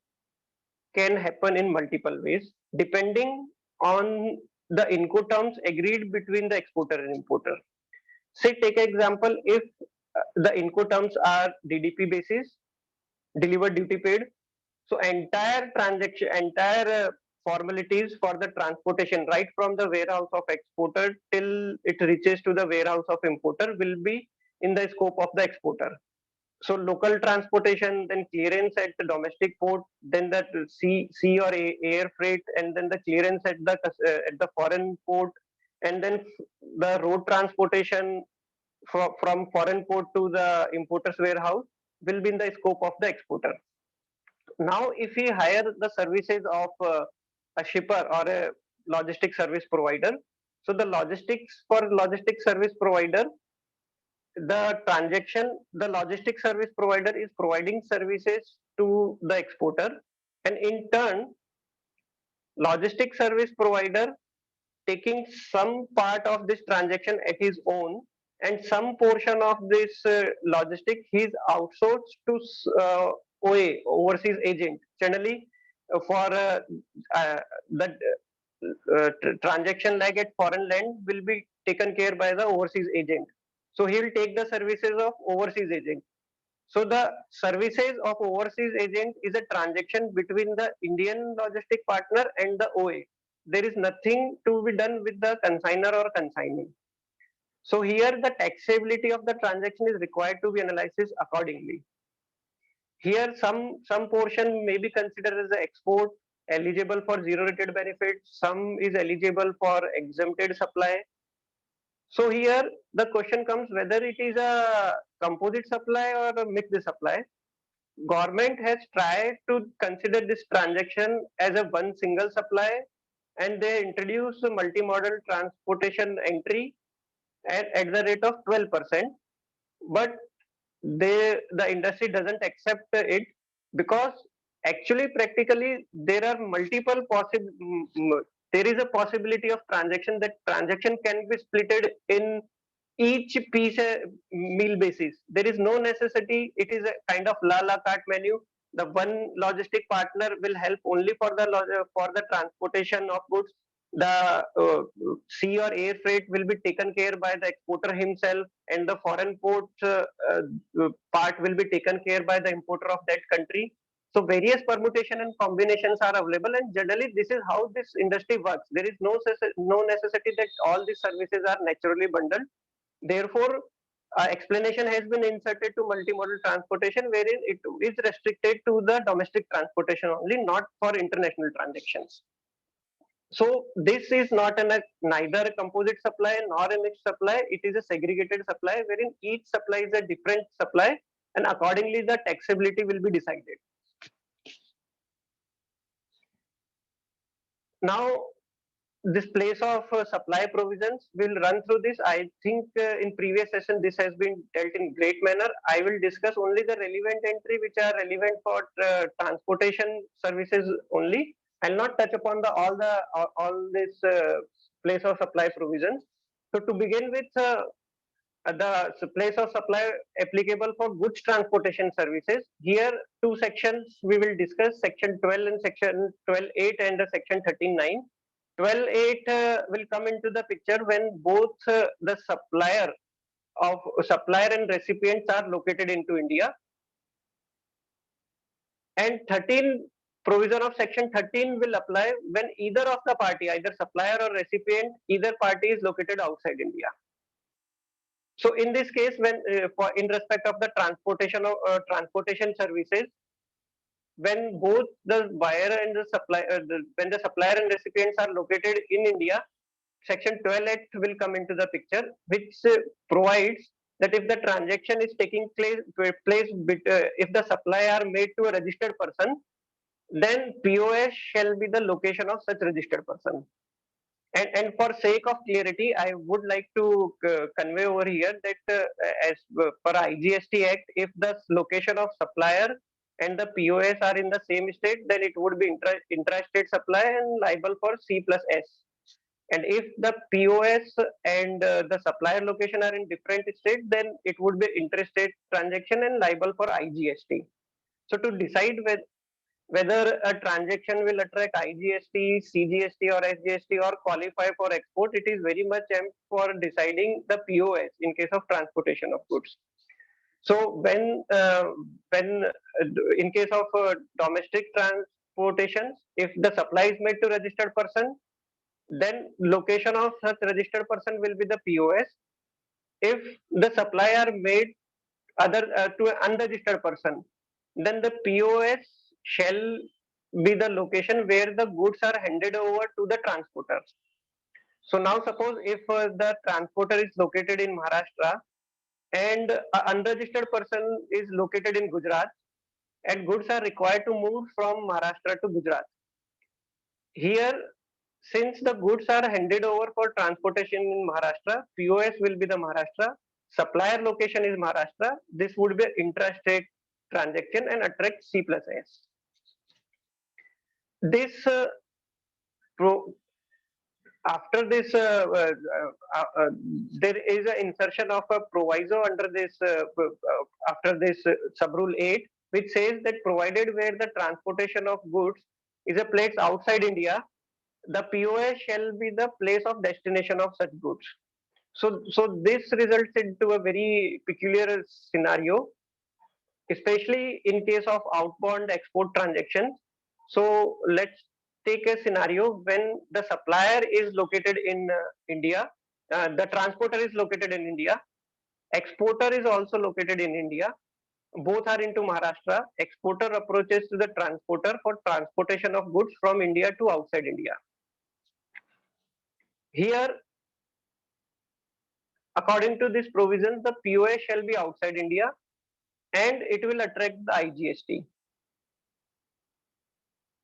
can happen in multiple ways depending on the Incoterms agreed between the exporter and importer. Say, take an example, if the Incoterms are DDP basis, delivered duty paid. So entire transaction, entire formalities for the transportation, right from the warehouse of exporter till it reaches to the warehouse of importer, will be in the scope of the exporter. So local transportation, then clearance at the domestic port, then the sea or air freight, and then the clearance at the foreign port, and then the road transportation from foreign port to the importer's warehouse will be in the scope of the exporter. Now, if we hire the services of a shipper or a logistic service provider, so the logistic service provider, the logistic service provider is providing services to the exporter, and in turn, logistic service provider taking some part of this transaction at his own, and some portion of this logistic he is outsourced to OA, overseas agent. Generally, for the transaction lag at foreign land will be taken care by the overseas agent. So he will take the services of overseas agent. So the services of overseas agent is a transaction between the Indian logistic partner and the OA. There is nothing to be done with the consignor or consignee. So here the taxability of the transaction is required to be analyzed accordingly. Here some portion may be considered as the export, eligible for zero rated benefits, some is eligible for exempted supply. So here the question comes whether it is a composite supply or a mixed supply. Government has tried to consider this transaction as a one single supply, and they introduced multimodal transportation entry at the rate of 12%. But the industry doesn't accept it, because actually practically there are multiple there is a possibility of transaction, that transaction can be splitted in each piece meal basis. There is no necessity. It is a kind of la carte menu. The one logistic partner will help only for the transportation of goods. The sea or air freight will be taken care by the exporter himself, and the foreign port part will be taken care by the importer of that country. So various permutation and combinations are available, and generally this is how this industry works. There is no necessity that all these services are naturally bundled. Therefore, explanation has been inserted to multimodal transportation, wherein it is restricted to the domestic transportation only, not for international transactions. So this is not neither a composite supply nor a mixed supply. It is a segregated supply, wherein each supply is a different supply, and accordingly the taxability will be decided. Now, this place of supply provisions, will run through this. I think in previous session this has been dealt in great manner. I will discuss only the relevant entry which are relevant for transportation services only. I'll not touch upon all this place of supply provisions. So to begin with, the place of supply applicable for goods transportation services. Here, two sections we will discuss: section 12 and section 12.8 and section 13.9. 12.8 will come into the picture when both the supplier and recipients are located into India, and 13 provision of section 13 will apply when either of the party, either supplier or recipient, either party is located outside India. So in this case, when in respect of the transportation services, when both the buyer and the supplier, when the supplier and recipients are located in India, section 12 will come into the picture, which provides that if the transaction is taking place if the supply are made to a registered person, then POS shall be the location of such registered person. And for sake of clarity, I would like to convey over here that as per IGST Act, if the location of supplier and the POS are in the same state, then it would be intrastate supply and liable for C+S. And if the POS and the supplier location are in different states, then it would be interstate transaction and liable for IGST. So to decide whether a transaction will attract IGST, CGST or SGST or qualify for export, it is very much aimed for deciding the POS in case of transportation of goods. So when in case of domestic transportations, if the supply is made to registered person, then location of such registered person will be the POS. If the supply are made to an unregistered person, then the POS shall be the location where the goods are handed over to the transporter. So now suppose if the transporter is located in Maharashtra and an unregistered person is located in Gujarat, and goods are required to move from Maharashtra to Gujarat. Here, since the goods are handed over for transportation in Maharashtra, POS will be the Maharashtra, supplier location is Maharashtra, this would be intrastate transaction and attract C+S. This after this there is an insertion of a proviso under this after this sub-rule 8, which says that provided where the transportation of goods is a place outside India, the POS shall be the place of destination of such goods. So this results into a very peculiar scenario, especially in case of outbound export transactions. So let's take a scenario when the supplier is located in India, the transporter is located in India, exporter is also located in India, both are into Maharashtra. Exporter approaches to the transporter for transportation of goods from India to outside India. Here, according to this provision, the POS shall be outside India and it will attract the IGST.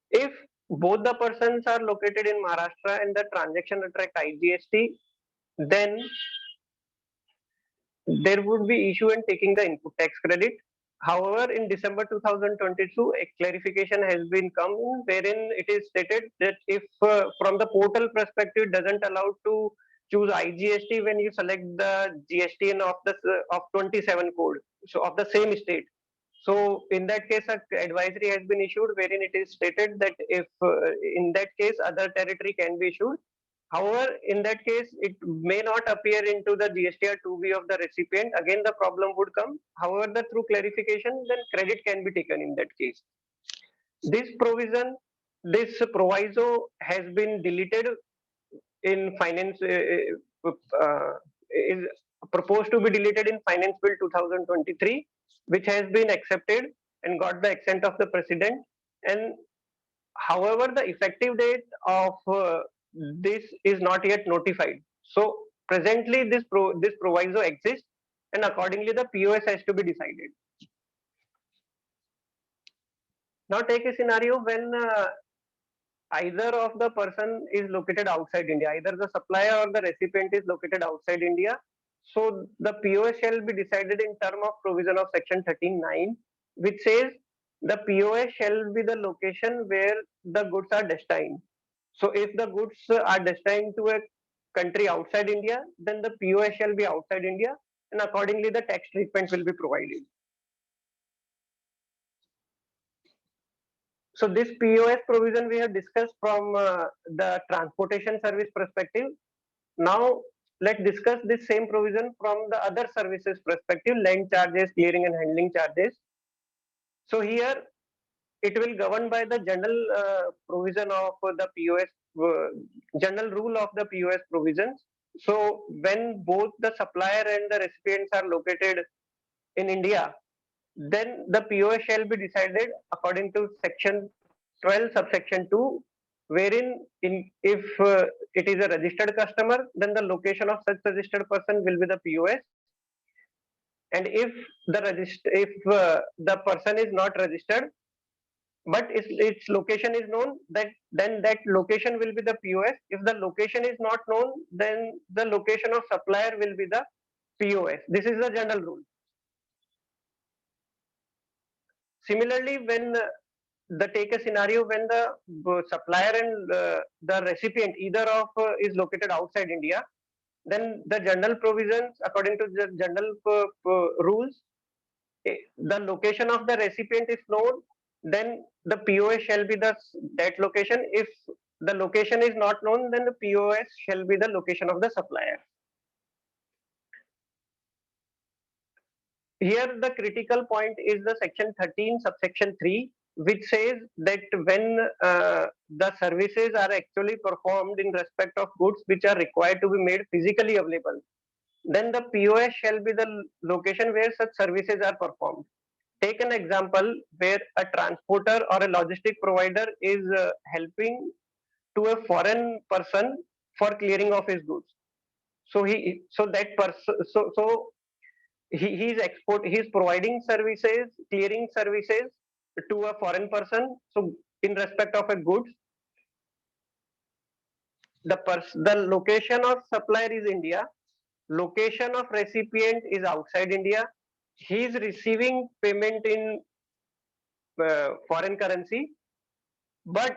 If both the persons are located in Maharashtra and the transaction attract IGST, then there would be issue in taking the input tax credit. However, in December 2022, a clarification has been come in wherein it is stated that if from the portal perspective doesn't allow to choose IGST when you select the GST of the of 27 code, so of the same state. So in that case, a advisory has been issued wherein it is stated that if in that case other territory can be issued. However, in that case, it may not appear into the GSTR 2B of the recipient. Again, the problem would come. However, through clarification, then credit can be taken in that case. This provision, this proviso has been deleted in finance, is proposed to be deleted in Finance Bill 2023, which has been accepted and got the assent of the President. And however, the effective date of this is not yet notified. So presently, this proviso exists, and accordingly, the POS has to be decided. Now, take a scenario when either of the person is located outside India, either the supplier or the recipient is located outside India. So the POS shall be decided in term of provision of section 13(9), which says the POS shall be the location where the goods are destined. So if the goods are destined to a country outside India, then the POS shall be outside India, and accordingly the tax treatment will be provided. So this POS provision we have discussed from the transportation service perspective. Now let's discuss this same provision from the other services perspective, land charges, clearing and handling charges. So here it will govern by the general provision of the POS, general rule of the POS provisions. So when both the supplier and the recipients are located in India, then the POS shall be decided according to section 12 subsection 2, wherein if it is a registered customer, then the location of such registered person will be the POS. And if the person is not registered, but its location is known, then that location will be the POS. If the location is not known, then the location of supplier will be the POS. This is the general rule. Similarly, when take a scenario when the supplier and the recipient either of is located outside India, then the general provisions according to the general rules, the location of the recipient is known, then the POS shall be that location. If the location is not known, then the POS shall be the location of the supplier. Here the critical point is the section 13 subsection 3, which says that when the services are actually performed in respect of goods which are required to be made physically available, then the POS shall be the location where such services are performed. Take an example where a transporter or a logistic provider is helping to a foreign person for clearing of his goods. So he is providing services, clearing services to a foreign person. So in respect of a goods, the location of supplier is India, location of recipient is outside India. He is receiving payment in foreign currency, but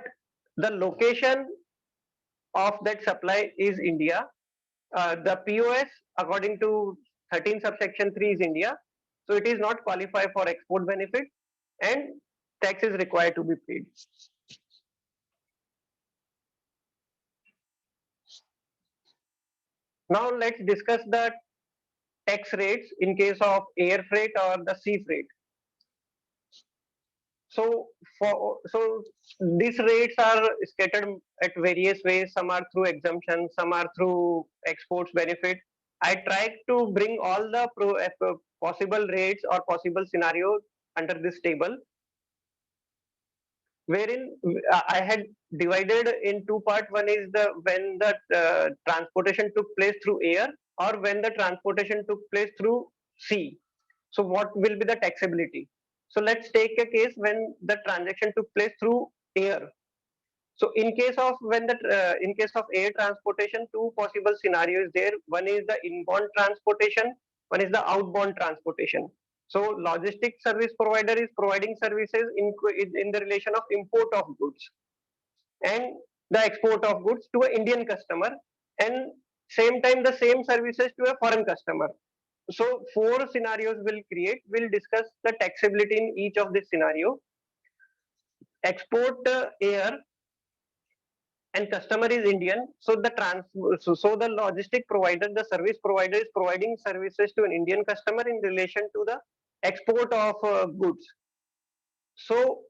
the location of that supply is India. The POS according to 13 subsection 3 is India. So it is not qualified for export benefit and tax is required to be paid. Now let's discuss the tax rates in case of air freight or the sea freight. So these rates are scattered at various ways. Some are through exemption, some are through exports benefit. I tried to bring all the possible rates or possible scenarios under this table, wherein I had divided in two parts. One is when the transportation took place through air or when the transportation took place through sea. So what will be the taxability? So let's take a case when the transaction took place through air. So in case of air transportation, two possible scenarios there. One is the inbound transportation one is the outbound transportation. So logistics service provider is providing services in the relation of import of goods and the export of goods to an Indian customer, and same time the same services to a foreign customer. So four scenarios will create. We'll discuss the taxability in each of this scenario. Export air and customer is Indian. So the logistic provider, the service provider is providing services to an Indian customer in relation to the export of goods. So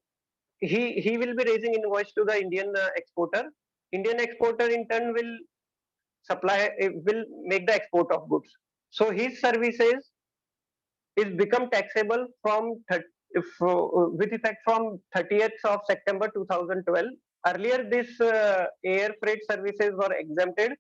he will be raising invoice to the Indian exporter. Indian exporter in turn will will make the export of goods. So his services is become taxable from with effect from 30th of September 2012. Earlier, this air freight services were exempted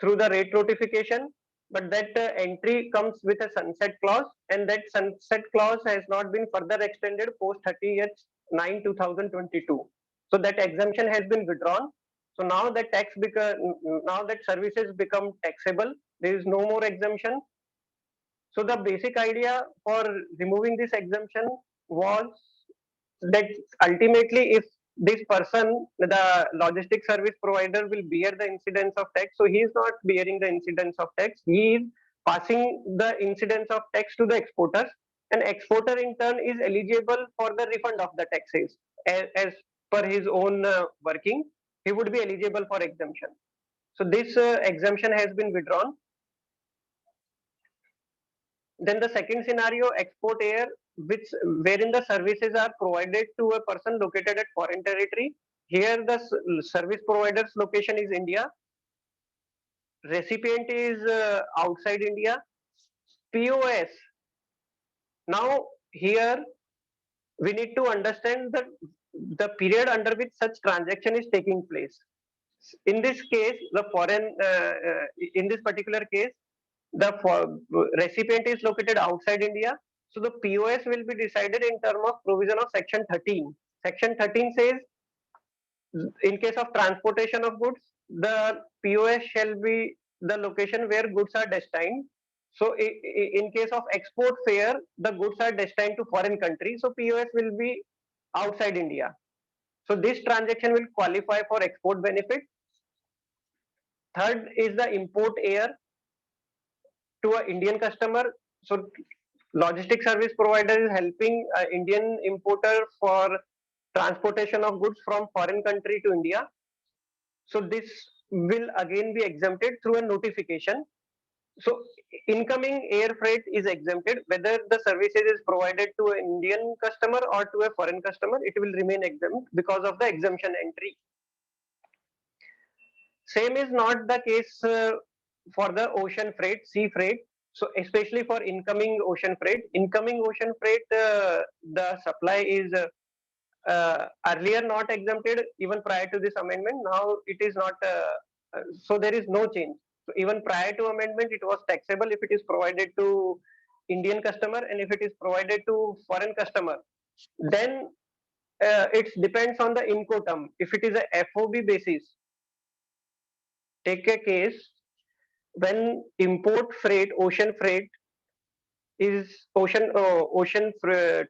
through the rate notification, but that entry comes with a sunset clause, and that sunset clause has not been further extended post 30th 9 2022. So that exemption has been withdrawn. So now that now that services become taxable, there is no more exemption. So the basic idea for removing this exemption was that ultimately, if this person, the logistic service provider, will bear the incidence of tax, so he is not bearing the incidence of tax. He is passing the incidence of tax to the exporters, and exporter in turn is eligible for the refund of the taxes as per his own working. He would be eligible for exemption. So this exemption has been withdrawn. Then the second scenario, export air, wherein the services are provided to a person located at foreign territory. Here the service provider's location is India. Recipient is outside India. POS. Now here we need to understand the period under which such transaction is taking place. In this case, in this particular case, the recipient is located outside India. So the POS will be decided in terms of provision of Section 13. Section 13 says, in case of transportation of goods, the POS shall be the location where goods are destined. So in case of export fare, the goods are destined to foreign country. So POS will be outside India. So this transaction will qualify for export benefit. Third is the import air to an Indian customer. So logistic service provider is helping Indian importer for transportation of goods from foreign country to India. So this will again be exempted through a notification. So incoming air freight is exempted. Whether the services is provided to an Indian customer or to a foreign customer, it will remain exempt because of the exemption entry. Same is not the case for the ocean freight, sea freight. So especially for incoming ocean freight, the supply is earlier not exempted even prior to this amendment. Now it is not. So there is no change. So even prior to amendment, it was taxable if it is provided to Indian customer, and if it is provided to foreign customer, then it depends on the Incoterm. If it is a FOB basis, take a case when import freight, ocean freight is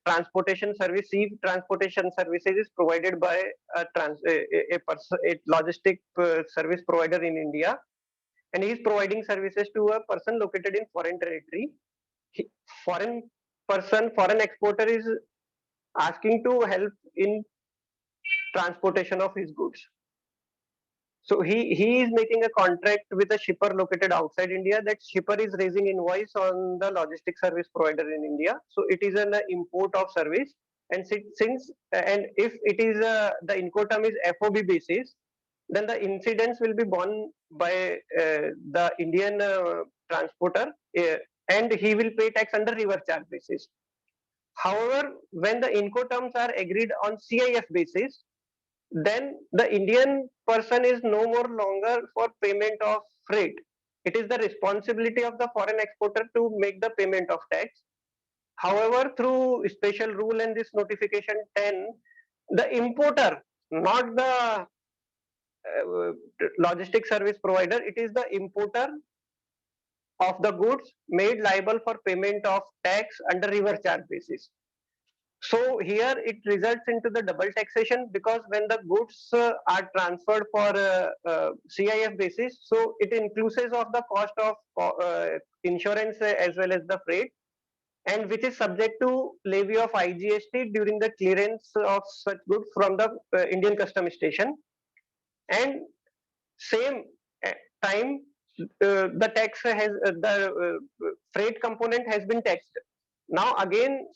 transportation service, sea transportation services is provided by a logistic service provider in India, and he is providing services to a person located in foreign territory. Foreign exporter is asking to help in transportation of his goods. So he is making a contract with a shipper located outside India. That shipper is raising invoice on the logistic service provider in India. So it is an import of service. And if it is the Incoterm is FOB basis, then the incidence will be borne by the Indian transporter, and he will pay tax under reverse charge basis. However, when the Incoterms are agreed on CIF basis, then the Indian person is no more longer for payment of freight. It is the responsibility of the foreign exporter to make the payment of tax. However, through special rule and this notification 10, the importer, not the logistic service provider, it is the importer of the goods made liable for payment of tax under reverse charge basis. So here it results into the double taxation, because when the goods are transferred for CIF basis, so it includes of the cost of insurance as well as the freight, and which is subject to levy of IGST during the clearance of such goods from the Indian Custom Station. And same time, the tax has the freight component has been taxed. Now again,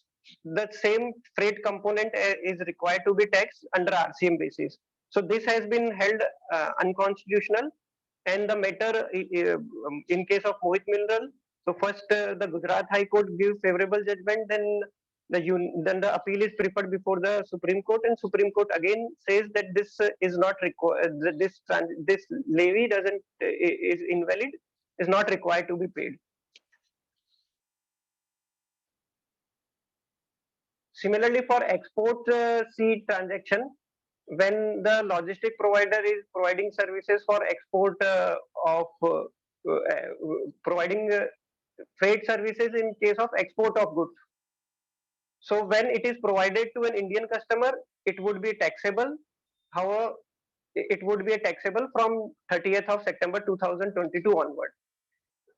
the same freight component is required to be taxed under RCM basis. So this has been held unconstitutional, and the matter in case of Mohit Mineral. So first, the Gujarat High Court gives favorable judgment, then the appeal is preferred before the Supreme Court, and Supreme Court again says that this is not required. This levy doesn't is invalid, is not required to be paid. Similarly, for export seed transaction, when the logistic provider is providing services for export providing freight services in case of export of goods. So when it is provided to an Indian customer, it would be taxable. However, it would be taxable from 30th of September 2022 onward.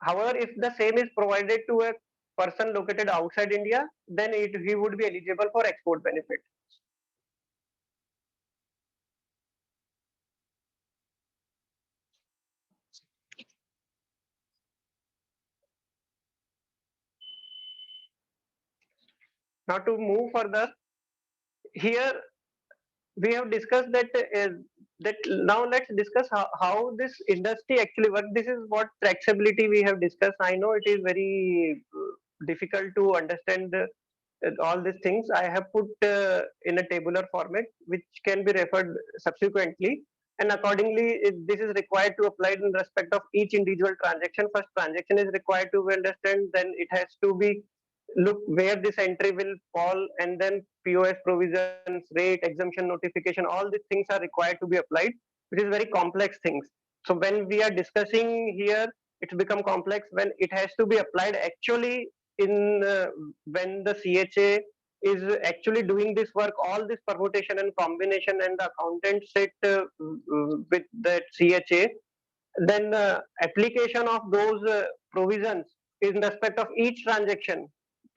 However, if the same is provided to a person located outside India, then he would be eligible for export benefit. Now to move further, here we have discussed that now let's discuss how this industry actually works. This is what taxability we have discussed. I know it is very difficult to understand all these things. I have put in a tabular format which can be referred subsequently, and accordingly this is required to apply in respect of each individual transaction. First transaction is required to be understand, then it has to be look where this entry will fall, and then POS provisions, rate, exemption notification, all these things are required to be applied, which is very complex things. So when we are discussing here, it's become complex when it has to be applied actually in when the CHA is actually doing this work, all this permutation and combination, and the accountant sit with that CHA, then application of those provisions in respect of each transaction,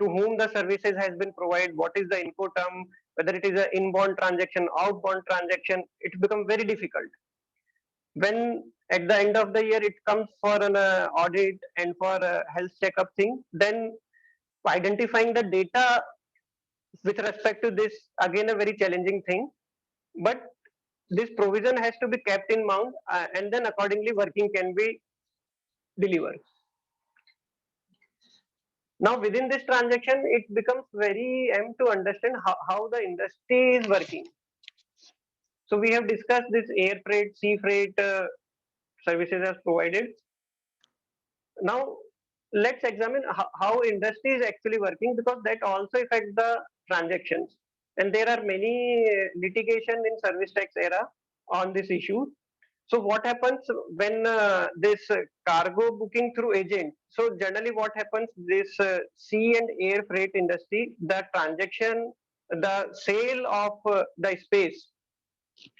to whom the services has been provided, what is the Incoterm, whether it is an inbound transaction, outbound transaction, it becomes very difficult. When at the end of the year it comes for an audit and for a health checkup thing, then identifying the data with respect to this, again a very challenging thing. But this provision has to be kept in mind, and then accordingly working can be delivered. Now within this transaction, it becomes very to understand how the industry is working. So we have discussed this air freight, sea freight services as provided. Now let's examine how industry is actually working, because that also affects the transactions. And there are many litigation in service tax era on this issue. So what happens when this cargo booking through agent? So generally what happens, this sea and air freight industry, the transaction, the sale of the space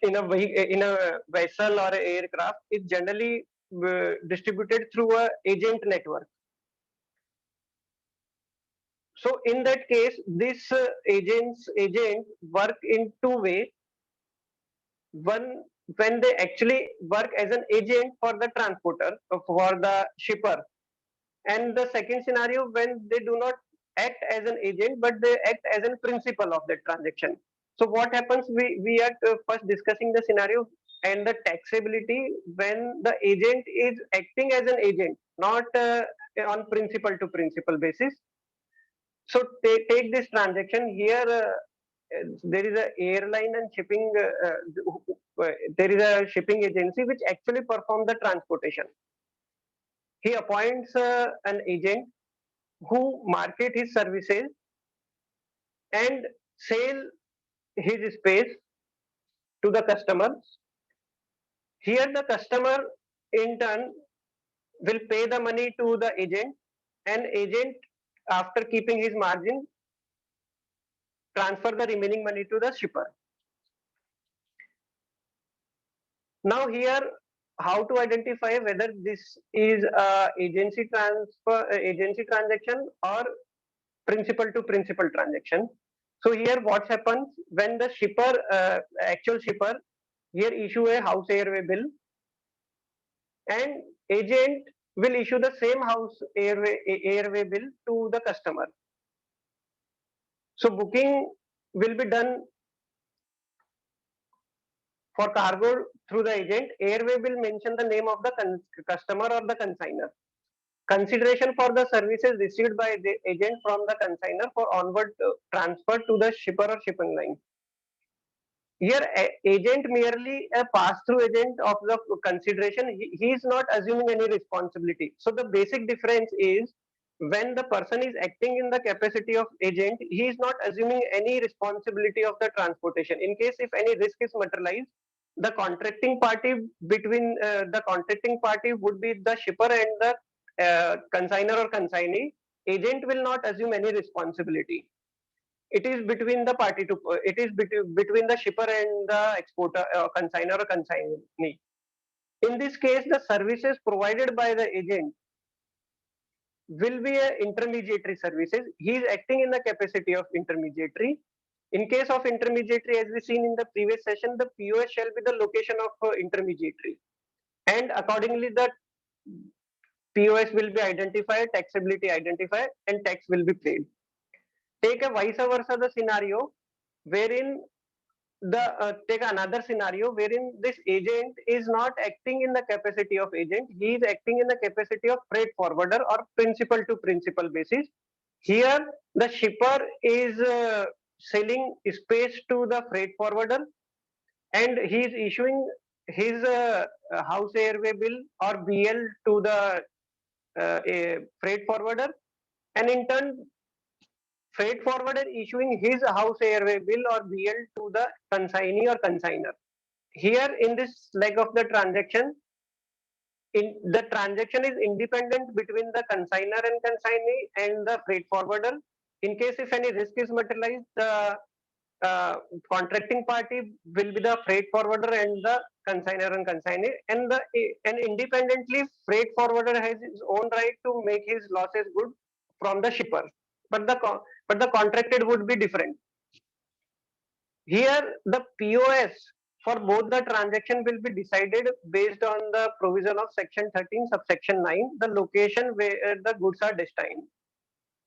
in a vessel or an aircraft is generally distributed through a agent network. So in that case, this agent work in two ways. One, when they actually work as an agent for the transporter, for the shipper, and the second scenario when they do not act as an agent but they act as a principal of the transaction. So what happens, we are first discussing the scenario and the taxability when the agent is acting as an agent, not on principal to principal basis. So take this transaction here. There is a airline and shipping. There is a shipping agency which actually perform the transportation. He appoints an agent who market his services and sell his space to the customer. Here the customer in turn will pay the money to the agent, and agent, after keeping his margin, transfer the remaining money to the shipper. Now here, how to identify whether this is a agency agency transaction or principal to principal transaction. So here what happens when the shipper, actual shipper, here issue a house airway bill, and agent will issue the same house airway bill to the customer. So booking will be done for cargo through the agent. Airway will mention the name of the customer or the consignor. Consideration for the services received by the agent from the consignor for onward transfer to the shipper or shipping line. Here, agent merely a pass-through agent of the consideration. He is not assuming any responsibility. So the basic difference is when the person is acting in the capacity of agent, he is not assuming any responsibility of the transportation. In case if any risk is materialized, the contracting party between the contracting party would be the shipper and the consignor or consignee. Agent will not assume any responsibility. It is between the party to it is between the shipper and the exporter, consignor or consignee. In this case, the services provided by the agent will be a intermediary services. He is acting in the capacity of intermediary. In case of intermediary, as we seen in the previous session, the POS shall be the location of intermediary, and accordingly the POS will be identified, taxability identified, and tax will be paid. Take a vice versa the scenario wherein take another scenario wherein this agent is not acting in the capacity of agent, he is acting in the capacity of freight forwarder or principal to principal basis. Here the shipper is selling space to the freight forwarder, and he is issuing his house airway bill or BL to the freight forwarder, and in turn freight forwarder issuing his house airway bill or BL to the consignee or consignor. Here in this leg of the transaction, the transaction is independent between the consignor and consignee and the freight forwarder. In case if any risk is materialized, the contracting party will be the freight forwarder and the consignor and consignee, and independently freight forwarder has his own right to make his losses good from the shipper, but the contracted would be different. Here the POS for both the transaction will be decided based on the provision of section 13 subsection 9, the location where the goods are destined.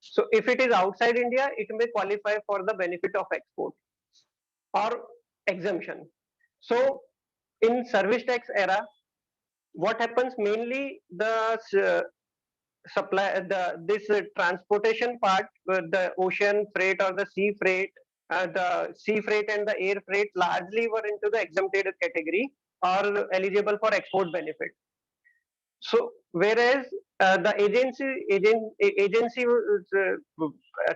So if it is outside India, it may qualify for the benefit of export or exemption. So in service tax era, what happens mainly, the supply this transportation part, the ocean freight or the sea freight, the sea freight and the air freight largely were into the exempted category or eligible for export benefit. So whereas the agency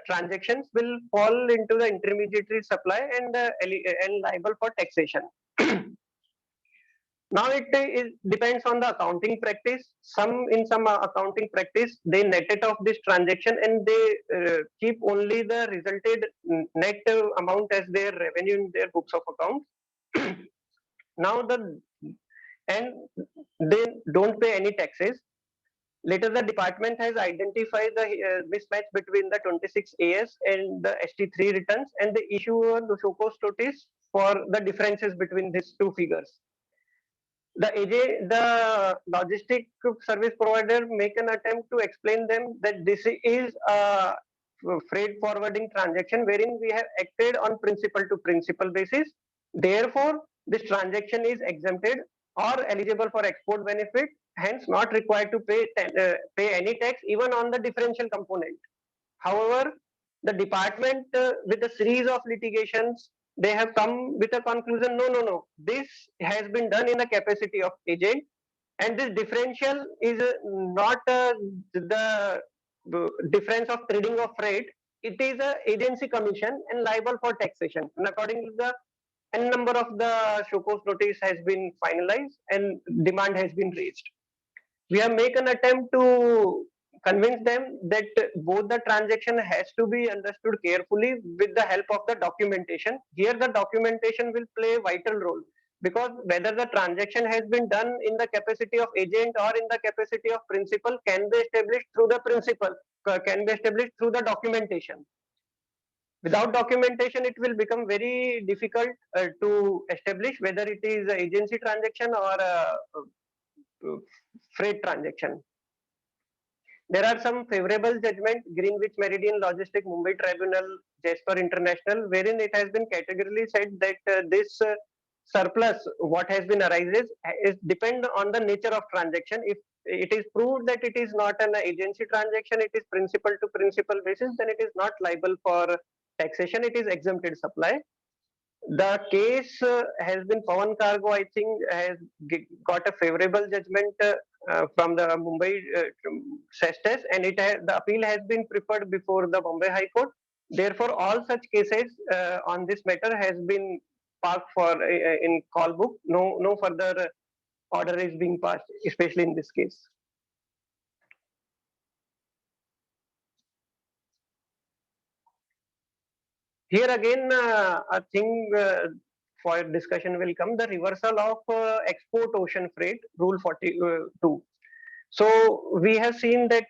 transactions will fall into the intermediary supply and liable for taxation. Now it depends on the accounting practice. In some accounting practice, they net it off this transaction and they keep only the resulted net amount as their revenue in their books of accounts. Now and they don't pay any taxes. Later, the department has identified the mismatch between the 26 AS and the ST3 returns, and they issue the show cause notice for the differences between these two figures. The logistic service provider make an attempt to explain them that this is a freight forwarding transaction wherein we have acted on principal to principal basis. Therefore, this transaction is exempted or eligible for export benefit, hence not required to pay any tax even on the differential component. However, the department with a series of litigations, they have come with a conclusion, no, this has been done in the capacity of agent, and this differential is not the difference of trading of freight, it is a agency commission and liable for taxation. And accordingly, the n number of the show cause notice has been finalized and demand has been raised. We have make an attempt to convince them that both the transaction has to be understood carefully with the help of the documentation. Here the documentation will play a vital role, because whether the transaction has been done in the capacity of agent or in the capacity of principal can be established through the principal, can be established through the documentation. Without documentation, it will become very difficult to establish whether it is an agency transaction or a freight transaction. There are some favorable judgment, Greenwich Meridian Logistic Mumbai Tribunal, Jasper International, wherein it has been categorically said that this surplus, what has been arises, is depend on the nature of transaction. If it is proved that it is not an agency transaction, it is principal to principal basis, then it is not liable for taxation, it is exempted supply. The case has been Pawan Cargo, I think, has got a favorable judgment from the Mumbai Sestes, and the appeal has been preferred before the Bombay High Court. Therefore, all such cases on this matter has been parked for in call book. No further order is being passed, especially in this case. Here again, a thing for discussion will come, the reversal of export ocean freight, Rule 42. So we have seen that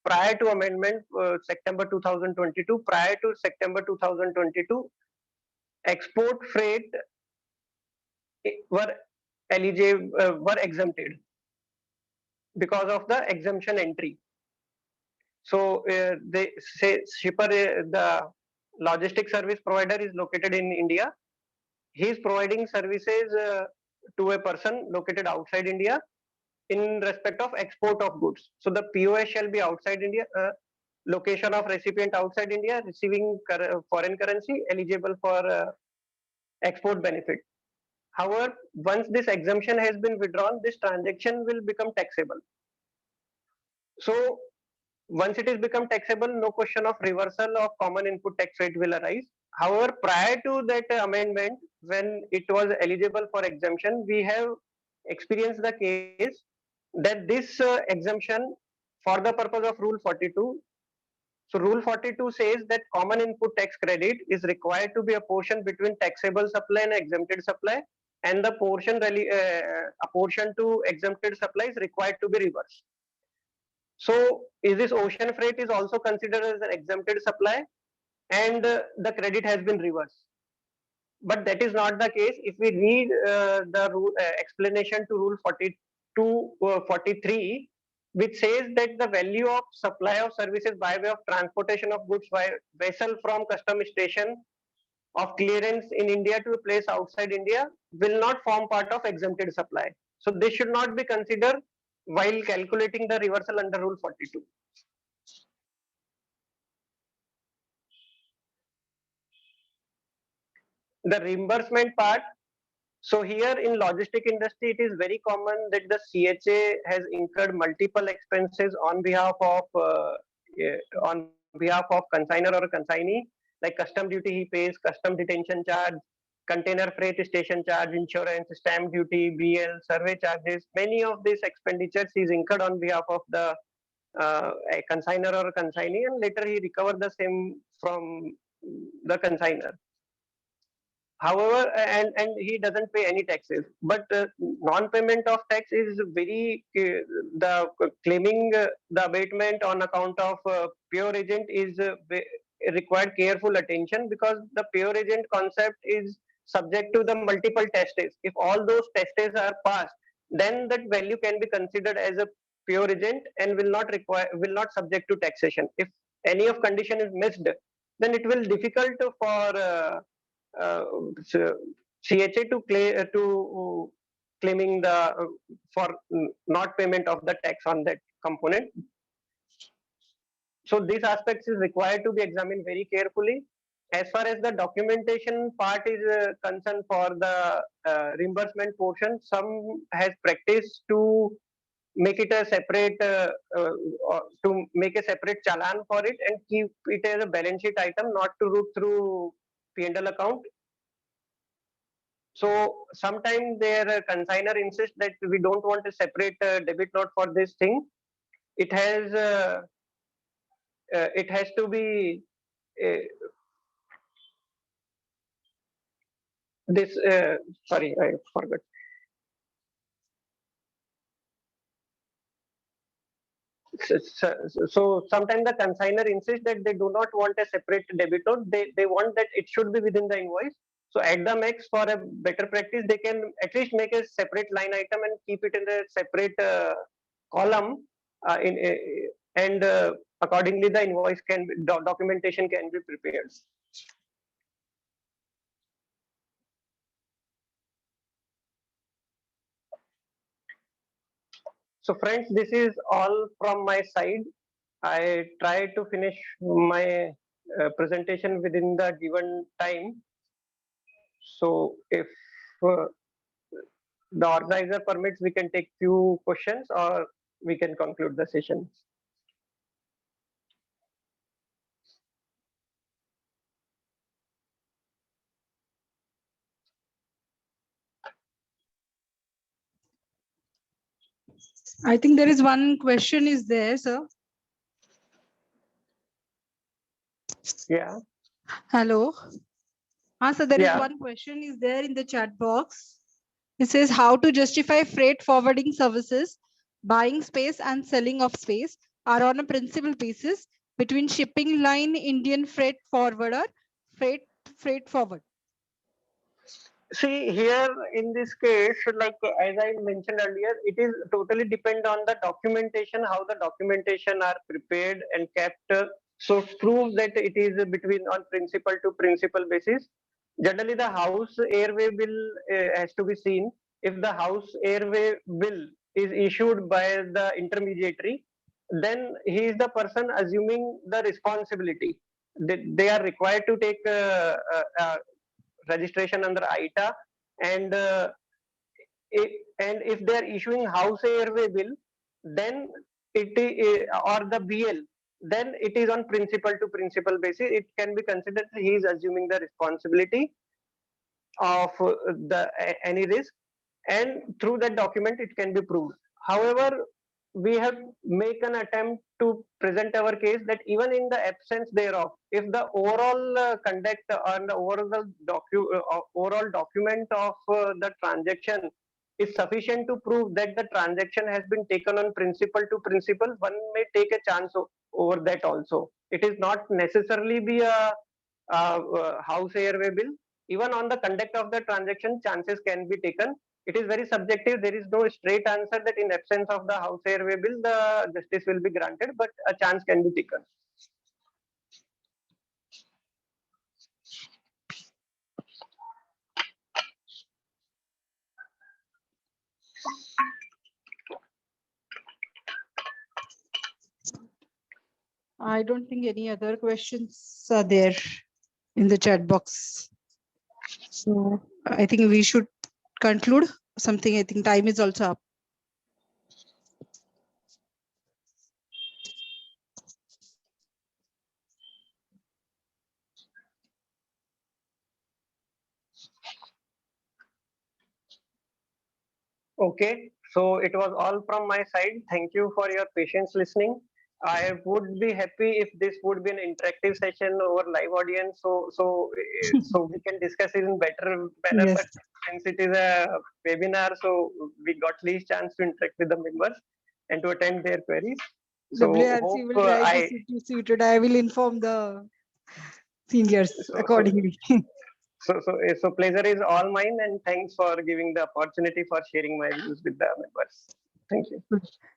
prior to amendment, September 2022, prior to September 2022, export freight were eligible, were exempted because of the exemption entry. So they say shipper, the logistic service provider is located in India. He is providing services to a person located outside India in respect of export of goods. So the POS shall be outside India, location of recipient outside India, receiving foreign currency, eligible for export benefit. However, once this exemption has been withdrawn, this transaction will become taxable. So once it is become taxable, no question of reversal of common input tax rate will arise. However, prior to that amendment, when it was eligible for exemption, we have experienced the case that this exemption for the purpose of Rule 42. So Rule 42 says that common input tax credit is required to be apportioned between taxable supply and exempted supply, and the portion apportion to exempted supply is required to be reversed. So is this ocean freight is also considered as an exempted supply, and the credit has been reversed. But that is not the case. If we read the rule, explanation to Rule 42, 43, which says that the value of supply of services by way of transportation of goods by vessel from custom station of clearance in India to a place outside India will not form part of exempted supply. So this should not be considered while calculating the reversal under Rule 42. The reimbursement part. So here in logistic industry, it is very common that the CHA has incurred multiple expenses on behalf of consignor or consignee, like custom duty he pays, custom detention charge, container freight station charge, insurance, stamp duty, BL, survey charges. Many of these expenditures is incurred on behalf of the a consignor or consignee, and later he recovered the same from the consignor. However, and he doesn't pay any taxes, but non-payment of tax is very the claiming the abatement on account of pure agent is required careful attention, because the pure agent concept is subject to the multiple tests. If all those tests are passed, then that value can be considered as a pure agent and will not subject to taxation. If any of condition is missed, then it will difficult for CHA to claiming the for not payment of the tax on that component. So these aspects is required to be examined very carefully. As far as the documentation part is concerned for the reimbursement portion, some has practiced to make it a separate to make a separate challan for it and keep it as a balance sheet item, not to route through P&L account. So sometimes their consignor insists that we don't want a separate debit note for this thing. It has to be this. Sorry, I forgot. So sometimes the consignor insists that they do not want a separate debit note. They want that it should be within the invoice. So at the max, for a better practice, they can at least make a separate line item and keep it in a separate column. And accordingly, the invoice can documentation can be prepared. So friends, this is all from my side. I try to finish my presentation within the given time. So if the organizer permits, we can take few questions or we can conclude the session. I think there is one question is there, sir. Yeah. Hello. So there is Yeah. one question is there in the chat box. It says how to justify freight forwarding services, buying space and selling of space are on a principal basis between shipping line, Indian freight forwarder, freight forward. See here in this case, like as I mentioned earlier, it is totally depend on the documentation, how the documentation are prepared and kept. So prove that it is between on principal to principal basis. Generally, the house airway bill has to be seen. If the house airway bill is issued by the intermediary, then he is the person assuming the responsibility. They are required to take registration under ITA, and if they are issuing house airway bill, then or the BL, then it is on principal to principal basis. It can be considered he is assuming the responsibility of any risk, and through that document it can be proved. However, we have make an attempt to present our case that even in the absence thereof, if the overall conduct and the overall document of the transaction is sufficient to prove that the transaction has been taken on principal to principal, one may take a chance over that also. It is not necessarily be a house airway bill. Even on the conduct of the transaction, chances can be taken. It is very subjective. There is no straight answer that in absence of the house airway bill, the justice will be granted, but a chance can be taken. I don't think any other questions are there in the chat box. So I think we should conclude something. I think time is also up. Okay, so it was all from my side. Thank you for your patience listening. I would be happy if this would be an interactive session over live audience, so we can discuss it in better manner. Yes. But since it is a webinar, so we got least chance to interact with the members and to attend their queries. So WRC hope will try to keep you suited. I will inform the seniors accordingly. So pleasure is all mine, and thanks for giving the opportunity for sharing my views with the members. Thank you.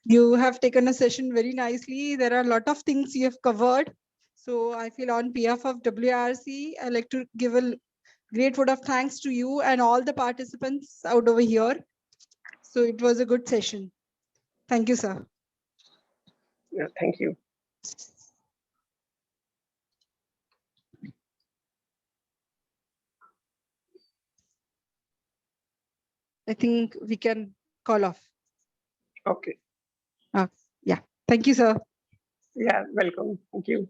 You have taken a session very nicely. There are a lot of things you have covered. So I feel on behalf of WRC, I'd like to give a great vote of thanks to you and all the participants out over here. So it was a good session. Thank you, sir. Yeah, thank you. I think we can call off. Okay. Yeah. Thank you, sir. Yeah, welcome. Thank you.